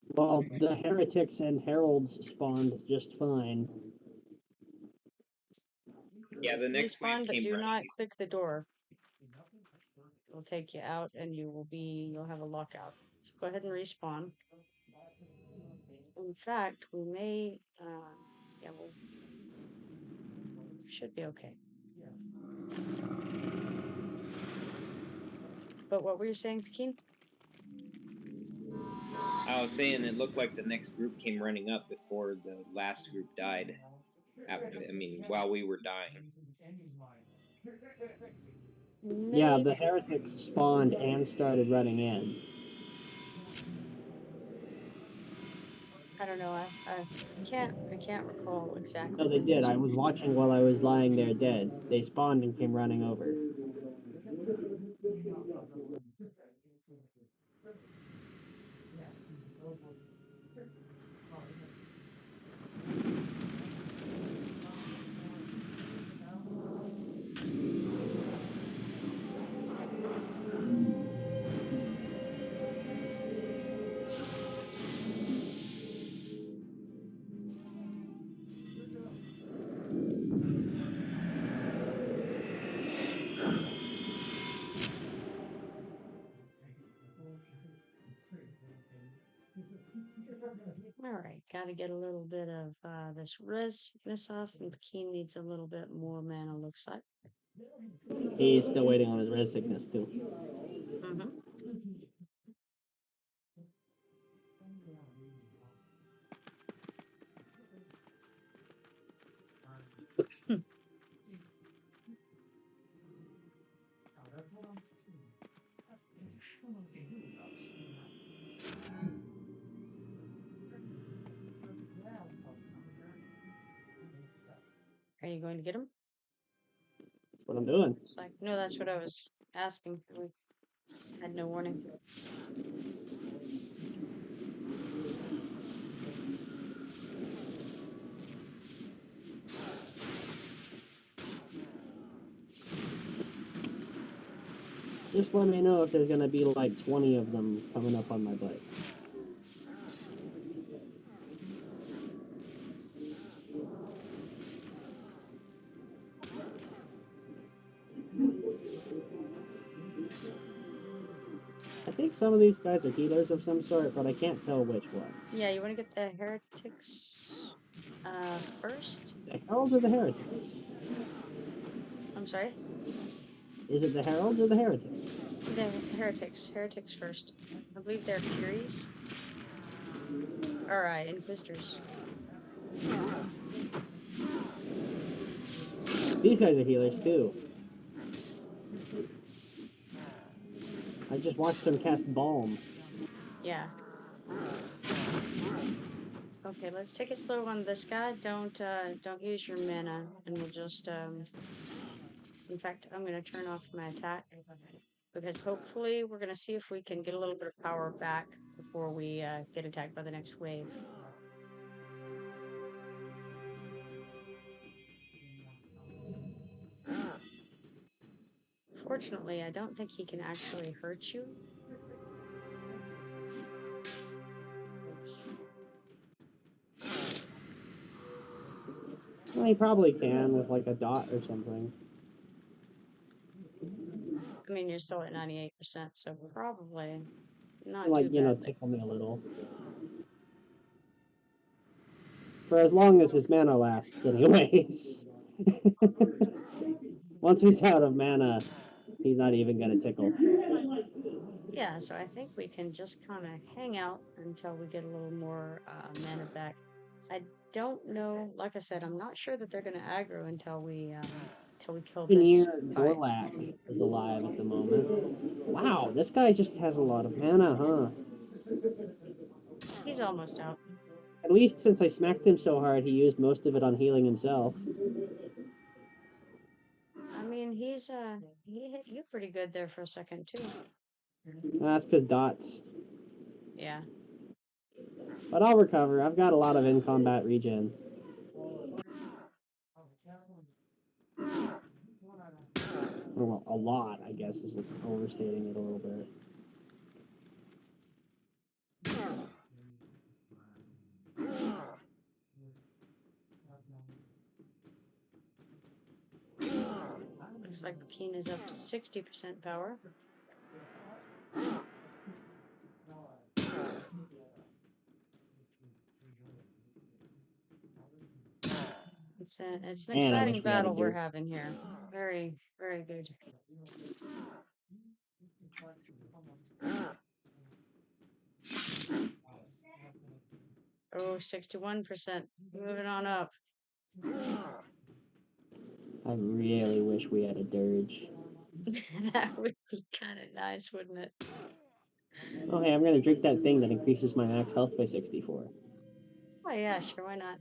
Well, the heretics and heralds spawned just fine. Yeah, the next wave Respawn, but came do running. not click the door. It'll take you out and you'll have a lockout. So go ahead and respawn. In fact, we may, yeah, we should be okay. But what were you saying, Pekin? I was saying it looked like the next group came running up before the last group died. While we were dying. Yeah, the heretics spawned and started running in. I don't know. I can't recall exactly. No, they did. I was watching while I was lying there dead. They spawned and came running over. All right, got to get a little bit of this sickness off, and Pekin needs a little bit more mana. Looks like. He's still waiting on his res sickness too. Mm-hmm. Are you going to get him? That's what I'm doing. It's like, no, that's what I was asking. We had no warning. Just let me know if there's gonna be like 20 of them coming up on my butt. I think some of these guys are healers of some sort, but I can't tell which ones. Yeah, you want to get the heretics first? The heralds or the heretics? I'm sorry? Is it the heralds or the heretics? The heretics. Heretics first. I believe they're Furies. Alright, Inquisitors. These guys are healers too. I just watched them cast Balm. Yeah. Okay, let's take it slow on this guy. Don't use your mana, and we'll just in fact, I'm gonna turn off my attack because hopefully we're gonna see if we can get a little bit of power back before we get attacked by the next wave. Fortunately, I don't think he can actually hurt you. Well, he probably can with like a dot or something. mean, you're still at 98%, so probably not Like, too you know, bad. tickle me a little. For as long as his mana lasts, anyways. Once he's out of mana, he's not even gonna tickle. Yeah, so I think we can just kind of hang out until we get a little more mana back. I don't know. Like I said, I'm not sure that they're going to aggro until we kill this Engineer fight. Gorlak is alive at the moment. Wow, this guy just has a lot of mana, huh? He's almost out. At least since I smacked him so hard, he used most of it on healing himself. I mean, he hit you pretty good there for a second too. That's because dots. Yeah. But I'll recover. I've got a lot of in-combat regen. Well, a lot, I guess, is overstating it a little bit. Looks like Keen is up to 60% power. It's an exciting battle we're having here. Very, very good. Oh, 61%. Moving on up. I really wish we had a dirge. That would be kind of nice, wouldn't it? Oh, hey, I'm going to drink that thing that increases my max health by 64. Oh, yeah, sure, why not?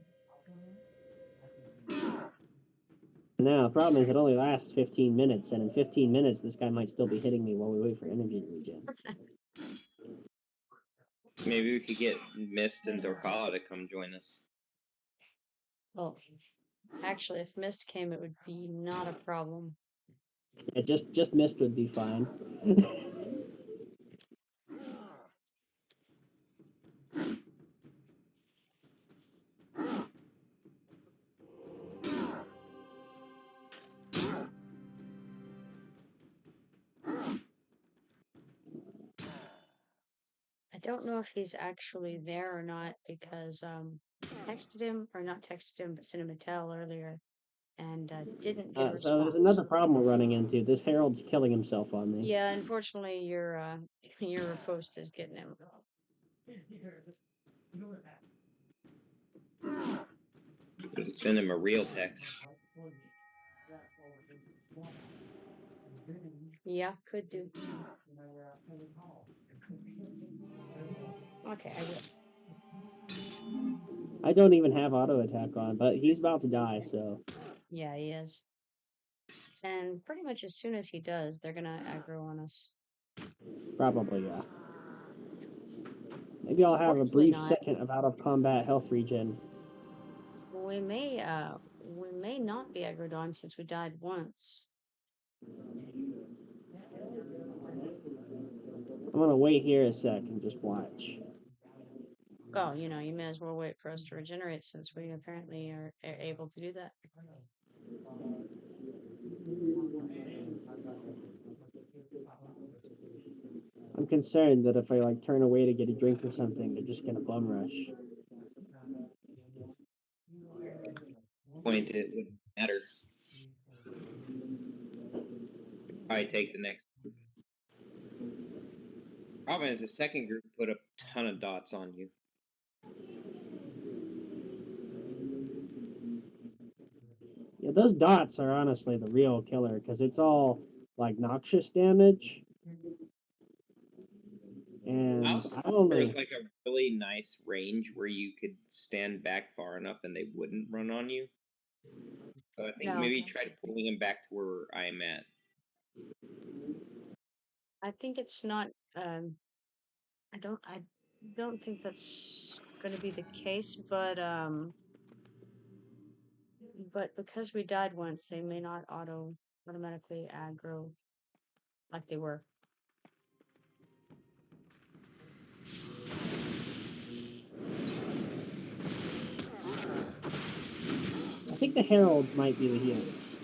Now, the problem is it only lasts 15 minutes, and in 15 minutes, this guy might still be hitting me while we wait for energy to regen. Maybe we could get Mist and Dorkala to come join us. Well, actually, if Mist came, it would be not a problem. Yeah, just Mist would be fine. I don't know if he's actually there or not because I texted him, or not texted him, but sent him a tell earlier and didn't get a response. So there's another problem we're running into. This herald's killing himself on me. Yeah, unfortunately, your post is getting him. Send him a real text. Yeah, could do. Okay, I will. I don't even have auto attack on, but he's about to die, so. Yeah, he is. And pretty much as soon as he does, they're gonna aggro on us. Probably, yeah. Maybe I'll have a brief second of out of combat health regen. We may not be aggroed on since we died once. I'm gonna wait here a sec and just watch. Oh, you may as well wait for us to regenerate since we apparently are able to do that. I'm concerned that if I turn away to get a drink or something, they're just gonna bum rush. Point, it wouldn't matter. Probably take the next group. Problem is the second group put a ton of dots on you. Yeah, those dots are honestly the real killer because it's all noxious damage. And there was a really nice range where you could stand back far enough and they wouldn't run on you. So I think maybe try pulling them back to where I'm at. I think it's not. I don't think that's going to be the case, but because we died once, they may not automatically aggro like they were. I think the heralds might be the healers.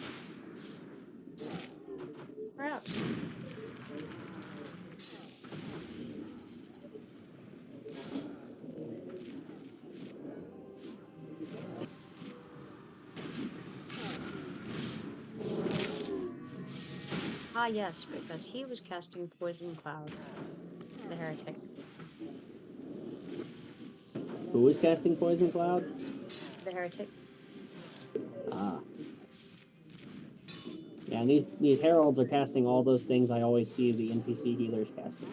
Perhaps. Ah, yes, because he was casting Poison Cloud, the heretic. Who was casting Poison Cloud? The heretic. Ah. Yeah, and these heralds are casting all those things I always see the NPC healers casting.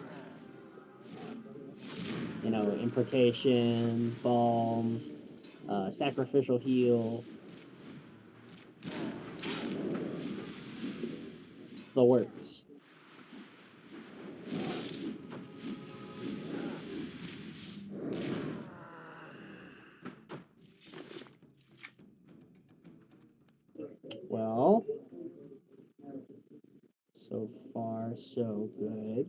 You know, imprecation, balm, sacrificial heal. The works. Well, so far so good.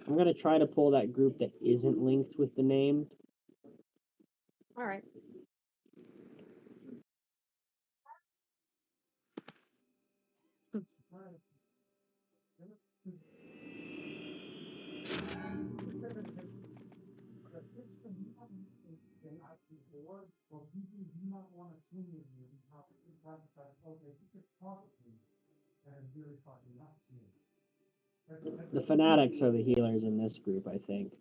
I'm going to try to pull that group that isn't linked with the name. All right. The fanatics are the healers in this group, I think.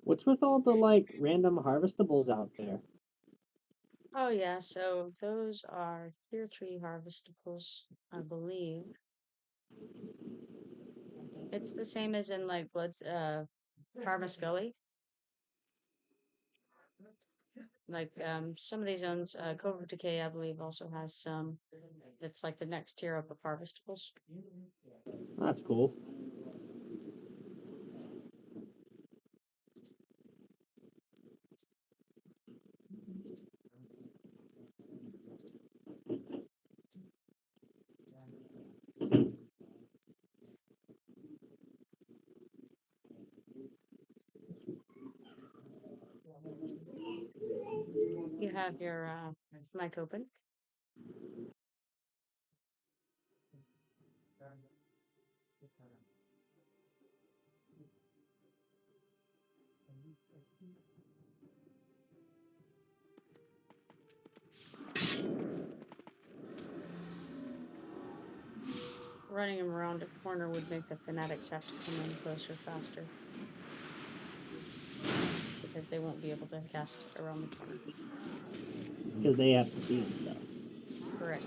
What's with all the, like, random harvestables out there? Oh, yeah, so those are tier 3 harvestables, I believe. It's the same as in, like, Farmascully. Like, some of these zones, Cove of Decay, I believe, also has some that's like the next tier up of harvestables. That's cool. You have your mic open. Running them around a corner would make the fanatics have to come in closer faster. Because they won't be able to cast around the corner. Because they have to see and stuff. Correct.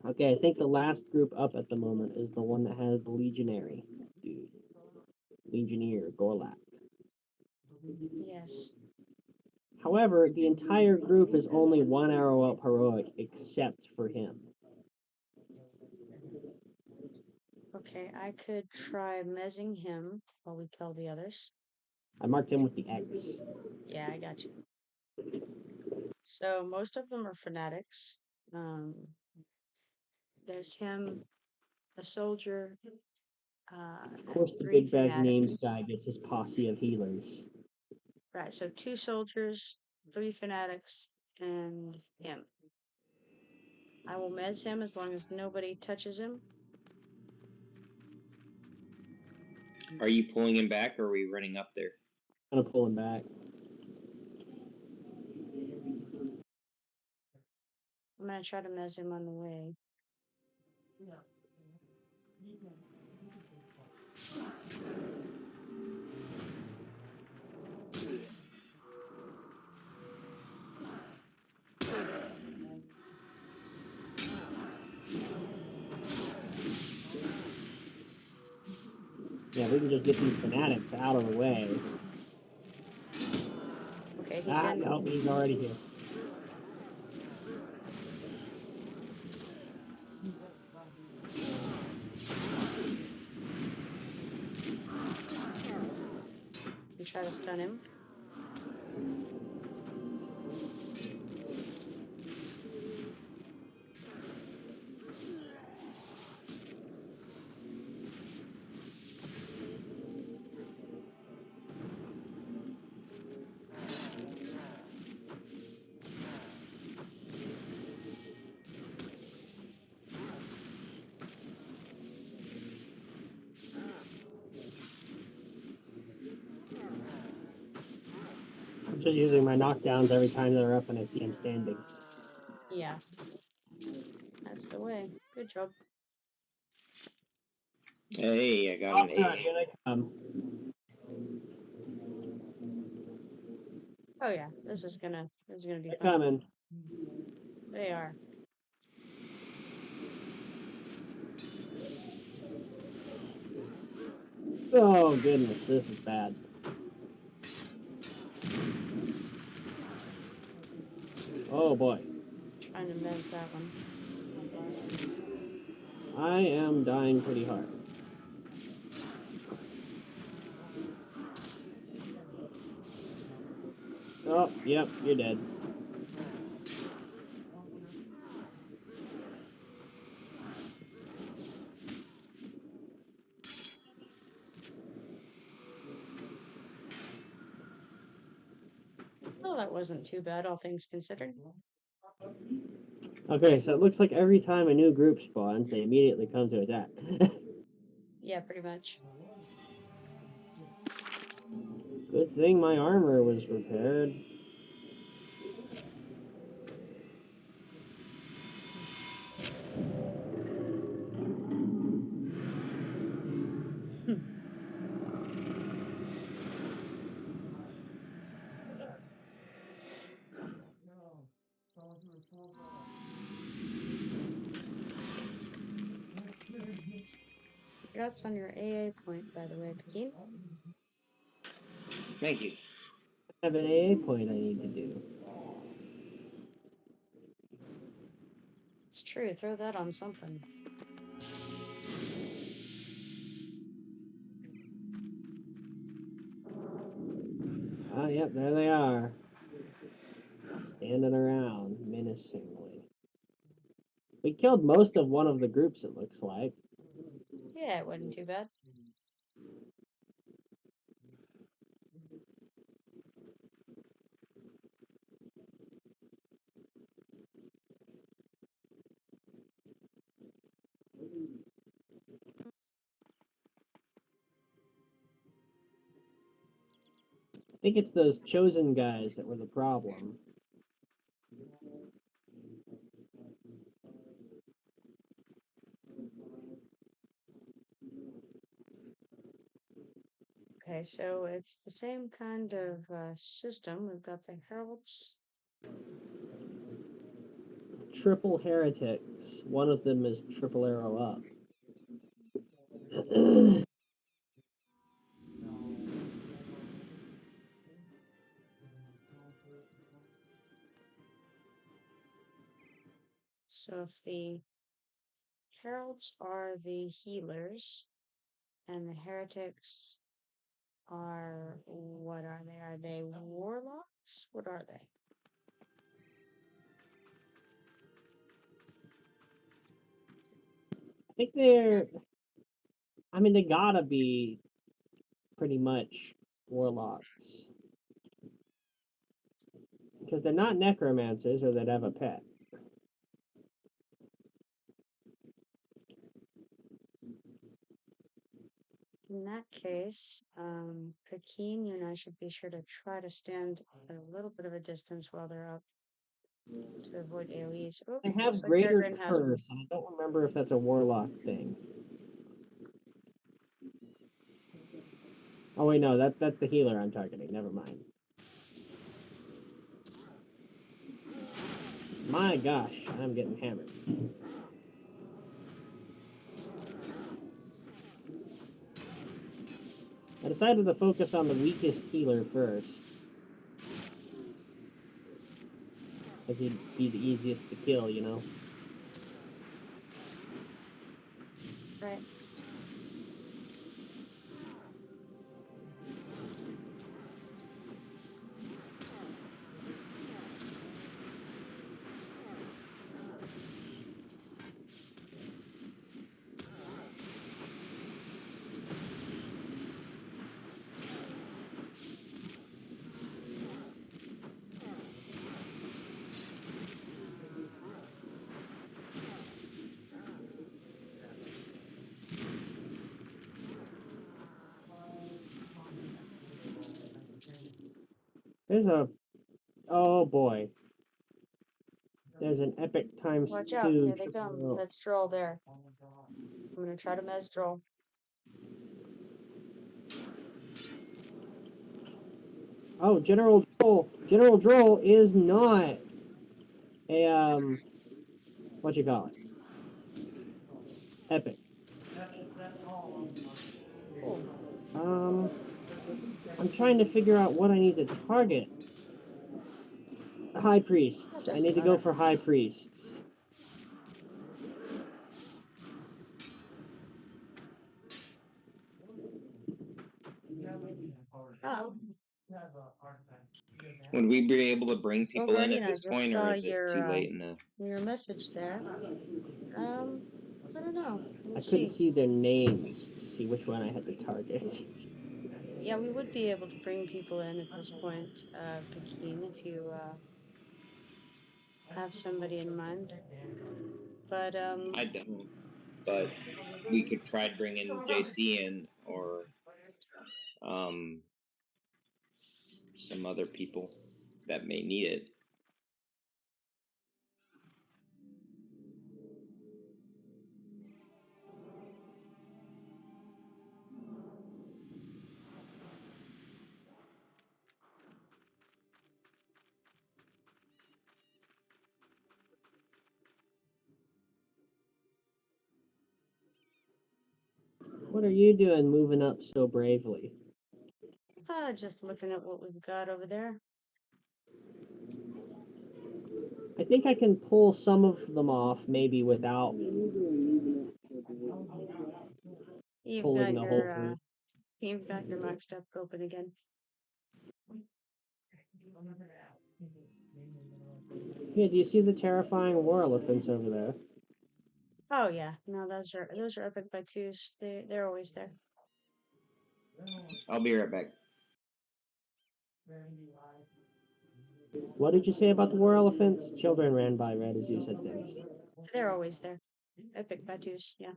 Okay, I think the last group up at the moment is the one that has the legionary dude. Legionnaire, Gorlak. Yes. However, the entire group is only 1 arrow up heroic, except for him. Okay, I could try mezzing him while we kill the others. I marked him with the X. Yeah, I got you. So most of them are fanatics. There's him, a soldier, Of course, the 3 big bag named fanatics. guy gets his posse of healers. Right, so 2 soldiers, 3 fanatics, and him. I will mez him as long as nobody touches him. Are you pulling him back, or are we running up there? I'm gonna pull him back. I'm gonna try to mez him on the way. Yeah, we can just get these fanatics out of the way. Okay, he's in. No, he's already here. You try to stun him. I'm just using my knockdowns every time they're up and I see him standing. Yeah. That's the way. Good job. Hey, I got an God, A. here they come. Oh yeah, this is gonna be They're fun. coming. They are. Oh, goodness, this is bad. Oh, boy. Trying to mez that one. I am dying pretty hard. Oh, yep, you're dead. Oh, that wasn't too bad, all things considered. Okay, so it looks like every time a new group spawns, they immediately come to attack. Yeah, pretty much. Good thing my armor was repaired. Congrats on your AA point, by the way, Pekin. Thank you. I have an AA point I need to do. It's true, throw that on something. Ah, yep, there they are. Standing around menacingly. We killed most of one of the groups, it looks like. Yeah, it wasn't too bad. I think it's those chosen guys that were the problem. Okay, so it's the same kind of system. We've got the heralds. Triple heretics. One of them is triple arrow up. So if the heralds are the healers and the heretics are, what are they? Are they warlocks? What are they? I think they're. I mean, they gotta be pretty much warlocks. Because they're not necromancers or they'd have a pet. In that case, Hakeem, you and I should be sure to try to stand at a little bit of a distance while they're up to avoid AoEs. Oh, They have looks like greater Garagrim has one. curse, and I don't remember if that's a warlock thing. Oh wait, no, that's the healer I'm targeting. Never mind. My gosh, I'm getting hammered. I decided to focus on the weakest healer first, as he'd be the easiest to kill, you know? Right. There's a... Oh boy. There's an epic times Watch out, 2. here they come. That's Drull there. I'm gonna try to mez Drull. Oh, General Drull. General Drull is not a, what you call it? Epic. I'm trying to figure out what I need to target. High priests. I need to go for high priests. Oh, Would we be able to bring so people in Guardian, at I this just point, saw or is it too late in the? your message there. I don't know. I Let's couldn't see. see their names to see which one I had to target. Yeah, we would be able to bring people in at this point, Pekin, if you have somebody in mind. But I don't, but we could try bringing JC in or some other people that may need it. What are you doing moving up so bravely? just looking at what we've got over there. I think I can pull some of them off, maybe without You've pulling got the whole your group. you've got your mock stuff open again. Yeah, do you see the terrifying war elephants over there? Oh yeah, no, those are epic by twos. They're always there. I'll be right back. What did you say about the war elephants? Children ran by right as you said things. They're always there. Epic by twos, yeah.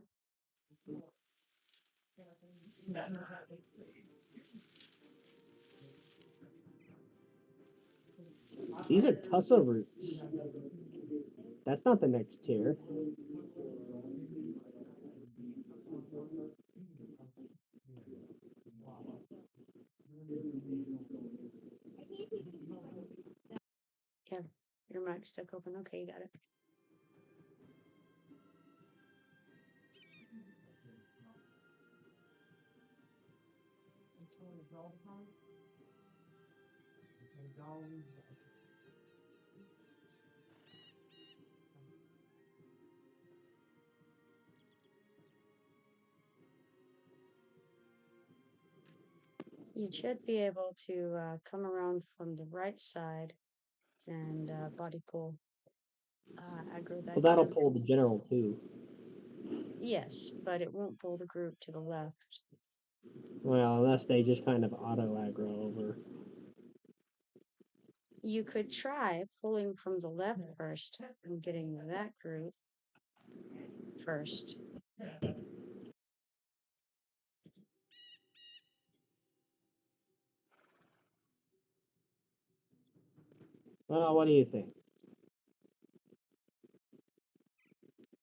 These are tussa roots. That's not the next tier. Yeah, your mic's stuck open. Okay, you got it. You should be able to come around from the right side and body pull aggro that Well, that'll group. pull the general too. Yes, but it won't pull the group to the left. Well, unless they just kind of auto aggro over. You could try pulling from the left first and getting that group first. Well, what do you think?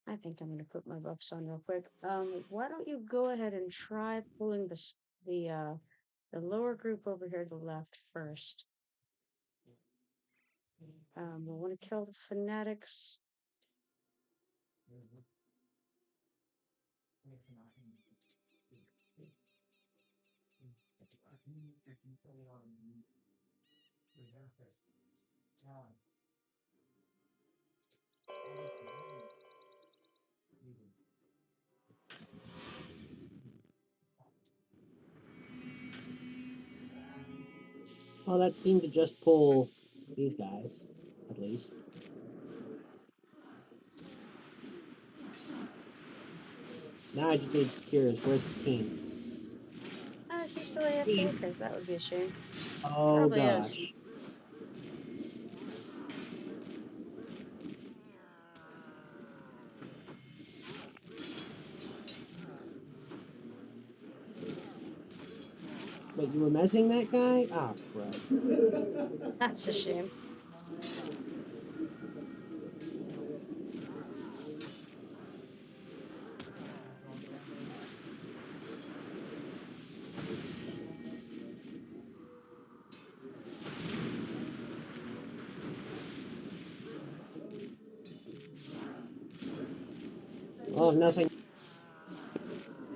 I think I'm gonna put my buffs on real quick. Why don't you go ahead and try pulling the lower group over here to the left first. We want to kill the fanatics. Well, that seemed to just pull these guys, at least. Now I just need curious. Where's the team? Is he still AFK? Because that would be a shame. Oh Probably gosh. is. Wait, you were messing that guy? Ah, crap. That's a shame. Well,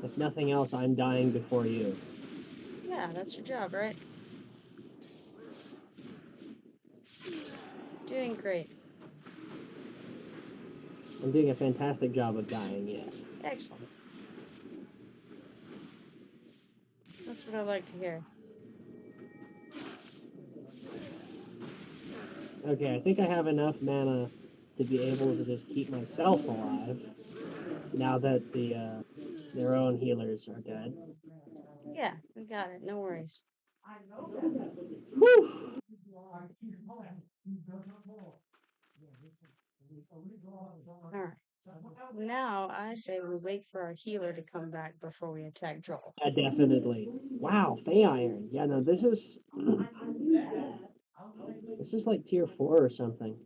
if nothing else, I'm dying before you. Yeah, that's your job, right? Doing great. I'm doing a fantastic job of dying, yes. Excellent. That's what I like to hear. Okay, I think I have enough mana to be able to just keep myself alive now that their own healers are dead. Yeah, we got it. No worries. Whew! Alright. Now I say we wait for our healer to come back before we attack Drull. Yeah, definitely. Wow, Fey Iron. Yeah, no, this is like tier 4 or something.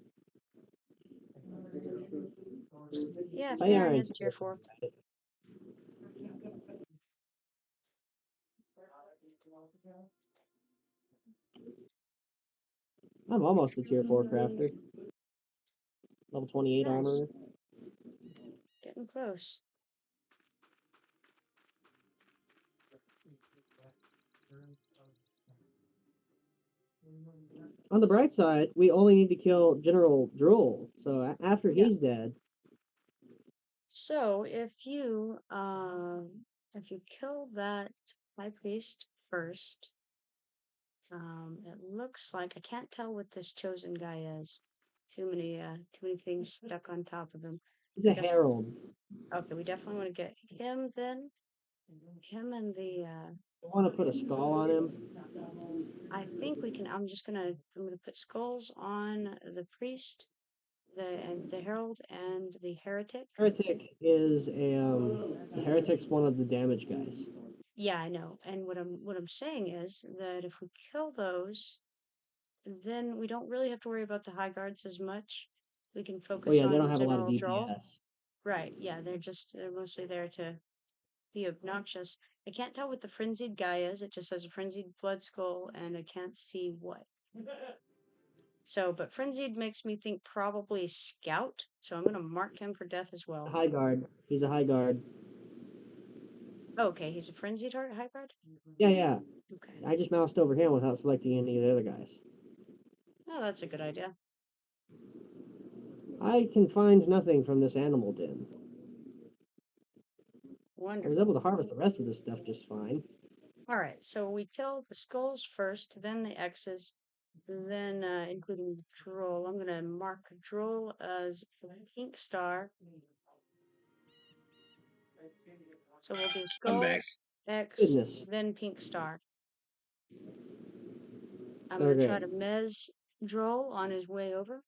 Yeah, Fey Fey Iron Iron's is tier 4. I'm almost a tier 4 crafter. Level 28 Nice. armor. Getting close. On the bright side, we only need to kill General Drull. So after he's dead, So if you kill that high priest first, it looks like I can't tell what this chosen guy is. Too many things stuck on top of him. he's a Guess- herald. Okay, we definitely want to get him then. Him and the I want to put a skull on him. I think we can. I'm gonna put skulls on the priest, the herald, and the heretic. Heretic is the heretic's one of the damage guys. Yeah, I know. And what I'm saying is that if we kill those, then we don't really have to worry about the high guards as much. We can focus Oh yeah, on they don't have a lot of General Drull. DPS. Right, yeah, they're mostly there to be obnoxious. I can't tell what the frenzied guy is. It just says a frenzied blood skull, and I can't see what. So, but frenzied makes me think probably scout. So I'm gonna mark him for death as well. High guard. He's a high guard. Oh, okay, he's a frenzied high guard. Yeah, yeah. Okay. I just moused over him without selecting any of the other guys. Oh, that's a good idea. I can find nothing from this animal den. I was Wonderful. able to harvest the rest of this stuff just fine. All right, so we kill the skulls first, then the X's, then including Drull. I'm gonna mark Drull as a pink star. So we'll do I'm back. skulls, X, Goodness. then pink star. I'm gonna try to mez Drull on his way over.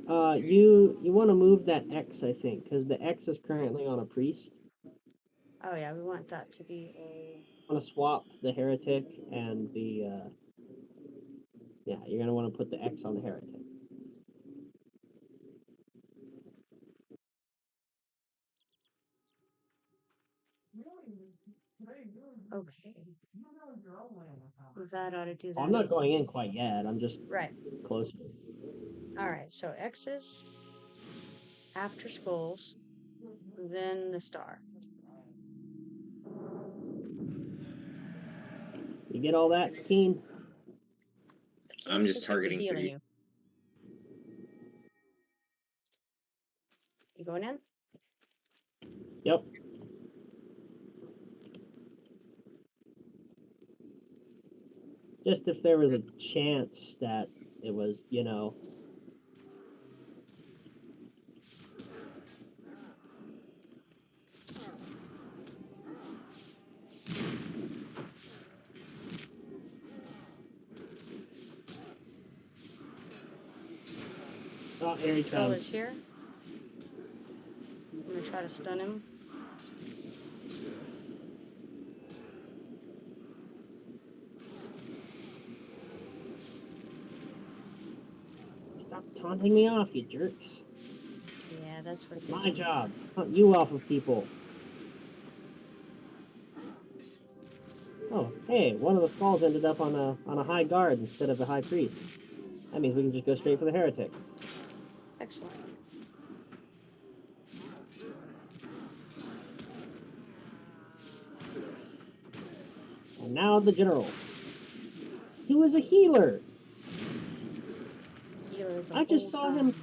You want to move that X, I think, because the X is currently on a priest. Oh yeah, we want that to be a. Want to swap the heretic and the. Yeah, you're gonna want to put the X on the heretic. Okay. That ought to do that. Well, I'm not going in quite yet. I'm just right. Closer. All right, so X's after skulls, then the star. You get all that, Keen? I'm just targeting healing you. You going in? Yep. Just if there was a chance that it was, you know. Oh, here he comes. Here. I'm gonna try to stun him. Stop taunting me off, you jerks. Yeah, that's what. It's my job. Hunt you off of people. Oh, hey, one of the skulls ended up on a high guard instead of a high priest. That means we can just go straight for the heretic. Excellent. And now the general. He was a healer. I just saw him.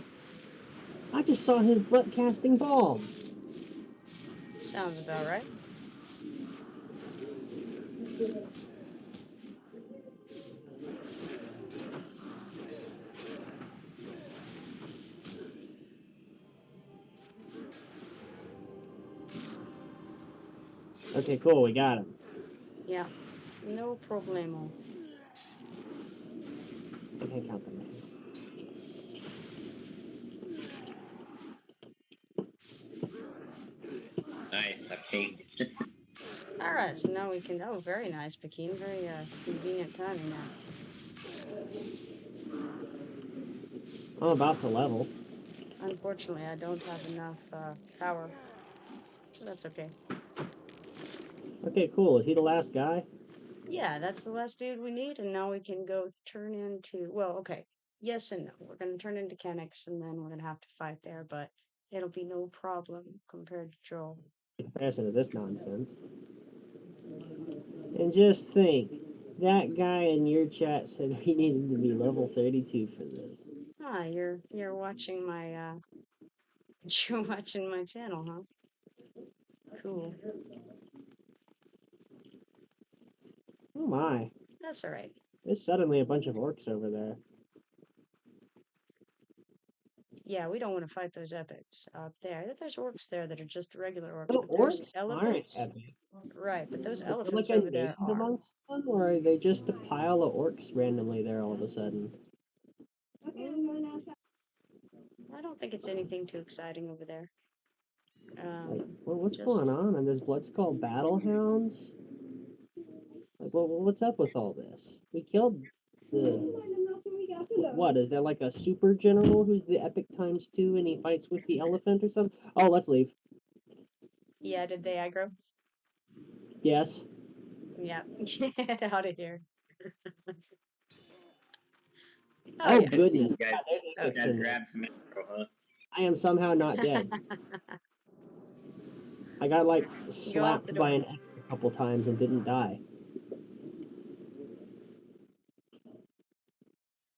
I just saw his butt casting balm. Sounds about right. Okay, cool. We got him. Yeah, no problemo. I can't count them. Nice, I pinged. Alright, so now we can. Oh, very nice, Pekin. Very convenient timing now. I'm about to level. Unfortunately, I don't have enough power. So that's okay. Okay, cool. Is he the last guy? Yeah, that's the last dude we need, and now we can go turn into. Well, okay. Yes and no. We're going to turn into Kenix, and then we're going to have to fight there, but it'll be no problem compared to Drull. In comparison to this nonsense. And just think, that guy in your chat said he needed to be level 32 for this. Ah, you're watching my you're watching my channel, huh? Cool. Oh my. That's alright. There's suddenly a bunch of orcs over there. Yeah, we don't want to fight those epics up there. There's orcs there that are just regular orcs. The But there's orcs elephants. aren't epic. Right, but those Is there elephants like a over there named are. amongst them, or are they just a pile of orcs randomly there all of a sudden? I don't think it's anything too exciting over there. Like, well, what's just- going on? And there's blood skull battle hounds? Like, what's up with all this? We killed the... What, is there like a super general who's the epic ×2 and he fights with the elephant or something? Oh, let's leave. Yeah, did they aggro? Yes. Yeah, get out of here. Oh, yeah. I see goodness. you guys, God, there's you epics guys in there. grabbed some aggro, huh? I am somehow not dead. I got like Go out the slapped by door. an epic a couple times and didn't die.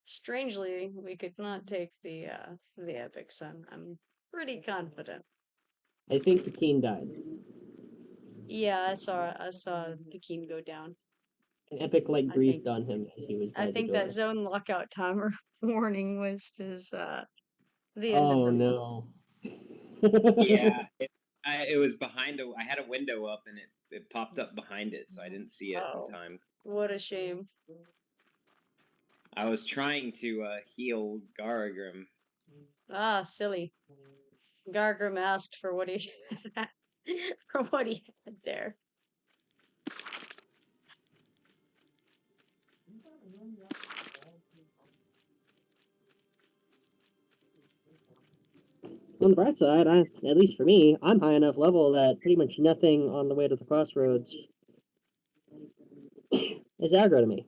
Strangely, we could not take the epic son. I'm pretty confident. I think the king died. Yeah, I saw the king go down. An epic like I breathed think- on him as he was by I the think door. that zone lockout timer warning was his the end Oh of him. no. Yeah, it was behind I had a window up and it popped up behind it, so I didn't see it Oh. in time. What a shame. I was trying to heal Garagrim. Ah, silly. Gargrim asked for what he for what he had there. On the bright side, at least for me, I'm high enough level that pretty much nothing on the way to the crossroads is aggro to me.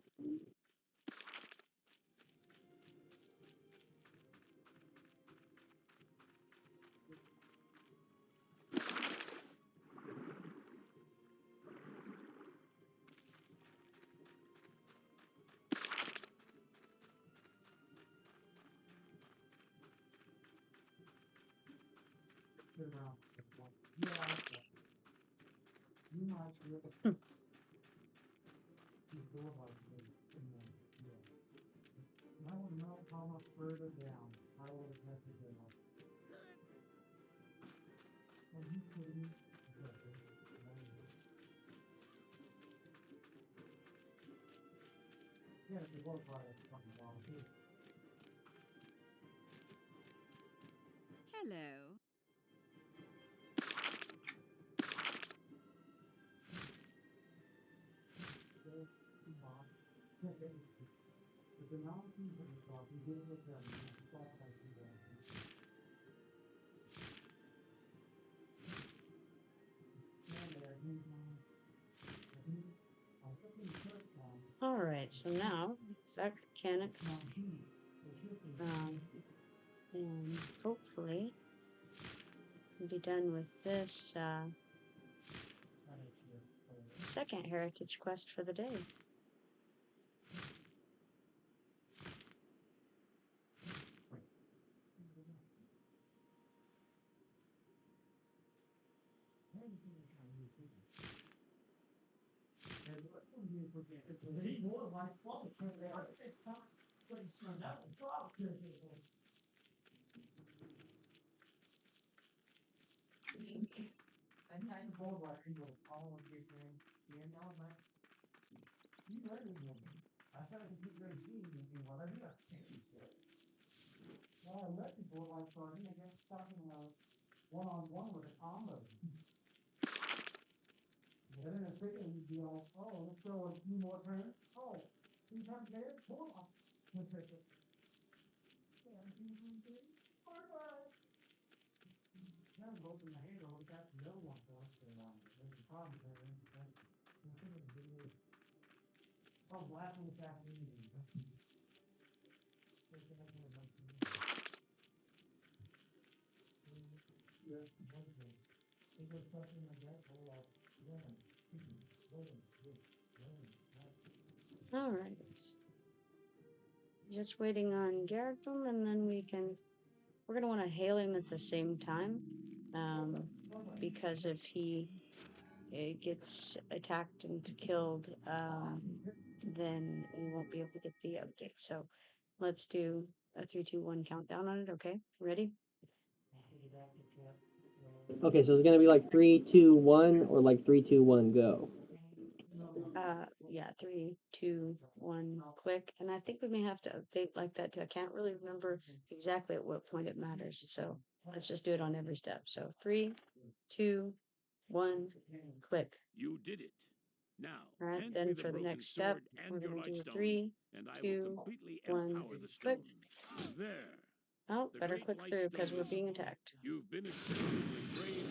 Hello. Alright, so now back mechanics. And hopefully we'll be done with this second heritage quest for the day. Alright. Just waiting on Garagrim, and then we're gonna want to hail him at the same time. Because if he gets attacked and killed, then we won't be able to get the update. So let's do a 3, 2, 1 countdown on it, okay? Ready? Okay, so it's gonna be like 3, 2, 1, or like 3, 2, 1, go. Yeah, 3, 2, 1, click. And I think we may have to update like that too. I can't really remember exactly at what point it matters. So let's just do it on every step. So 3, 2, 1, click. You did it. Now, All right, hand then me the for the broken next step, sword and we're your going to do light stone, 3, and I 2, will completely 1, empower the click. stone. There. Oh, The better great click light through because stone we're is- being attacked. You've been exceedingly brave.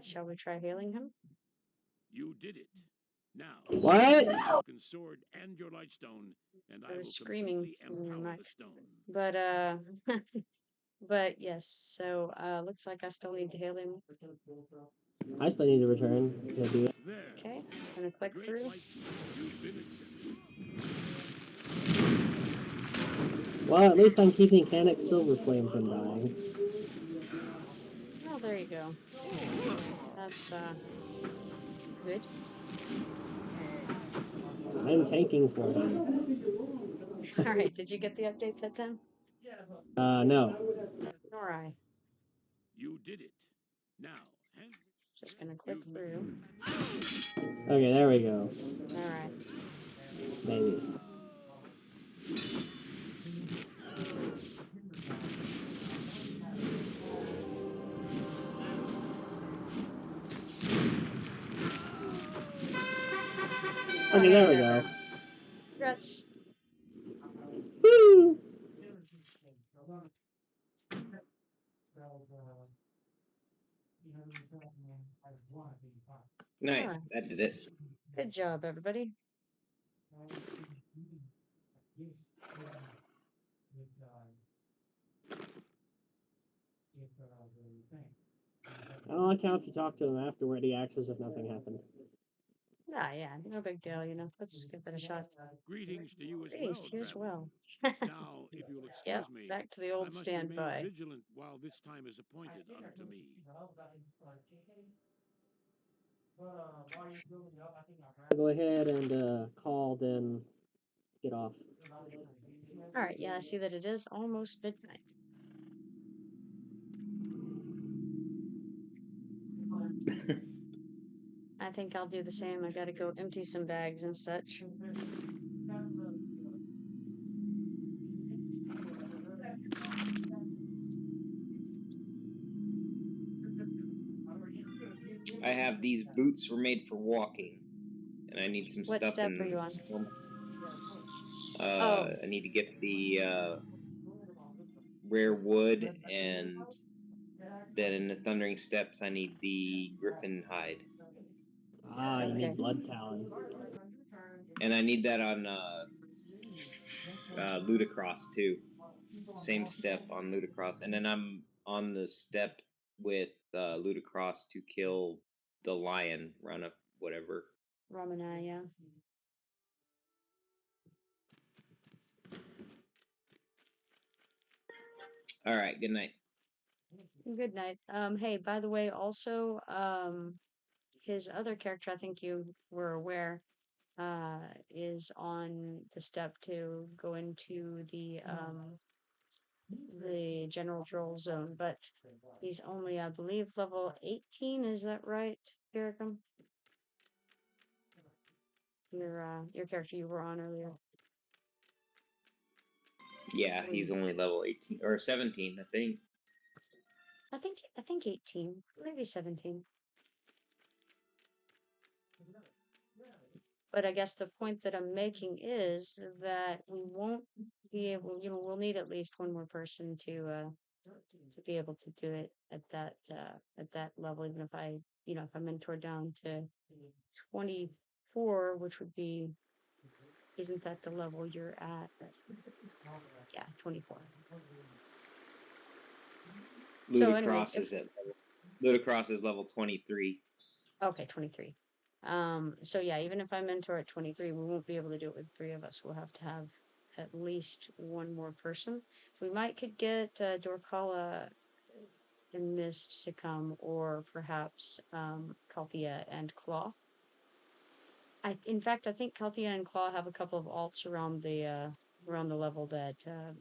right, shall we try healing him? You did it. Now, What? your broken sword and your lightstone, and I I will was screaming completely in your empower mic. the stone. But but yes, so looks like I still need to heal him. I still need to return to do it. There. Okay, gonna The click great through. light, you've been accepted. Well, at least I'm keeping Canik Silverflame from dying. Oh, there you go. That's good. I'm tanking for him. All right, did you get the update that time? No. Nor I. You did it. Now, hand Just gonna click through. Okay, there we go. All right. Maybe. Okay, there we go. Congrats. Woo! Nice. Alright. That did it. Good job, everybody. I don't like how if you talk to him afterward, he acts as if nothing happened. Ah, yeah, no big deal, you know. Let's give it a shot. greetings to you as Greetings well, to you as Granville. well. Now, if you'll excuse Yep, me, back to the I old must standby. remain vigilant while this time is appointed unto me. I'll go ahead and call, then get off. Alright, yeah, I see that it is almost midnight. I think I'll do the same. I gotta go empty some bags and such. I have these boots were made for walking, and I need some What stuff step are in. you on? I need to get the rare wood, and then in the Thundering Steps, I need the griffin hide, Ah, you Okay. need Blood Talon. and I need that on Ludicross too. Same step on Ludicross, and then I'm on the step with Ludicross to kill the lion, run up whatever. Ramana, yeah. All right, good night. Good night. Hey, by the way, also, his other character, I think you were aware, is on the step to go into the general Drull zone, but he's only, I believe, level 18. Is that right, Garagrim? Your character you were on earlier. Yeah, he's only level 18 or 17, I think. I think 18, maybe 17. But I guess the point that I'm making is that we won't be able, you know, we'll need at least one more person to be able to do it at that level, even if I, you know, if I mentor down to 24, which would be, isn't that the level you're at? Yeah, 24. So anyway, Ludicross is level 23. Okay, 23. So yeah, even if I mentor at 23, we won't be able to do it with three of us. We'll have to have at least one more person. We might could get Dorkala the Mist to come, or perhaps Calthea and Claw. In fact, I think Calthea and Claw have a couple of alts around the level that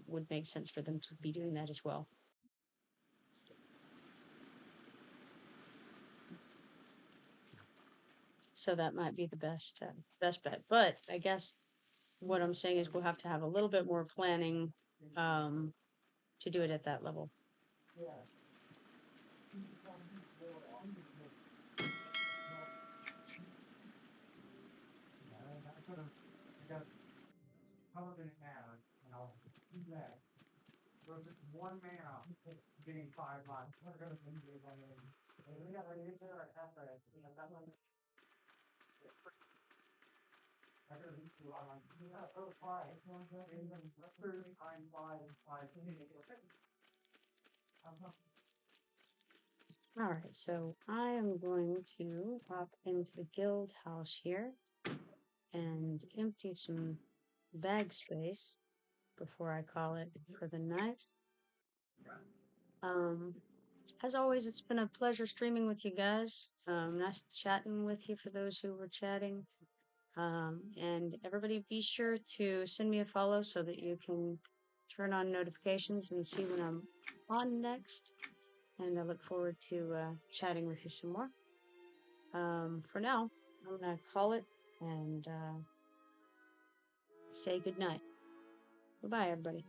would make sense for them to be doing that as well. So that might be the best bet. But I guess what I'm saying is we'll have to have a little bit more planning to do it at that level. Alright, so I am going to pop into the guild house here and empty some bag space before I call it for the night. As always, it's been a pleasure streaming with you guys. Nice chatting with you for those who were chatting. And everybody be sure to send me a follow so that you can turn on notifications and see when I'm on next. And I look forward to chatting with you some more. For now, I'm going to call it and say goodnight. Goodbye, everybody.